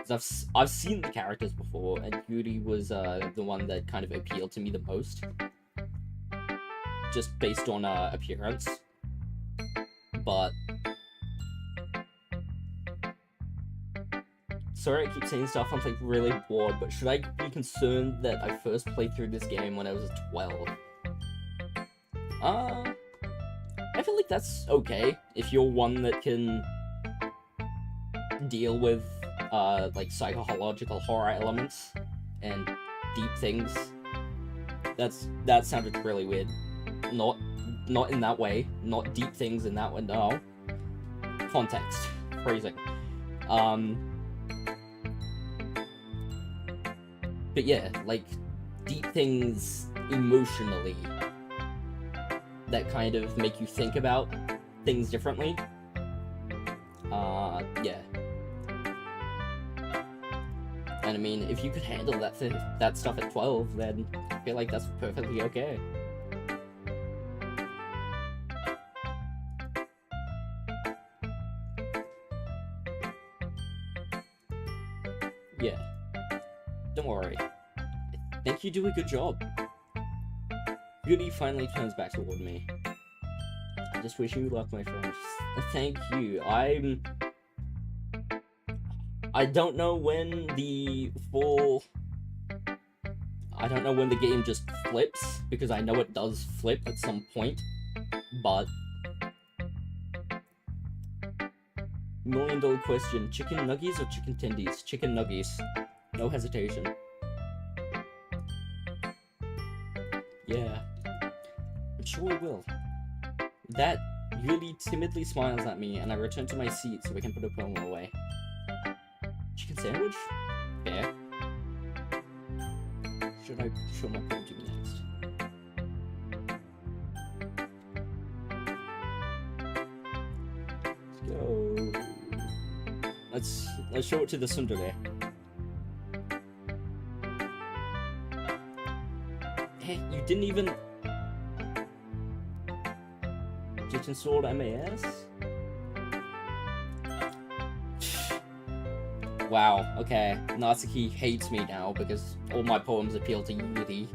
because I've seen the characters before, and Yuri was the one that kind of appealed to me the most, just based on appearance. But sorry, I keep saying stuff. I'm like really bored, but should I be concerned that I first played through this game when I was 12? I feel like that's okay if you're one that can deal with like psychological horror elements and deep things. That sounded really weird. Not in that way. Not deep things in that way. No. Context. Phrasing. But yeah, like deep things emotionally that kind of make you think about things differently. Yeah. And I mean, if you could handle that stuff at 12, then I feel like that's perfectly okay. Yeah. Don't worry. I think you do a good job. Yuri finally turns back toward me. I just wish you luck, my friend. Thank you. I don't know when the game just flips, because I know it does flip at some point, but $1,000,000 question, chicken nuggies or chicken tendies? Chicken nuggies. No hesitation. Yeah. I'm sure I will. That Yuri timidly smiles at me, and I return to my seat so we can put a promo away. Chicken sandwich? Yeah. Should I show my phone to me next? Let's go. Let's show it to the tsundere. Hey, you didn't even... Just installed MAS? Wow, okay. Natsuki hates me now because all my poems appeal to Yuri.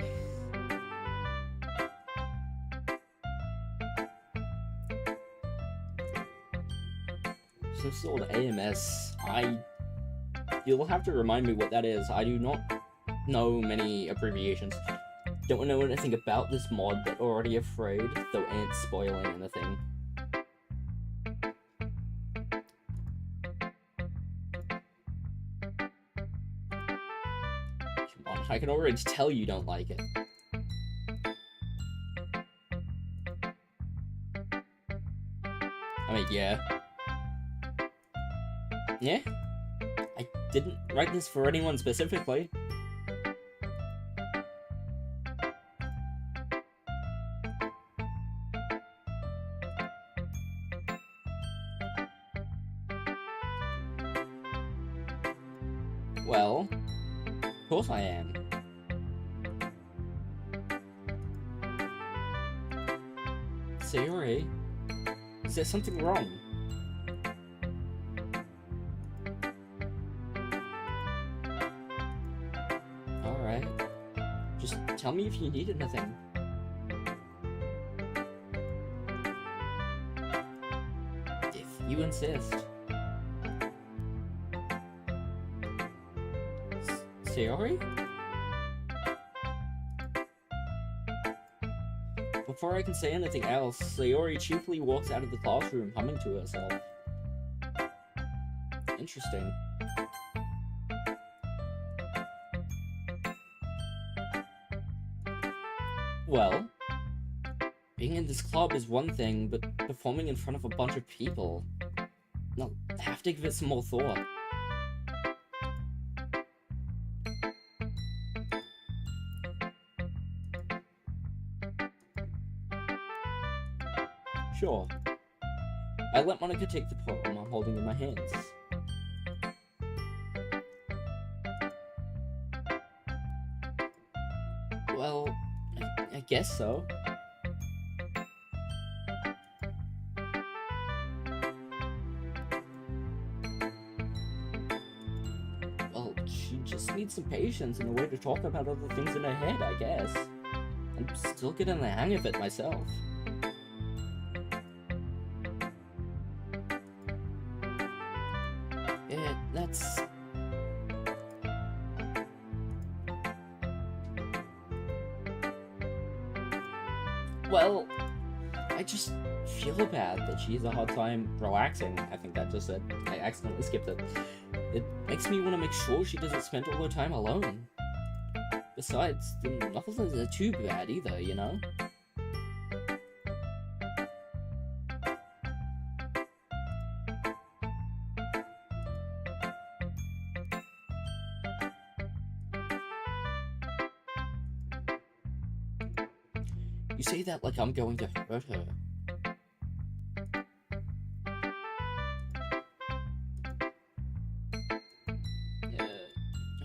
So installed AMS, you'll have to remind me what that is. I do not know many abbreviations. Don't know anything about this mod, but already afraid, though ain't spoiling anything. Come on, I can already tell you don't like it. I mean, yeah. Yeah? I didn't write this for anyone specifically. Well, of course I am. Sayori, is there something wrong? Alright. Just tell me if you need anything. If you insist. Sayori? Before I can say anything else, Sayori cheaply walks out of the classroom, humming to herself. Interesting. Well, being in this club is one thing, but performing in front of a bunch of people... I'll have to give it some more thought. Sure. I let Monica take the poem I'm holding in my hands. Well, I guess so. just needs some patience and a way to talk about other things in her head, I guess. I'm still getting the hang of it myself. Yeah, that's... Well, I just feel bad that she has a hard time relaxing. I think that just said. I accidentally skipped it. It makes me want to make sure she doesn't spend all her time alone. Besides, the novels are too bad either, you know? You say that like I'm going to hurt her.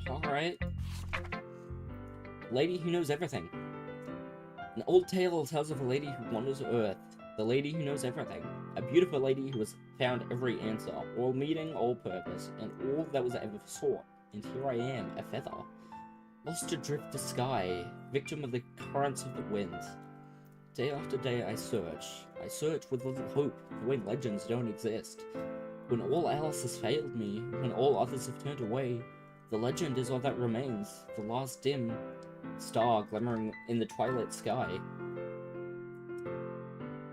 Alright. Lady who knows everything. An old tale tells of a lady who wanders Earth. The lady who knows everything. A beautiful lady who has found every answer, all meaning, all purpose, and all that was ever sought. And here I am, a feather. Lost adrift the sky, victim of the currents of the wind. Day after day I search with little hope, knowing legends don't exist. When all else has failed me, when all others have turned away, the legend is all that remains, the last dim star glimmering in the twilight sky.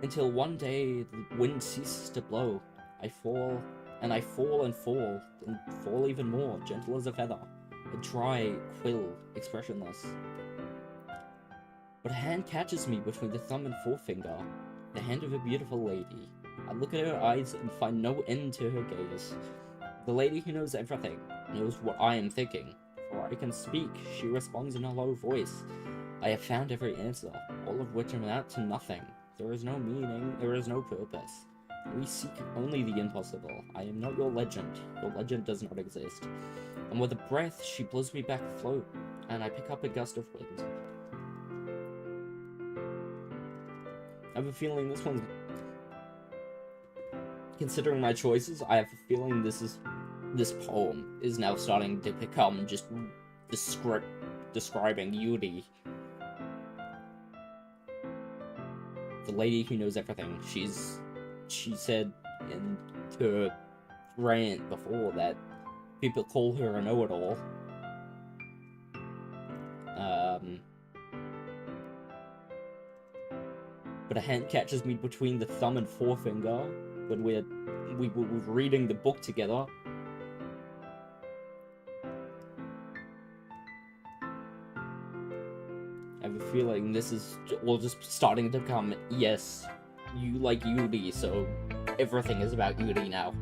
Until one day the wind ceases to blow, I fall, and I fall and fall, and fall even more, gentle as a feather, a dry quill, expressionless. But a hand catches me between the thumb and forefinger, the hand of a beautiful lady. I look at her eyes and find no end to her gaze. The lady who knows everything, knows what I am thinking. Before I can speak, she responds in a low voice. I have found every answer, all of which amount to nothing. There is no meaning, there is no purpose. We seek only the impossible. I am not your legend. Your legend does not exist. And with a breath, she blows me back afloat, and I pick up a gust of wind. I have a feeling this one's... Considering my choices, I have a feeling this poem is now starting to become just the script describing Yuri. The lady who knows everything. She said in her rant before that people call her a know-it-all. But a hand catches me between the thumb and forefinger when we were reading the book together. I have a feeling this is all just starting to become, yes, you like Yuri, so everything is about Yuri now.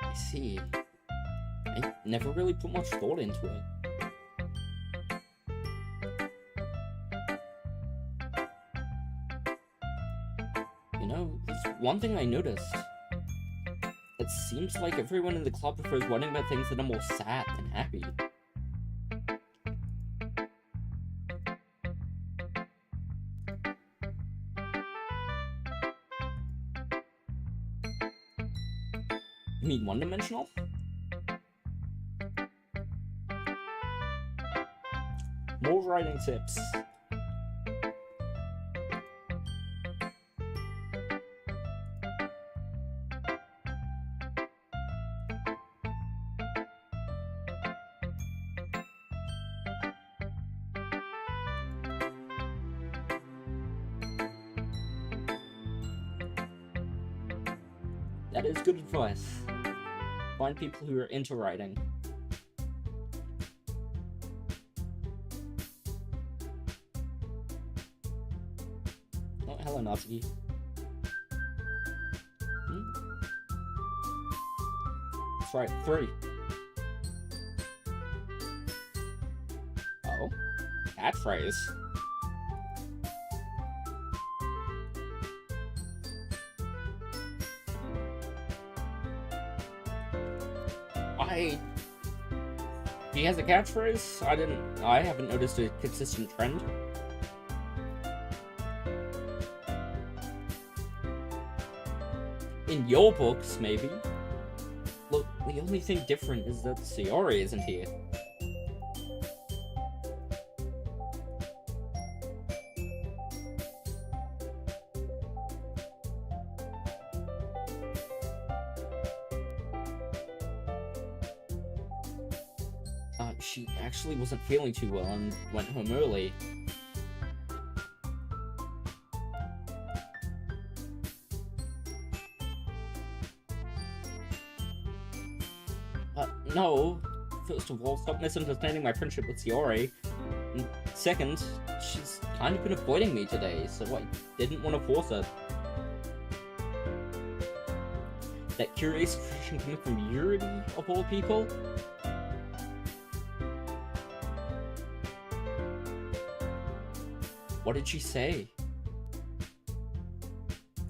I see. I never really put much thought into it. You know, there's one thing I noticed. It seems like everyone in the club prefers writing about things that are more sad than happy. You mean one-dimensional? More writing tips. That is good advice. Find people who are into writing. Oh, hello, Natsuki. That's right, 3. Oh, catchphrase. He has a catchphrase? I haven't noticed a consistent trend. In your books, maybe. Look, the only thing different is that Yuri isn't here. She actually wasn't feeling too well and went home early. No. First of all, stop misunderstanding my friendship with Yuri. And second, she's kind of been avoiding me today, so I didn't want to force her. That curious expression coming from Yuri, of all people? What did she say?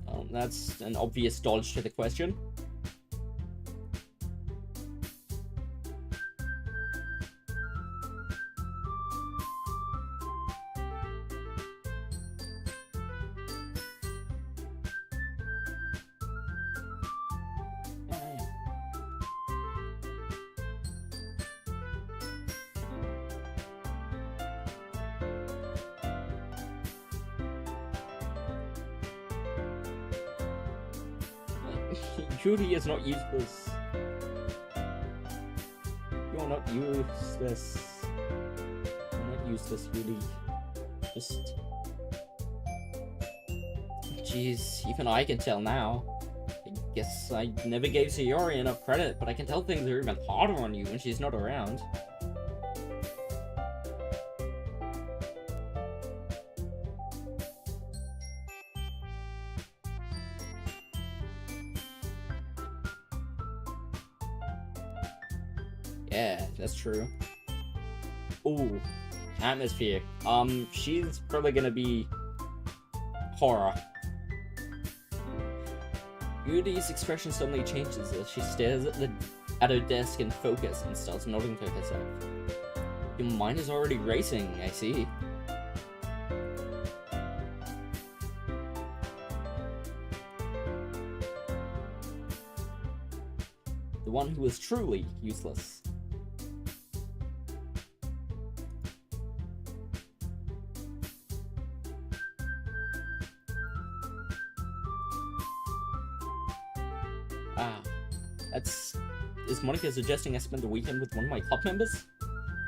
Oh, that's an obvious dodge to the question. Yuri is not useless. You're not useless. You're not useless, Yuri. Just... Jeez, even I can tell now. I guess I never gave Sayori enough credit, but I can tell things are even harder on you when she's not around. Yeah, that's true. Ooh, atmosphere. She's probably gonna be horror. Yuri's expression suddenly changes as she stares at her desk in focus and starts nodding to herself. Your mind is already racing, I see. The one who is truly useless. Is Monica suggesting I spend the weekend with one of my club members?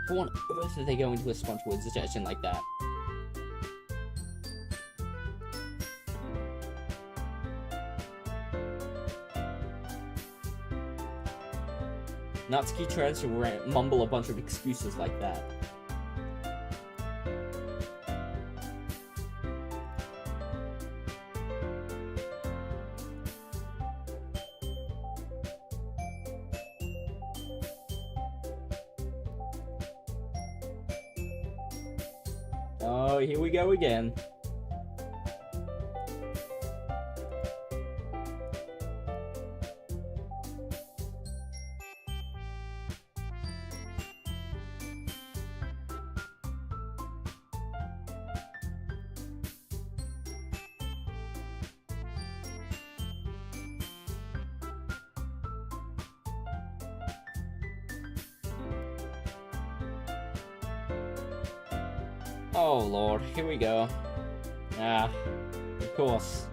How on earth are they going to respond to a suggestion like that? Natsuki tries to mumble a bunch of excuses like that. Oh, here we go again. Oh lord, here we go. Ah, of course.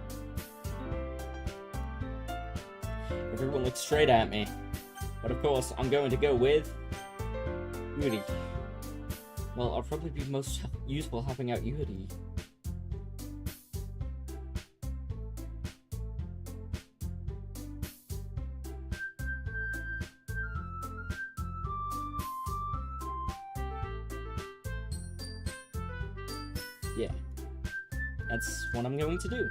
Everyone looks straight at me. But of course, I'm going to go with... Yuri. Well, I'll probably be most useful helping out Yuri. Yeah, that's what I'm going to do.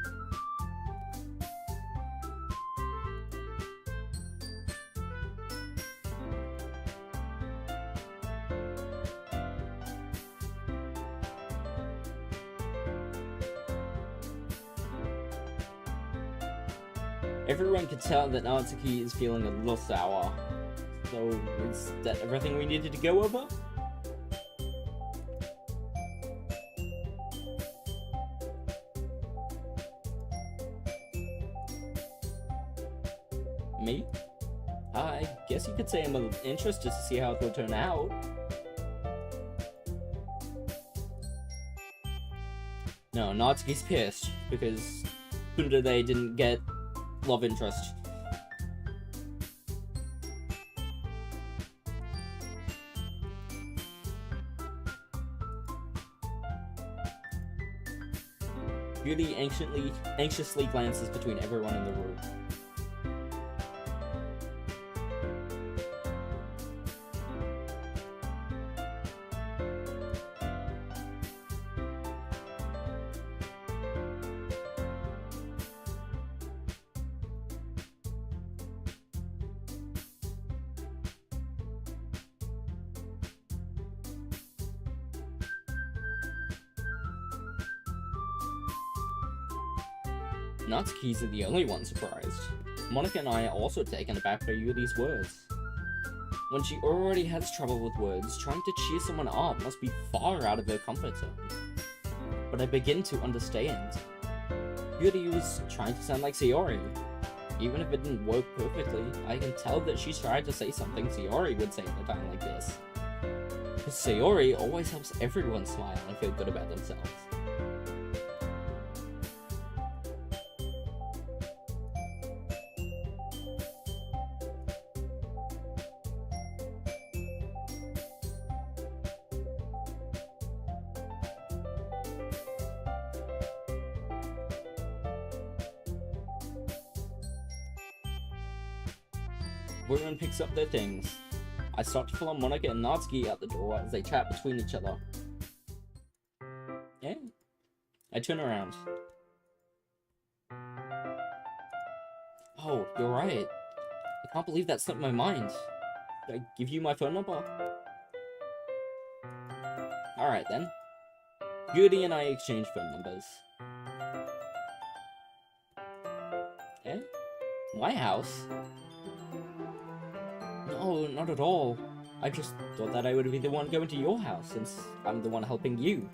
Everyone can tell that Natsuki is feeling a little sour. So, is that everything we needed to go over? Me? I guess you could say I'm interested to see how it will turn out. No, Natsuki's pissed because they didn't get love interest. Yuri anxiously glances between everyone in the room. Natsuki isn't the only one surprised. Monika and I are also taken aback by Yuri's words. When she already has trouble with words, trying to cheer someone up must be far out of her comfort zone. But I begin to understand. Yuri was trying to sound like Sayori. Even if it didn't work perfectly, I can tell that she tried to say something Sayori would say at a time like this. Because Sayori always helps everyone smile and feel good about themselves. Everyone picks up their things. I start to follow Monika and Natsuki out the door as they chat between each other. Yeah. I turn around. Oh, you're right. I can't believe that slipped my mind. Did I give you my phone number? Alright then. Yuri and I exchange phone numbers. Eh? My house? No, not at all. I just thought that I would be the one going to your house, since I'm the one helping you.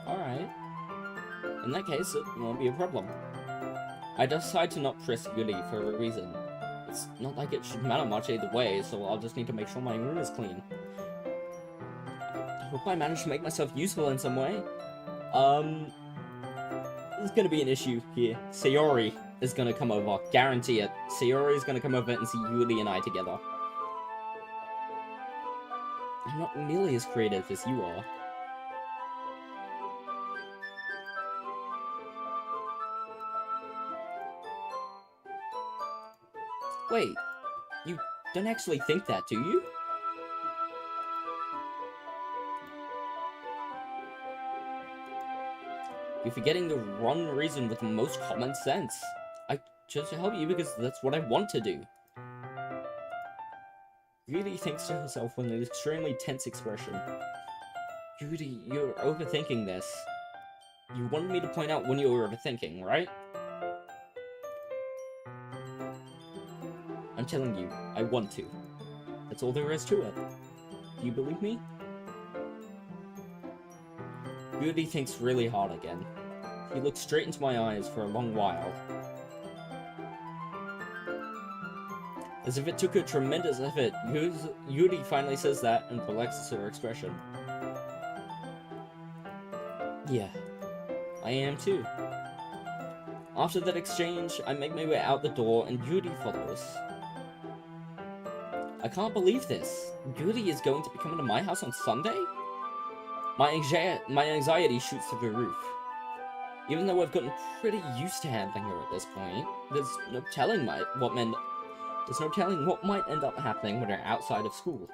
Alright. In that case, it won't be a problem. I decide to not press Yuri for a reason. It's not like it should matter much either way, so I'll just need to make sure my room is clean. I hope I manage to make myself useful in some way. There's gonna be an issue here. Sayori is gonna come over. Guarantee it. Sayori is gonna come over and see Yuri and I together. I'm not nearly as creative as you are. Wait, you don't actually think that, do you? You're forgetting the wrong reason with the most common sense. I chose to help you because that's what I want to do. Yuri thinks to herself with an extremely tense expression. Yuri, you're overthinking this. You wanted me to point out when you were overthinking, right? I'm telling you, I want to. That's all there is to it. Do you believe me? Yuri thinks really hard again. He looks straight into my eyes for a long while. As if it took a tremendous effort, Yuri finally says that and relaxes her expression. Yeah, I am too. After that exchange, I make my way out the door and Yuri follows. I can't believe this. Yuri is going to be coming to my house on Sunday? My anxiety shoots through the roof. Even though I've gotten pretty used to handling her at this point, there's no telling what might end up happening when we're outside of school.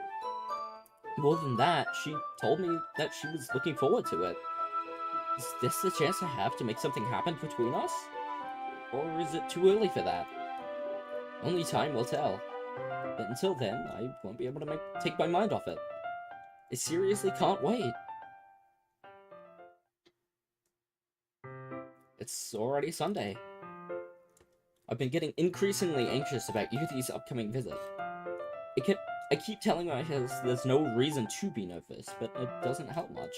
More than that, she told me that she was looking forward to it. Is this the chance I have to make something happen between us? Or is it too early for that? Only time will tell. But until then, I won't be able to take my mind off it. I seriously can't wait. It's already Sunday. I've been getting increasingly anxious about Yuri's upcoming visit. I keep telling myself there's no reason to be nervous, but it doesn't help much.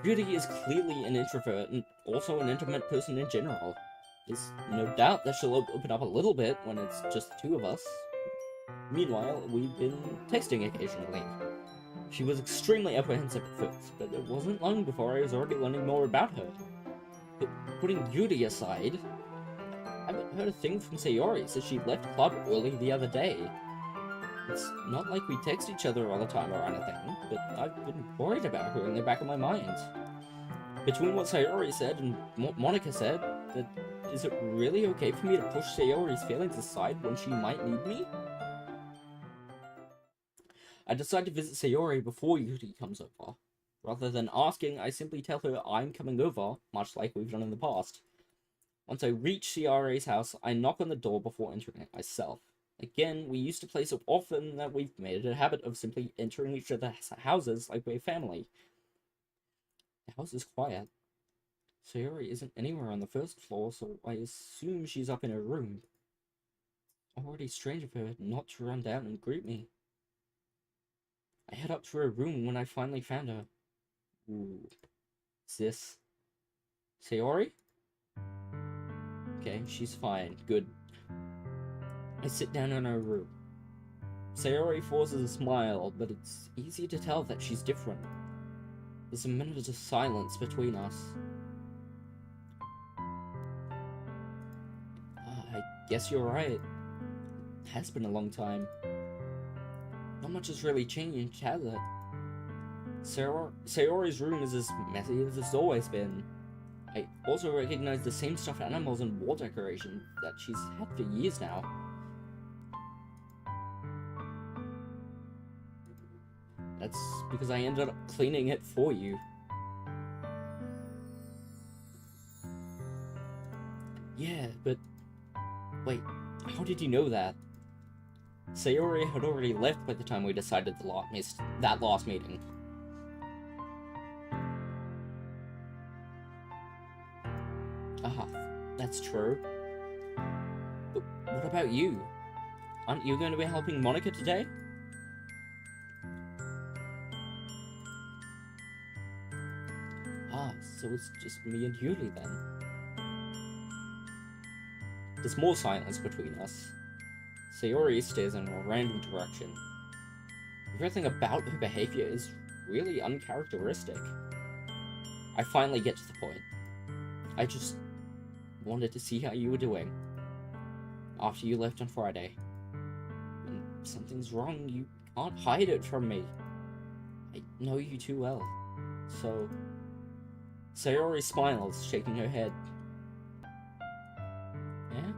Yuri is clearly an introvert and also an intimate person in general. There's no doubt that she'll open up a little bit when it's just the two of us. Meanwhile, we've been texting occasionally. She was extremely apprehensive at first, but it wasn't long before I was already learning more about her. But putting Yuri aside, I haven't heard a thing from Sayori since she left club early the other day. It's not like we text each other all the time or anything, but I've been worried about her in the back of my mind. Between what Sayori said and what Monica said, is it really okay for me to push Sayori's feelings aside when she might need me? I decide to visit Sayori before Yuri comes over. Rather than asking, I simply tell her I'm coming over, much like we've done in the past. Once I reach Sayori's house, I knock on the door before entering it myself. Again, we used to play so often that we've made it a habit of simply entering each other's houses like we're family. The house is quiet. Sayori isn't anywhere on the first floor, so I assume she's up in her room. Already strange of her not to run down and greet me. I head up to her room when I finally found her. Ooh. Is this Sayori? Okay, she's fine. Good. I sit down in her room. Sayori forces a smile, but it's easy to tell that she's different. There's a minute of silence between us. I guess you're right. It has been a long time. Not much has really changed, has it? Sayori's room is as messy as it's always been. I also recognize the same stuffed animals and wall decoration that she's had for years now. That's because I ended up cleaning it for you. Yeah, but... Wait, how did you know that? Sayori had already left by the time we decided that last meeting. Ah, that's true. But what about you? Aren't you going to be helping Monica today? Ah, so it's just me and Yuri then. There's more silence between us. Sayori stares in a random direction. Everything about her behavior is really uncharacteristic. I finally get to the point. I just wanted to see how you were doing after you left on Friday. When something's wrong, you can't hide it from me. I know you too well. So... Sayori smiles, shaking her head. Yeah?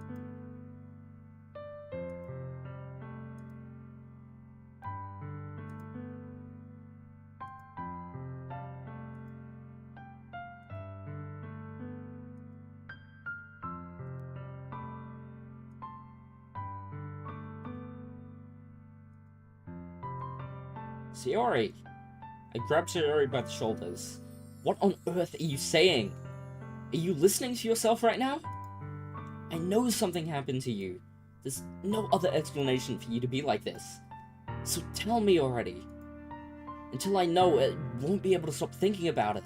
Sayori! I grab Sayori by the shoulders. What on earth are you saying? Are you listening to yourself right now? I know something happened to you. There's no other explanation for you to be like this. So tell me already. Until I know, I won't be able to stop thinking about it.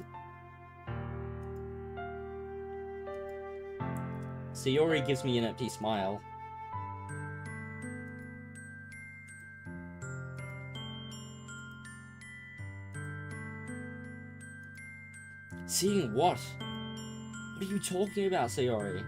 Sayori gives me an empty smile. Seeing what? What are you talking about, Sayori?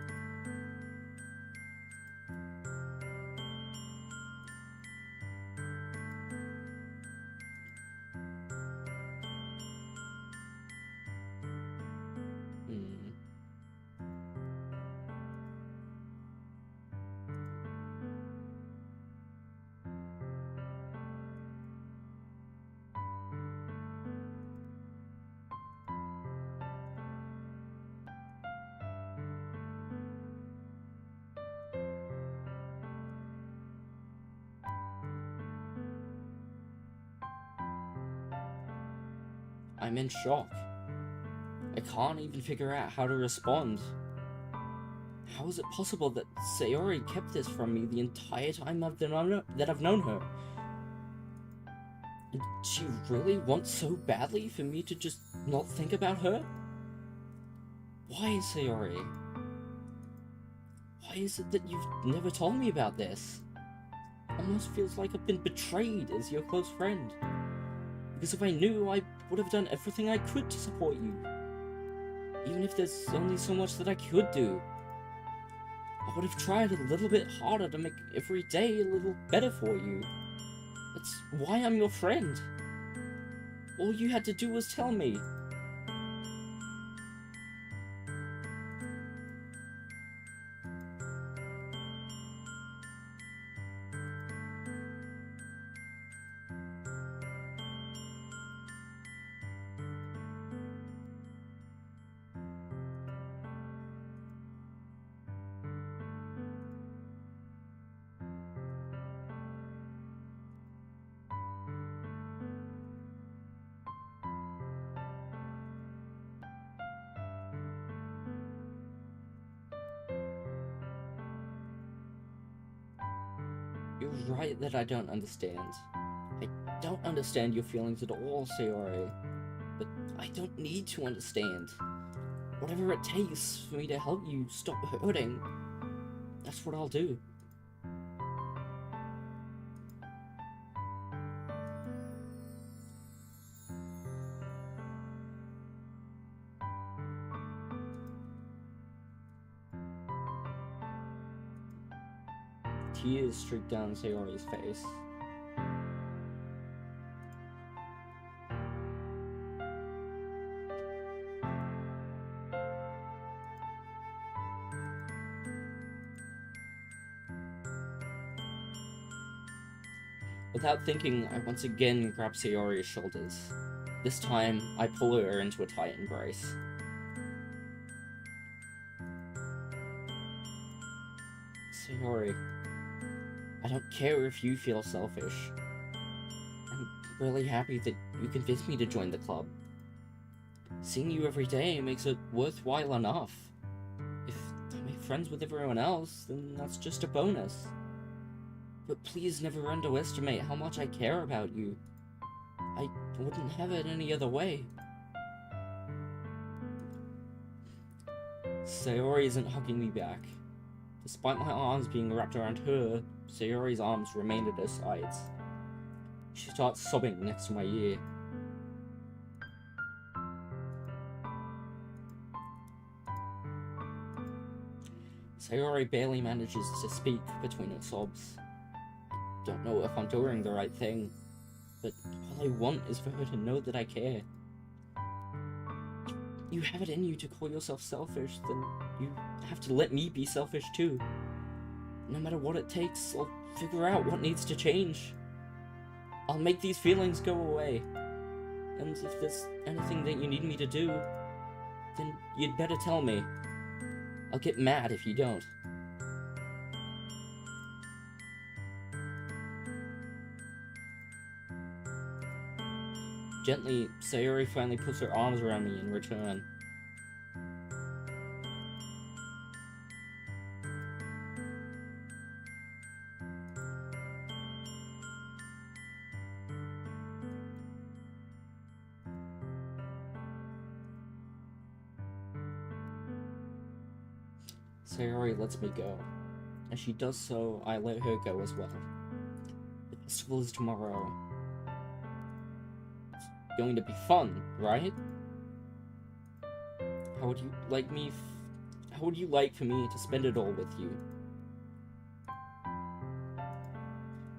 I'm in shock. I can't even figure out how to respond. How is it possible that Sayori kept this from me the entire time that I've known her? And she really wants so badly for me to just not think about her? Why, Sayori? Why is it that you've never told me about this? Almost feels like I've been betrayed as your close friend. Because if I knew, I would have done everything I could to support you. Even if there's only so much that I could do. I would have tried a little bit harder to make every day a little better for you. That's why I'm your friend. All you had to do was tell me. You're right that I don't understand. I don't understand your feelings at all, Sayori. But I don't need to understand. Whatever it takes for me to help you stop hurting, that's what I'll do. Tears streaked down Sayori's face. Without thinking, I once again grab Sayori's shoulders. This time, I pull her into a tight embrace. Sayori, I don't care if you feel selfish. I'm really happy that you convinced me to join the club. Seeing you every day makes it worthwhile enough. If I make friends with everyone else, then that's just a bonus. But please never underestimate how much I care about you. I wouldn't have it any other way. Sayori isn't hugging me back. Despite my arms being wrapped around her, Sayori's arms remain at her sides. She starts sobbing next to my ear. Sayori barely manages to speak between her sobs. I don't know if I'm doing the right thing, but all I want is for her to know that I care. If you have it in you to call yourself selfish, then you have to let me be selfish too. No matter what it takes, I'll figure out what needs to change. I'll make these feelings go away. And if there's anything that you need me to do, then you'd better tell me. I'll get mad if you don't. Gently, Sayori finally puts her arms around me in return. Sayori lets me go. As she does so, I let her go as well. The festival is tomorrow. It's going to be fun, right? How would you like for me to spend it all with you?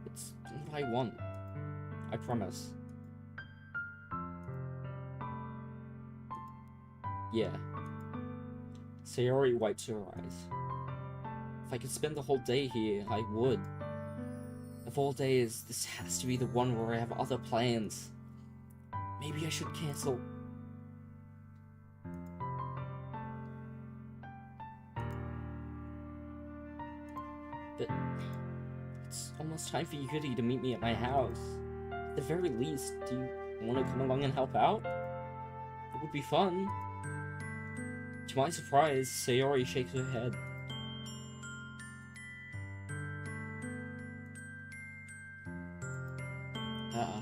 It's what I want. I promise. Yeah. Sayori wipes her eyes. If I could spend the whole day here, I would. Of all days, this has to be the one where I have other plans. Maybe I should cancel. But it's almost time for Yuri to meet me at my house. At the very least, do you want to come along and help out? It would be fun. To my surprise, Sayori shakes her head. Ah,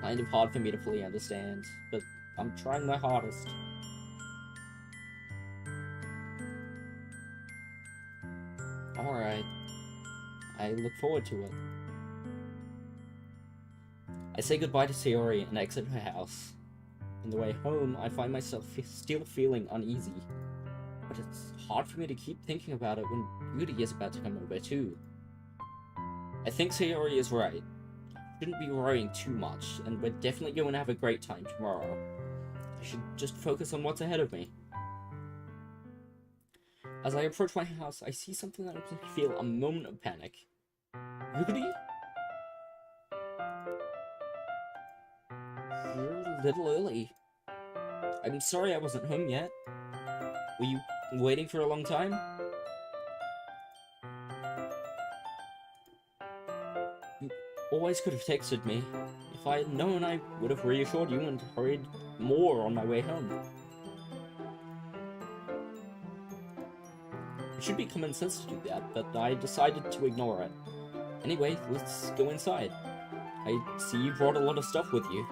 kind of hard for me to fully understand, but I'm trying my hardest. Alright, I look forward to it. I say goodbye to Sayori and exit her house. On the way home, I find myself still feeling uneasy. But it's hard for me to keep thinking about it when Yuri is about to come over too. I think Sayori is right. Shouldn't be worrying too much, and we're definitely going to have a great time tomorrow. I should just focus on what's ahead of me. As I approach my house, I see something that makes me feel a moment of panic. Yuri? You're a little early. I'm sorry I wasn't home yet. Were you waiting for a long time? You always could have texted me. If I had known, I would have reassured you and hurried more on my way home. It should be common sense to do that, but I decided to ignore it. Anyway, let's go inside. I see you brought a lot of stuff with you.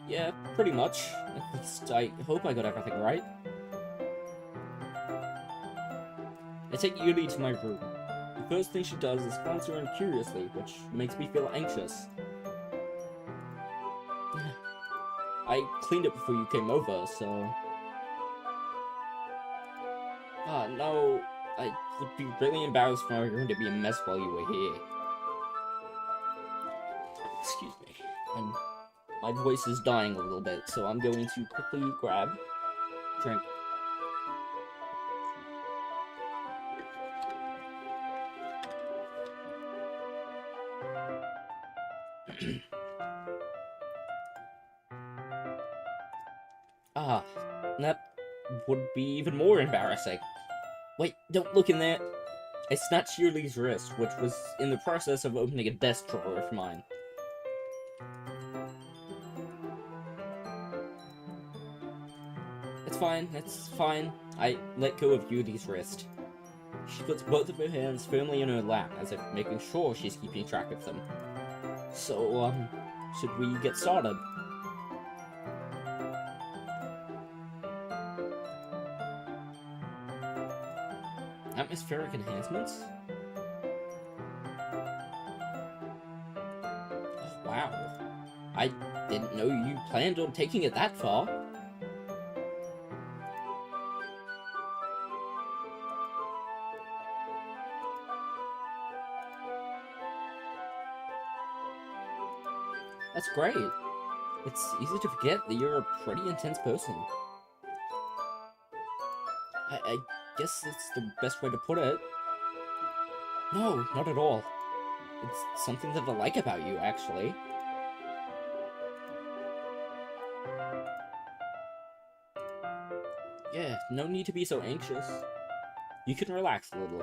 Yeah, pretty much. At least I hope I got everything right. I take Yuri to my room. The first thing she does is glance around curiously, which makes me feel anxious. I cleaned it before you came over, so... no, I would be really embarrassed for my room to be a mess while you were here. Excuse me. My voice is dying a little bit, so I'm going to quickly grab a drink. That would be even more embarrassing. Wait, don't look in there. I snatched Yuri's wrist, which was in the process of opening a desk drawer of mine. It's fine. I let go of Yuri's wrist. She puts both of her hands firmly in her lap, as if making sure she's keeping track of them. So, should we get started? Atmospheric enhancements? Oh, wow. I didn't know you planned on taking it that far. That's great. It's easy to forget that you're a pretty intense person. I guess that's the best way to put it. No, not at all. It's something that I like about you, actually. Yeah, no need to be so anxious. You can relax a little.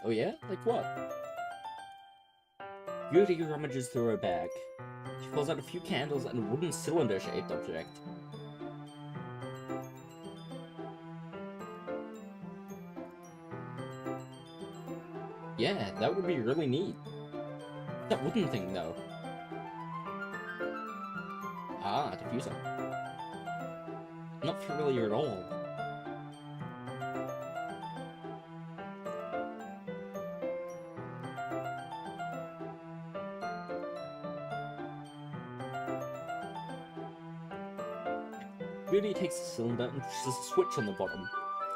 Oh yeah? Like what? Yuri rummages through her bag. She pulls out a few candles and a wooden cylinder-shaped object. Yeah, that would be really neat. That wooden thing, though. Ah, a diffuser. Not familiar at all. Yuri takes the cylinder and pushes a switch on the bottom.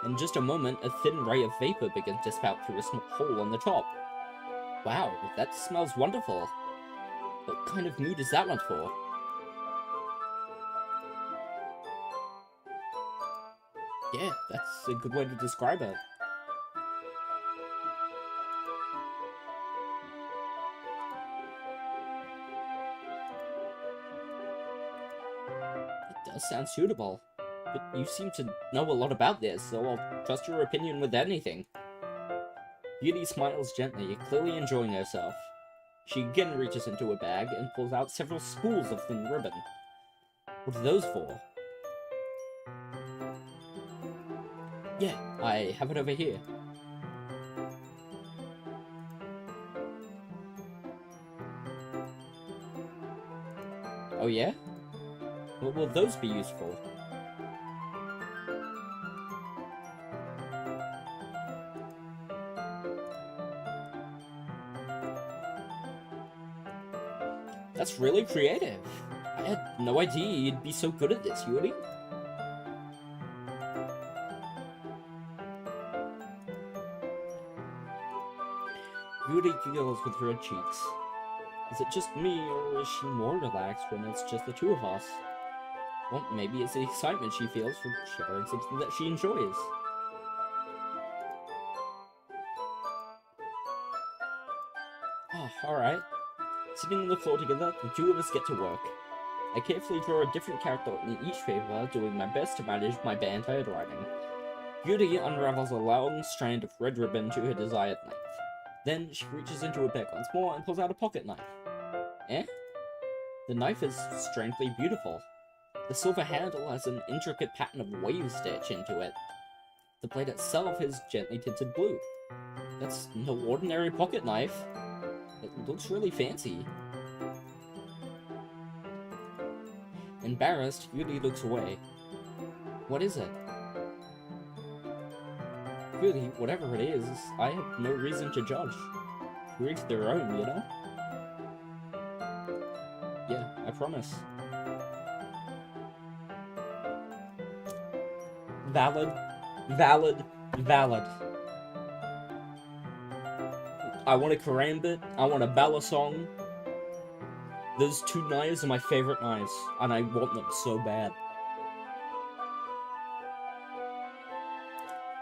In just a moment, a thin ray of vapor begins to spout through a small hole on the top. Wow, that smells wonderful. What kind of mood is that one for? Yeah, that's a good way to describe it. It does sound suitable. But you seem to know a lot about this, so I'll trust your opinion with anything. Yuri smiles gently, clearly enjoying herself. She again reaches into her bag and pulls out several spools of thin ribbon. What are those for? Yeah, I have it over here. Oh yeah? What will those be used for? That's really creative. I had no idea you'd be so good at this, Yuri. Yuri giggles with red cheeks. Is it just me, or is she more relaxed when it's just the two of us? Well, maybe it's the excitement she feels from sharing something that she enjoys. Oh, alright. Sitting on the floor together, the two of us get to work. I carefully draw a different character in each paper, doing my best to manage my band handwriting. Yuri unravels a long strand of red ribbon to her desired length. Then she reaches into her bag once more and pulls out a pocket knife. Eh? The knife is strangely beautiful. The silver handle has an intricate pattern of wave stitch into it. The blade itself is gently tinted blue. That's no ordinary pocket knife. It looks really fancy. Embarrassed, Yuri looks away. What is it? Really, whatever it is, I have no reason to judge. To each their own, you know? Yeah, I promise. Valid, valid, valid. I want a karambit, I want a balla song. Those two knives are my favorite knives, and I want them so bad.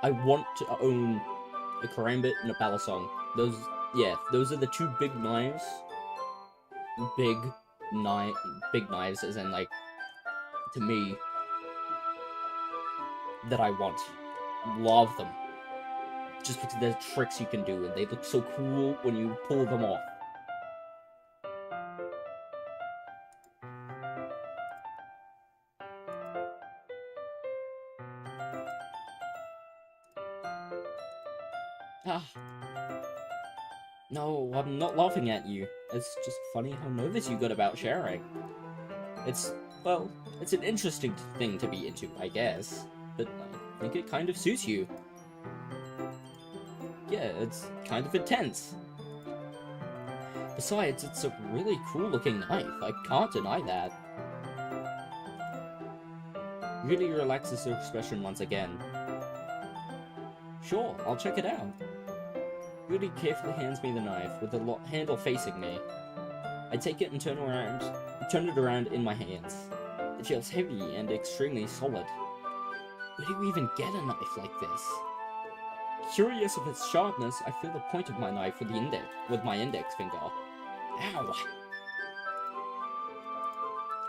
I want to own a karambit and a balla song. Those are the two big knives. Big knives, as in, like, to me, that I want. Love them. Just because there's tricks you can do, and they look so cool when you pull them off. Ah. No, I'm not laughing at you. It's just funny how nervous you got about sharing. It's an interesting thing to be into, I guess. But I think it kind of suits you. Yeah, it's kind of intense. Besides, it's a really cool looking knife. I can't deny that. Really relaxes her expression once again. Sure, I'll check it out. Yuri carefully hands me the knife, with the handle facing me. I take it and turn it around in my hands. It feels heavy and extremely solid. Where do we even get a knife like this? Curious of its sharpness, I feel the point of my knife with my index finger. Ow!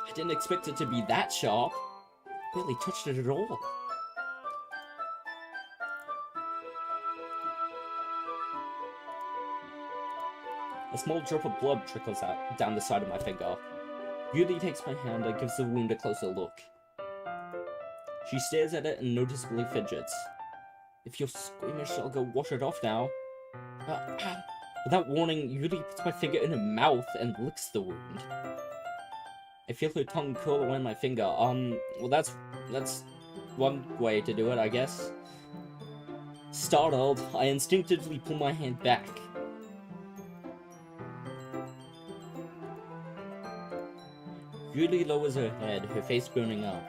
I didn't expect it to be that sharp. Barely touched it at all. A small drop of blood trickles out down the side of my finger. Yuri takes my hand and gives the wound a closer look. She stares at it and noticeably fidgets. If you're squeamish, I'll go wash it off now. Without warning, Yuri puts my finger in her mouth and licks the wound. I feel her tongue curl around my finger. Well, that's one way to do it, I guess. Startled, I instinctively pull my hand back. Yuri lowers her head, her face burning up.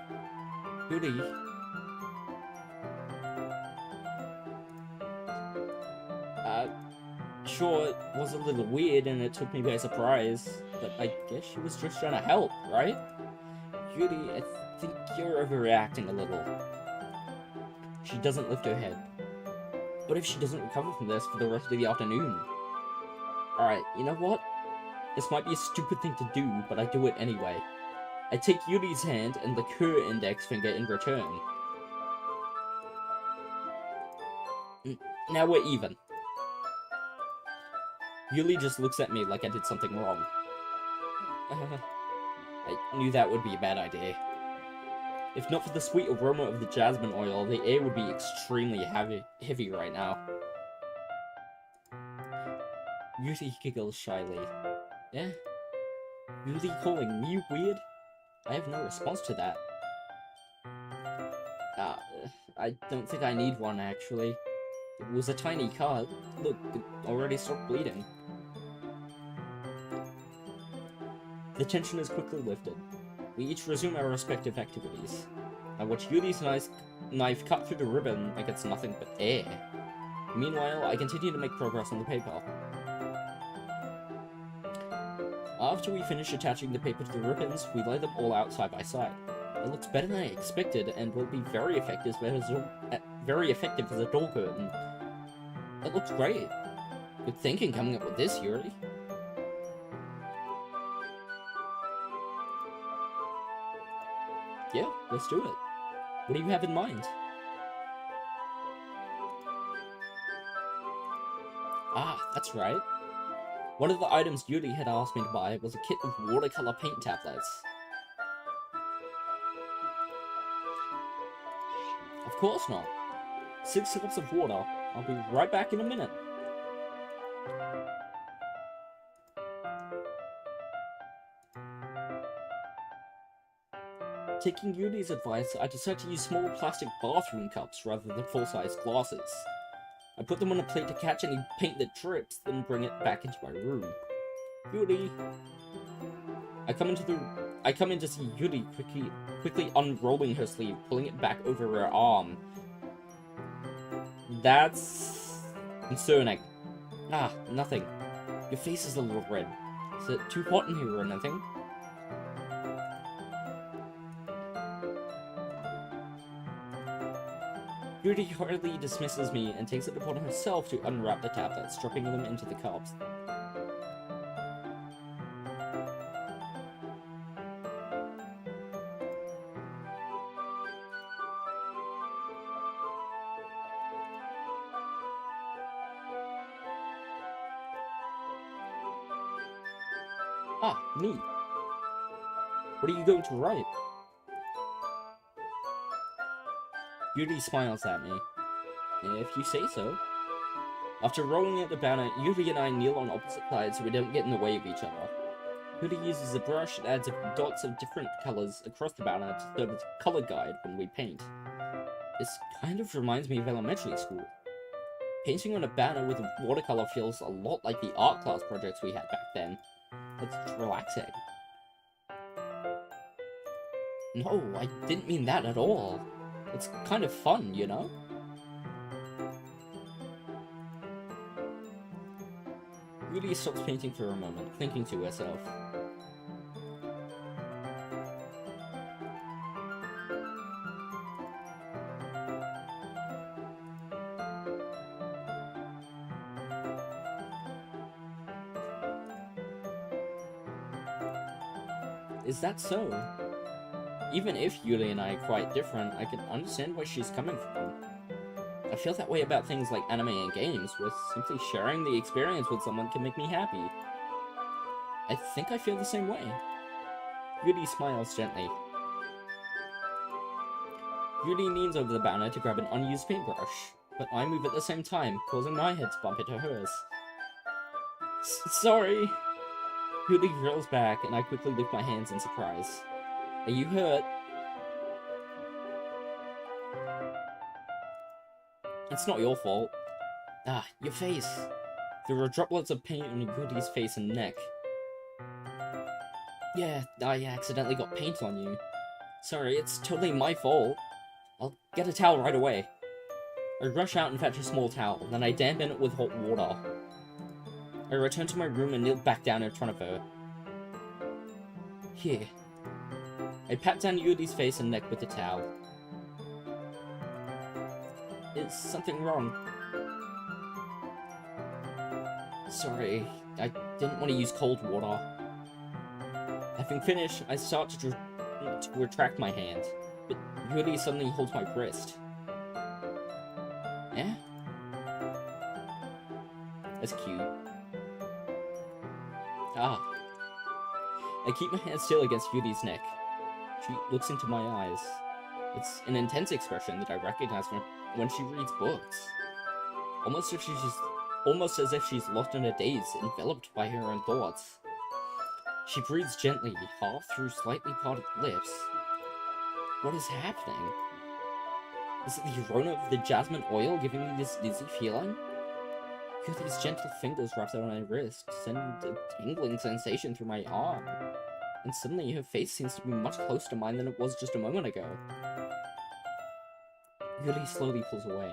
Yuri. Sure, it was a little weird and it took me by surprise, but I guess she was just trying to help, right? Yuri, I think you're overreacting a little. She doesn't lift her head. What if she doesn't recover from this for the rest of the afternoon? Alright, you know what? This might be a stupid thing to do, but I do it anyway. I take Yuri's hand and lick her index finger in return. Now we're even. Yuri just looks at me like I did something wrong. I knew that would be a bad idea. If not for the sweet aroma of the jasmine oil, the air would be extremely heavy right now. Yuri giggles shyly. Eh? Yuri calling me weird? I have no response to that. I don't think I need one, actually. It was a tiny cut. Look, it already stopped bleeding. The tension is quickly lifted. We each resume our respective activities. I watch Yuri's knife cut through the ribbon like it's nothing but air. Meanwhile, I continue to make progress on the paper. After we finish attaching the paper to the ribbons, we lay them all out side by side. It looks better than I expected, and will be very effective as a door curtain. It looks great. Good thinking coming up with this, Yuri. Yeah, let's do it. What do you have in mind? Ah, that's right. One of the items Yuri had asked me to buy was a kit of watercolor paint tablets. Of course not. 6 sips of water. I'll be right back in a minute. Taking Yuri's advice, I decided to use small plastic bathroom cups rather than full-size glasses. I put them on a plate to catch any paint that drips, then bring it back into my room. Yuri! I come in to see Yuri quickly unrolling her sleeve, pulling it back over her arm. That's concerning. Ah, nothing. Your face is a little red. Is it too hot in here or anything? Yuri hurriedly dismisses me and takes it upon herself to unwrap the tablets, dropping them into the cups. Ah, neat. What are you going to write? Yuri smiles at me. If you say so. After rolling out the banner, Yuri and I kneel on opposite sides so we don't get in the way of each other. Yuri uses a brush and adds dots of different colors across the banner to serve as a color guide when we paint. This kind of reminds me of elementary school. Painting on a banner with a watercolor feels a lot like the art class projects we had back then. It's relaxing. No, I didn't mean that at all. It's kind of fun, you know? Yuri stops painting for a moment, thinking to herself. Is that so? Even if Yuri and I are quite different, I can understand where she's coming from. I feel that way about things like anime and games, where simply sharing the experience with someone can make me happy. I think I feel the same way. Yuri smiles gently. Yuri leans over the banner to grab an unused paintbrush, but I move at the same time, causing my head to bump into hers. Sorry! Yuri drills back, and I quickly lift my hands in surprise. Are you hurt? It's not your fault. Ah, your face. There are droplets of paint on Yuri's face and neck. Yeah, I accidentally got paint on you. Sorry, it's totally my fault. I'll get a towel right away. I rush out and fetch a small towel, then I dampen it with hot water. I return to my room and kneel back down in front of her. Here. I pat down Yuri's face and neck with the towel. Is something wrong? Sorry, I didn't want to use cold water. Having finished, I start to retract my hand, but Yuri suddenly holds my wrist. Eh? That's cute. Ah. I keep my hand still against Yuri's neck. She looks into my eyes. It's an intense expression that I recognize from when she reads books. Almost as if she's lost in a daze, enveloped by her own thoughts. She breathes gently, half through slightly parted lips. What is happening? Is it the aroma of the jasmine oil giving me this dizzy feeling? Feel these gentle fingers wrapped around my wrist, send a tingling sensation through my arm. And suddenly her face seems to be much closer to mine than it was just a moment ago. Yuri slowly pulls away.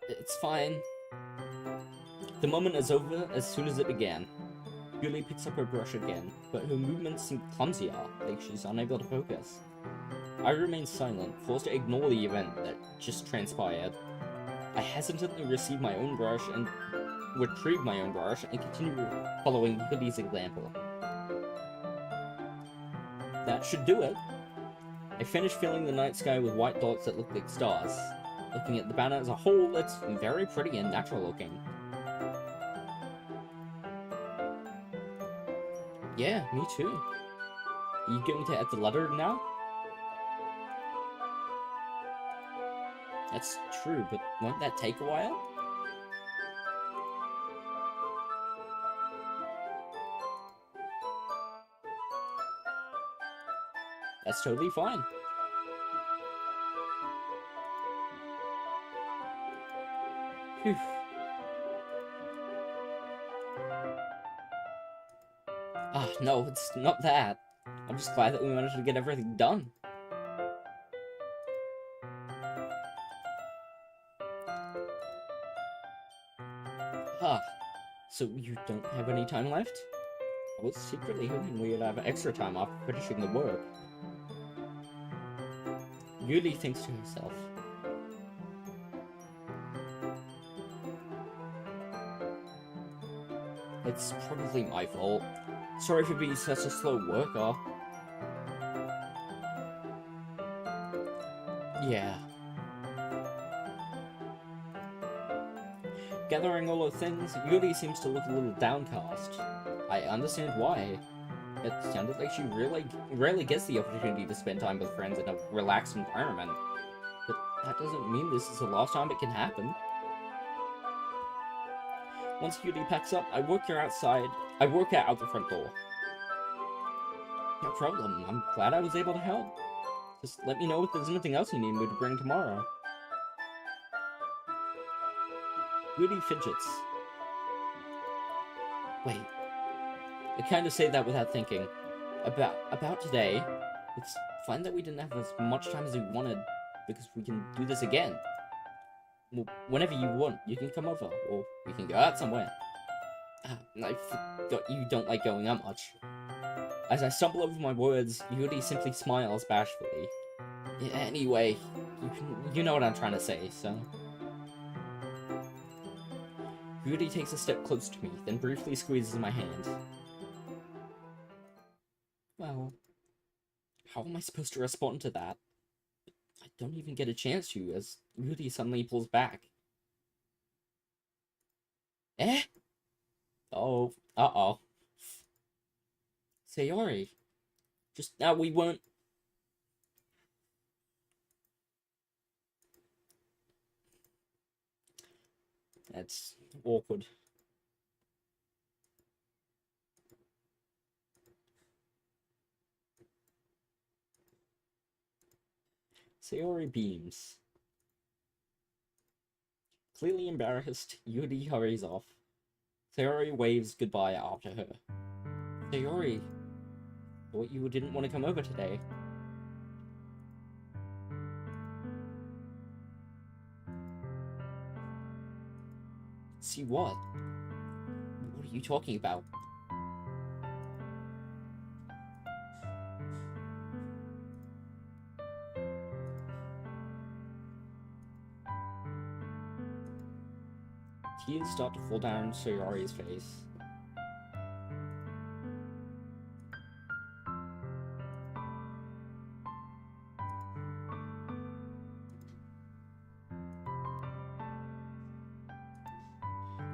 It's fine. The moment is over as soon as it began. Yuri picks up her brush again, but her movements seem clumsier, like she's unable to focus. I remain silent, forced to ignore the event that just transpired. I hesitantly retrieve my own brush and continue following Yuri's example. That should do it. I finish filling the night sky with white dots that look like stars. Looking at the banner as a whole, it's very pretty and natural looking. Yeah, me too. Are you going to add the letter now? That's true, but won't that take a while? That's totally fine. Phew. Ah, no, it's not that. I'm just glad that we managed to get everything done. Ah, so you don't have any time left? I was secretly hoping we would have extra time after finishing the work. Yuri thinks to herself. It's probably my fault. Sorry for being such a slow worker. Yeah. Gathering all her things, Yuri seems to look a little downcast. I understand why. It sounded like she rarely gets the opportunity to spend time with friends in a relaxed environment. But that doesn't mean this is the last time it can happen. Once Yuri packs up, I work her out the front door. No problem. I'm glad I was able to help. Just let me know if there's anything else you need me to bring tomorrow. Yuri fidgets. Wait. I kind of say that without thinking. About today, it's fine that we didn't have as much time as we wanted, because we can do this again. Well, whenever you want, you can come over, or we can go out somewhere. I forgot you don't like going out much. As I stumble over my words, Yuri simply smiles bashfully. Yeah, anyway, you know what I'm trying to say, so... Yuri takes a step close to me, then briefly squeezes my hand. Well, how am I supposed to respond to that? I don't even get a chance to, as Yuri suddenly pulls back. Eh? Oh, uh-oh. Sayori. Just now we weren't... That's awkward. Sayori beams. Clearly embarrassed, Yuri hurries off. Sayori waves goodbye after her. Sayori, thought you didn't want to come over today. See what? What are you talking about? Tears start to fall down Sayori's face.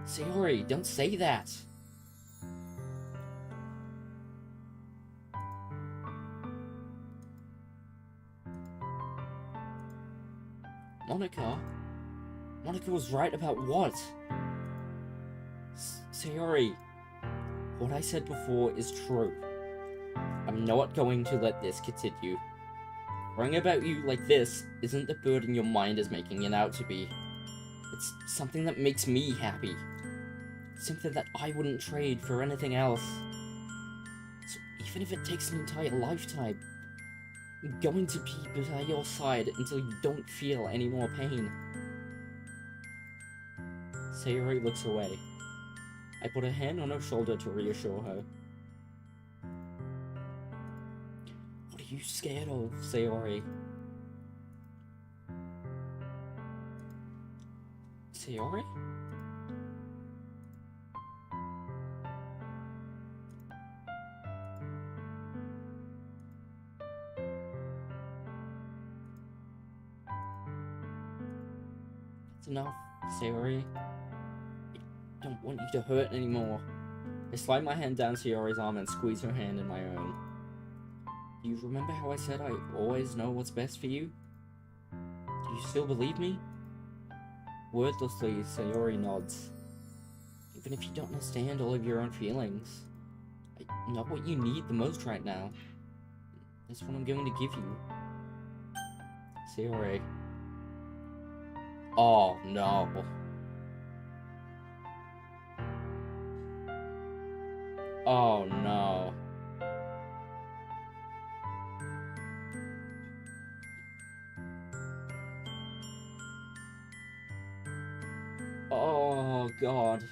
Sayori, don't say that! Monica? Monica was right about what? Sayori, what I said before is true. I'm not going to let this continue. Worrying about you like this isn't the burden your mind is making it out to be. It's something that makes me happy. Something that I wouldn't trade for anything else. So even if it takes an entire lifetime, I'm going to be by your side until you don't feel any more pain. Sayori looks away. I put a hand on her shoulder to reassure her. What are you scared of, Sayori? Sayori? It's enough, Sayori. I don't want you to hurt anymore. I slide my hand down Sayori's arm and squeeze her hand in my own. Do you remember how I said I always know what's best for you? Do you still believe me? Wordlessly, Sayori nods. Even if you don't understand all of your own feelings, I know what you need the most right now. That's what I'm going to give you. Sayori. Oh no. Oh no. Oh god.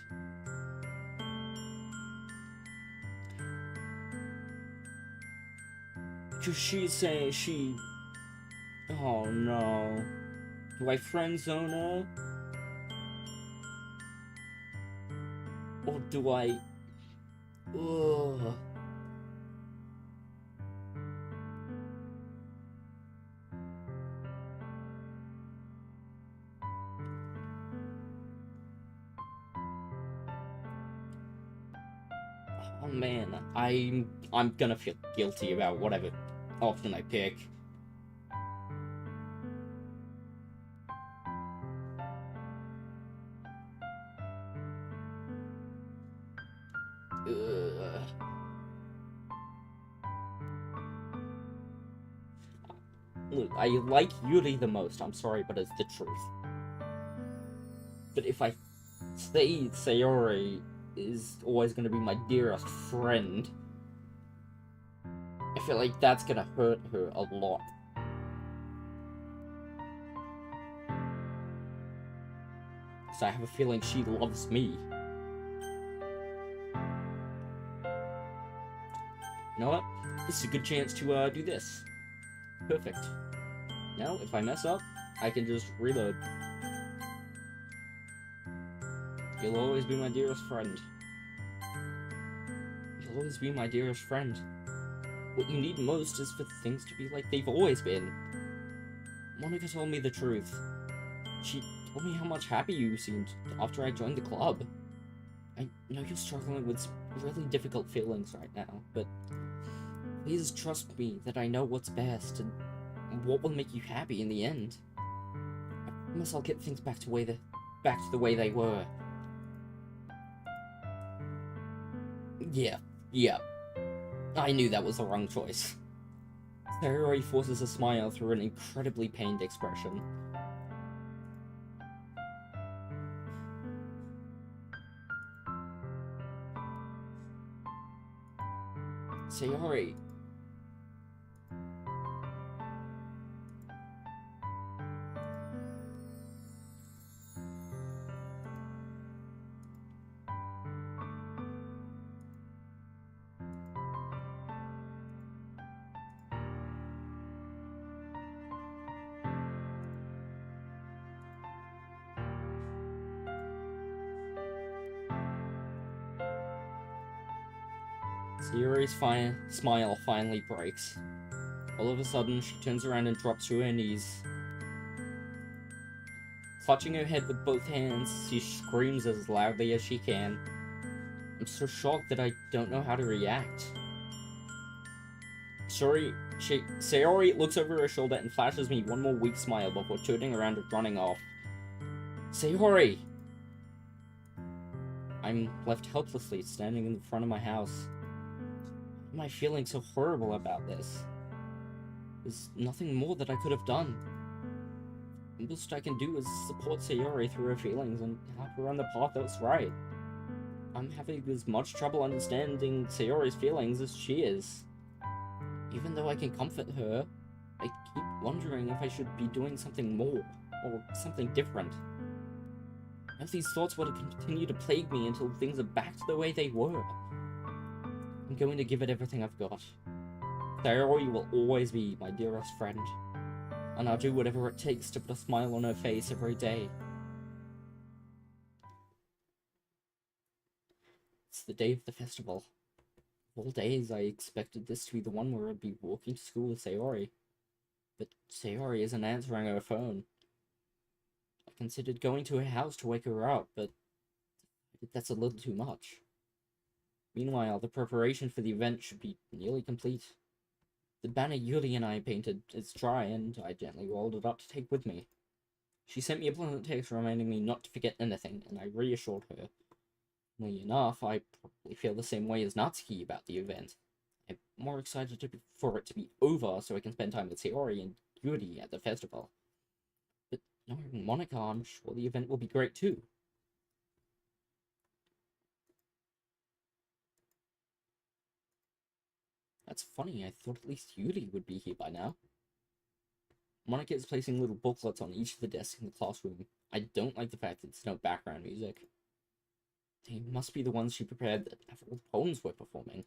Because she's saying she... Oh no. Do I friend zone her? Or do I... Ugh. Oh man, I'm gonna feel guilty about whatever option I pick. Look, I like Yuri the most, I'm sorry, but it's the truth. But if I say Sayori is always going to be my dearest friend, I feel like that's going to hurt her a lot. So I have a feeling she loves me. You know what? This is a good chance to do this. Perfect. Now, if I mess up, I can just reload. You'll always be my dearest friend. You'll always be my dearest friend. What you need most is for things to be like they've always been. Monica told me the truth. She told me how much happy you seemed after I joined the club. I know you're struggling with some really difficult feelings right now, but please trust me that I know what's best and what will make you happy in the end. I promise I'll get things back to the way they were. Yeah. I knew that was the wrong choice. Sayori forces a smile through an incredibly pained expression. Sayori. Sayori's smile finally breaks. All of a sudden, she turns around and drops to her knees. Clutching her head with both hands, she screams as loudly as she can. I'm so shocked that I don't know how to react. Sayori looks over her shoulder and flashes me one more weak smile before turning around and running off. Sayori! I'm left helplessly standing in front of my house. Why am I feeling so horrible about this? There's nothing more that I could have done. The most I can do is support Sayori through her feelings and help her on the path that's right. I'm having as much trouble understanding Sayori's feelings as she is. Even though I can comfort her, I keep wondering if I should be doing something more, or something different. I know these thoughts will continue to plague me until things are back to the way they were. I'm going to give it everything I've got. Sayori will always be my dearest friend, and I'll do whatever it takes to put a smile on her face every day. It's the day of the festival. Of all days, I expected this to be the one where I'd be walking to school with Sayori. But Sayori isn't answering her phone. I considered going to her house to wake her up, but that's a little too much. Meanwhile, the preparation for the event should be nearly complete. The banner Yuri and I painted is dry, and I gently rolled it up to take with me. She sent me a pleasant text reminding me not to forget anything, and I reassured her. Funnily enough, I probably feel the same way as Natsuki about the event. I'm more excited for it to be over so I can spend time with Sayori and Yuri at the festival. But knowing Monica, I'm sure the event will be great too. That's funny, I thought at least Yuri would be here by now. Monica is placing little booklets on each of the desks in the classroom. I don't like the fact that there's no background music. They must be the ones she prepared that have all the poems we're performing.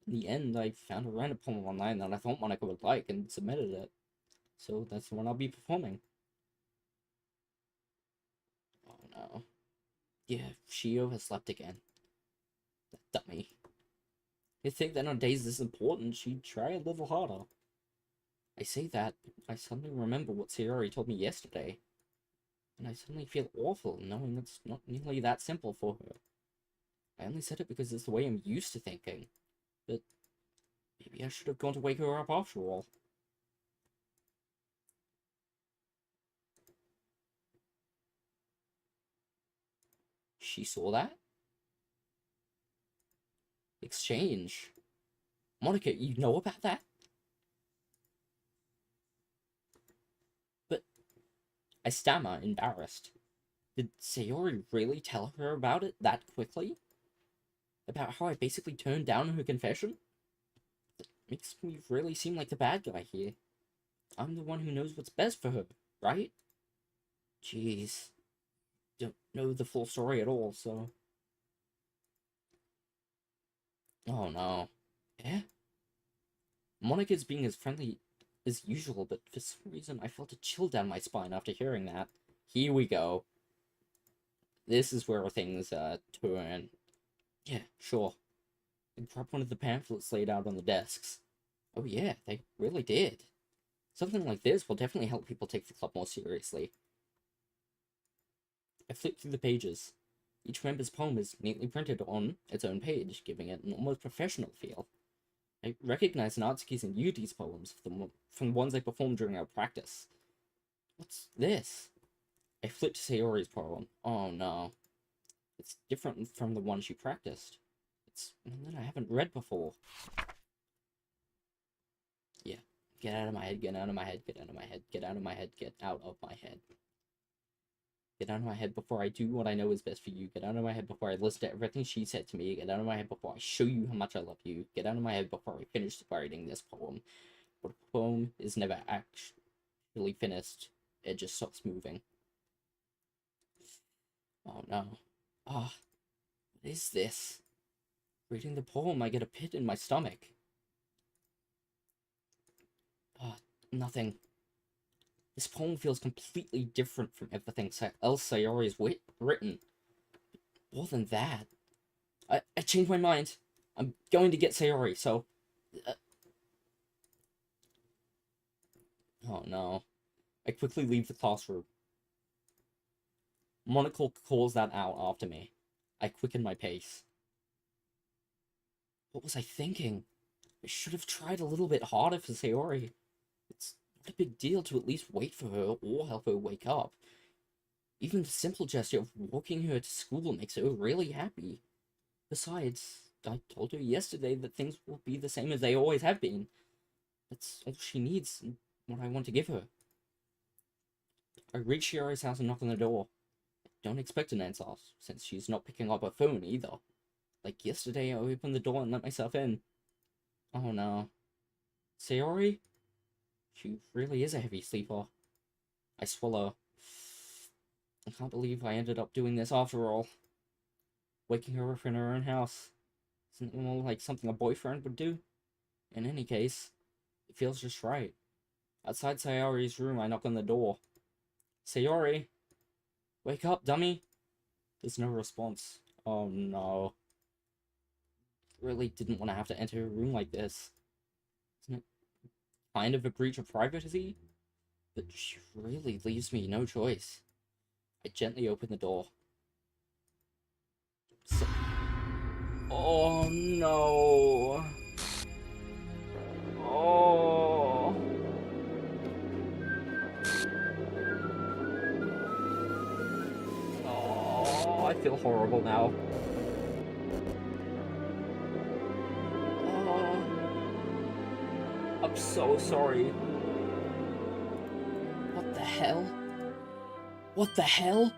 In the end, I found a random poem online that I thought Monica would like and submitted it. So that's the one I'll be performing. Oh no. Yeah, she overslept again. That dummy. You'd think that on days this important, she'd try a little harder. I say that, but I suddenly remember what Sayori told me yesterday. And I suddenly feel awful knowing it's not nearly that simple for her. I only said it because it's the way I'm used to thinking. But maybe I should have gone to wake her up after all. She saw that? Exchange. Monica, you know about that? But I stammer, embarrassed. Did Sayori really tell her about it that quickly? About how I basically turned down her confession? That makes me really seem like the bad guy here. I'm the one who knows what's best for her, right? Jeez. Don't know the full story at all, so... Oh no. Yeah? Monica's being as friendly as usual, but for some reason I felt a chill down my spine after hearing that. Here we go. This is where things, turn. Yeah, sure. I grabbed one of the pamphlets laid out on the desks. Oh yeah, they really did. Something like this will definitely help people take the club more seriously. I flipped through the pages. Each member's poem is neatly printed on its own page, giving it an almost professional feel. I recognized Natsuki's and Yuri's poems from the ones I performed during our practice. What's this? I flipped to Sayori's poem. Oh no. It's different from the one she practiced. It's one that I haven't read before. Yeah. Get out of my head, get out of my head, get out of my head, get out of my head, get out of my head. Get out of my head before I do what I know is best for you. Get out of my head before I listen to everything she said to me. Get out of my head before I show you how much I love you. Get out of my head before I finish writing this poem. But a poem is never actually finished. It just stops moving. Oh no. Ah, what is this? Reading the poem, I get a pit in my stomach. Ah, nothing. This poem feels completely different from everything else Sayori has written. More than that, I changed my mind. I'm going to get Sayori, so... Oh no. I quickly leave the classroom. Monocle calls that out after me. I quicken my pace. What was I thinking? I should have tried a little bit harder for Sayori. It's not a big deal to at least wait for her or help her wake up. Even the simple gesture of walking her to school makes her really happy. Besides, I told her yesterday that things will be the same as they always have been. That's all she needs and what I want to give her. I reach Shiori's house and knock on the door. I don't expect an answer, since she's not picking up her phone either. Like yesterday, I opened the door and let myself in. Oh no. Sayori? She really is a heavy sleeper. I swallow. I can't believe I ended up doing this after all. Waking her up in her own house. Isn't it more like something a boyfriend would do? In any case, it feels just right. Outside Sayori's room, I knock on the door. Sayori? Wake up, dummy! There's no response. Oh no. Really didn't want to have to enter a room like this. Isn't it kind of a breach of privacy? But she really leaves me no choice. I gently open the door. Oh no. Oh. Oh, I feel horrible now. Oh. I'm so sorry. What the hell? What the hell?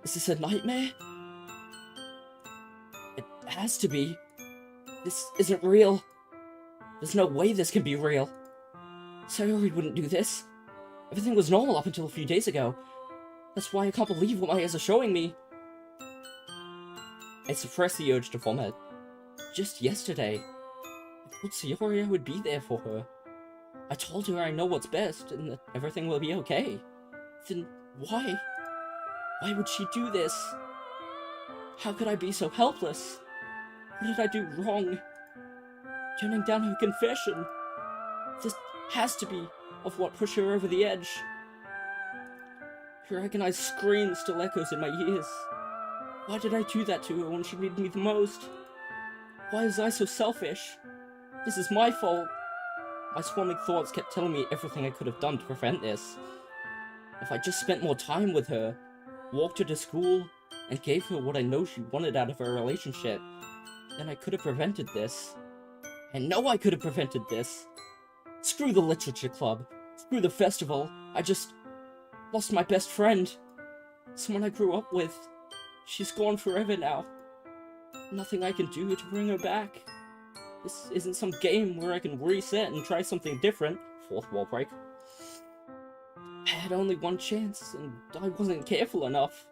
Is this a nightmare? It has to be. This isn't real. There's no way this can be real. Sayori wouldn't do this. Everything was normal up until a few days ago. That's why I can't believe what my eyes are showing me. I suppress the urge to vomit. Just yesterday, I told Sayori I would be there for her. I told her I know what's best and that everything will be okay. Then why? Why would she do this? How could I be so helpless? What did I do wrong? Turning down her confession. This has to be of what pushed her over the edge. Her agonized scream still echoes in my ears. Why did I do that to her when she needed me the most? Why was I so selfish? This is my fault. My swarming thoughts kept telling me everything I could have done to prevent this. If I just spent more time with her, walked her to school, and gave her what I know she wanted out of our relationship, then I could have prevented this. I know I could have prevented this. Screw the literature club. Screw the festival. I just lost my best friend. Someone I grew up with. She's gone forever now. Nothing I can do to bring her back. This isn't some game where I can reset and try something different. Fourth wall break. I had only one chance, and I wasn't careful enough.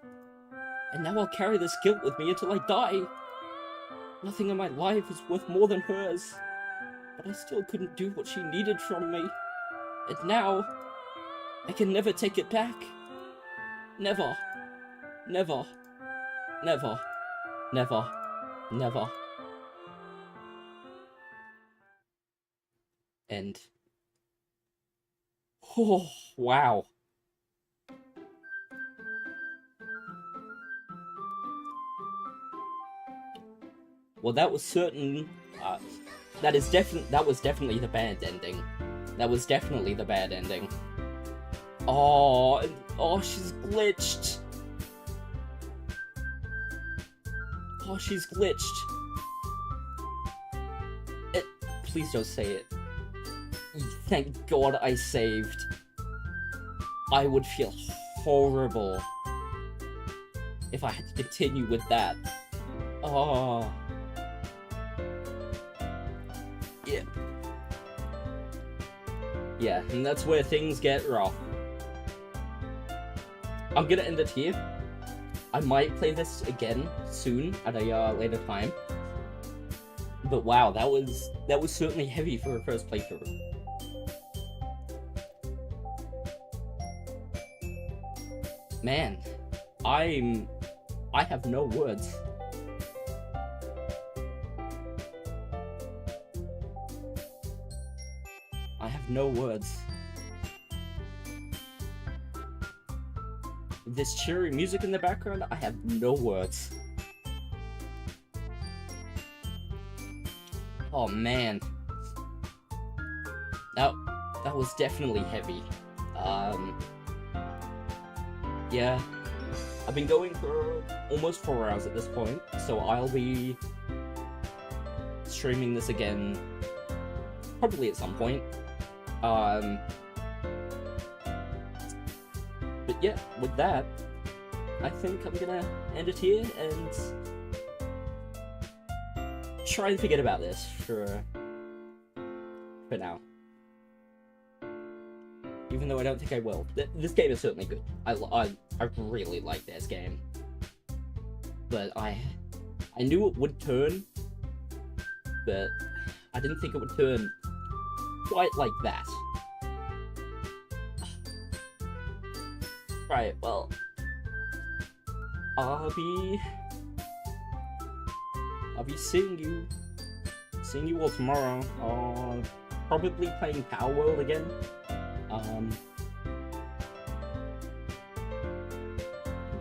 And now I'll carry this guilt with me until I die. Nothing in my life is worth more than hers. But I still couldn't do what she needed from me. And now, I can never take it back. Never. Never. Never. Never. Never. End. Oh, wow. Well, that was certain. That was definitely the bad ending. That was definitely the bad ending. Oh, she's glitched. Oh, she's glitched. Please don't say it. Thank God I saved. I would feel horrible if I had to continue with that. Oh. Yeah. Yeah, and that's where things get rough. I'm gonna end it here. I might play this again soon at a later time. But wow, that was certainly heavy for a first playthrough. Man, I have no words. I have no words. This cheery music in the background, I have no words. Oh man. That was definitely heavy. Yeah. I've been going for almost 4 hours at this point, so I'll be streaming this again probably at some point. But yeah, with that, I think I'm gonna end it here and try and forget about this for now. Even though I don't think I will. This game is certainly good. I really like this game. But I knew it would turn, but I didn't think it would turn quite like that. Right, well, I'll be seeing you all tomorrow. Probably playing Power World again.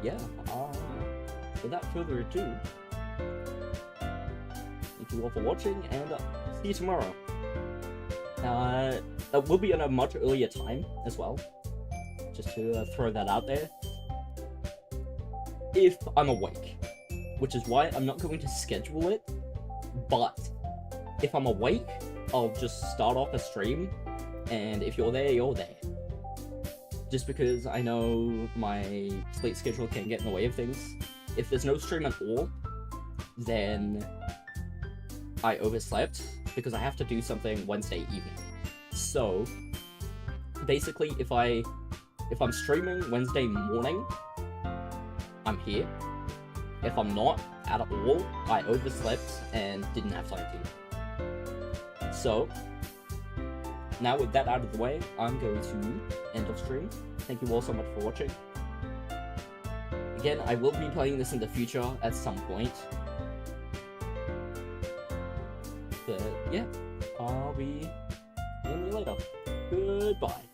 Yeah, without further ado, thank you all for watching, and see you tomorrow. That will be at a much earlier time as well, just to throw that out there. If I'm awake, which is why I'm not going to schedule it, but if I'm awake, I'll just start off a stream, and if you're there, you're there. Just because I know my sleep schedule can get in the way of things. If there's no stream at all, then I overslept because I have to do something Wednesday evening. So basically, if I'm streaming Wednesday morning, I'm here. If I'm not at all, I overslept and didn't have time to. So now with that out of the way, I'm going to end off stream. Thank you all so much for watching. Again, I will be playing this in the future at some point. But yeah, I'll be seeing you later. Goodbye.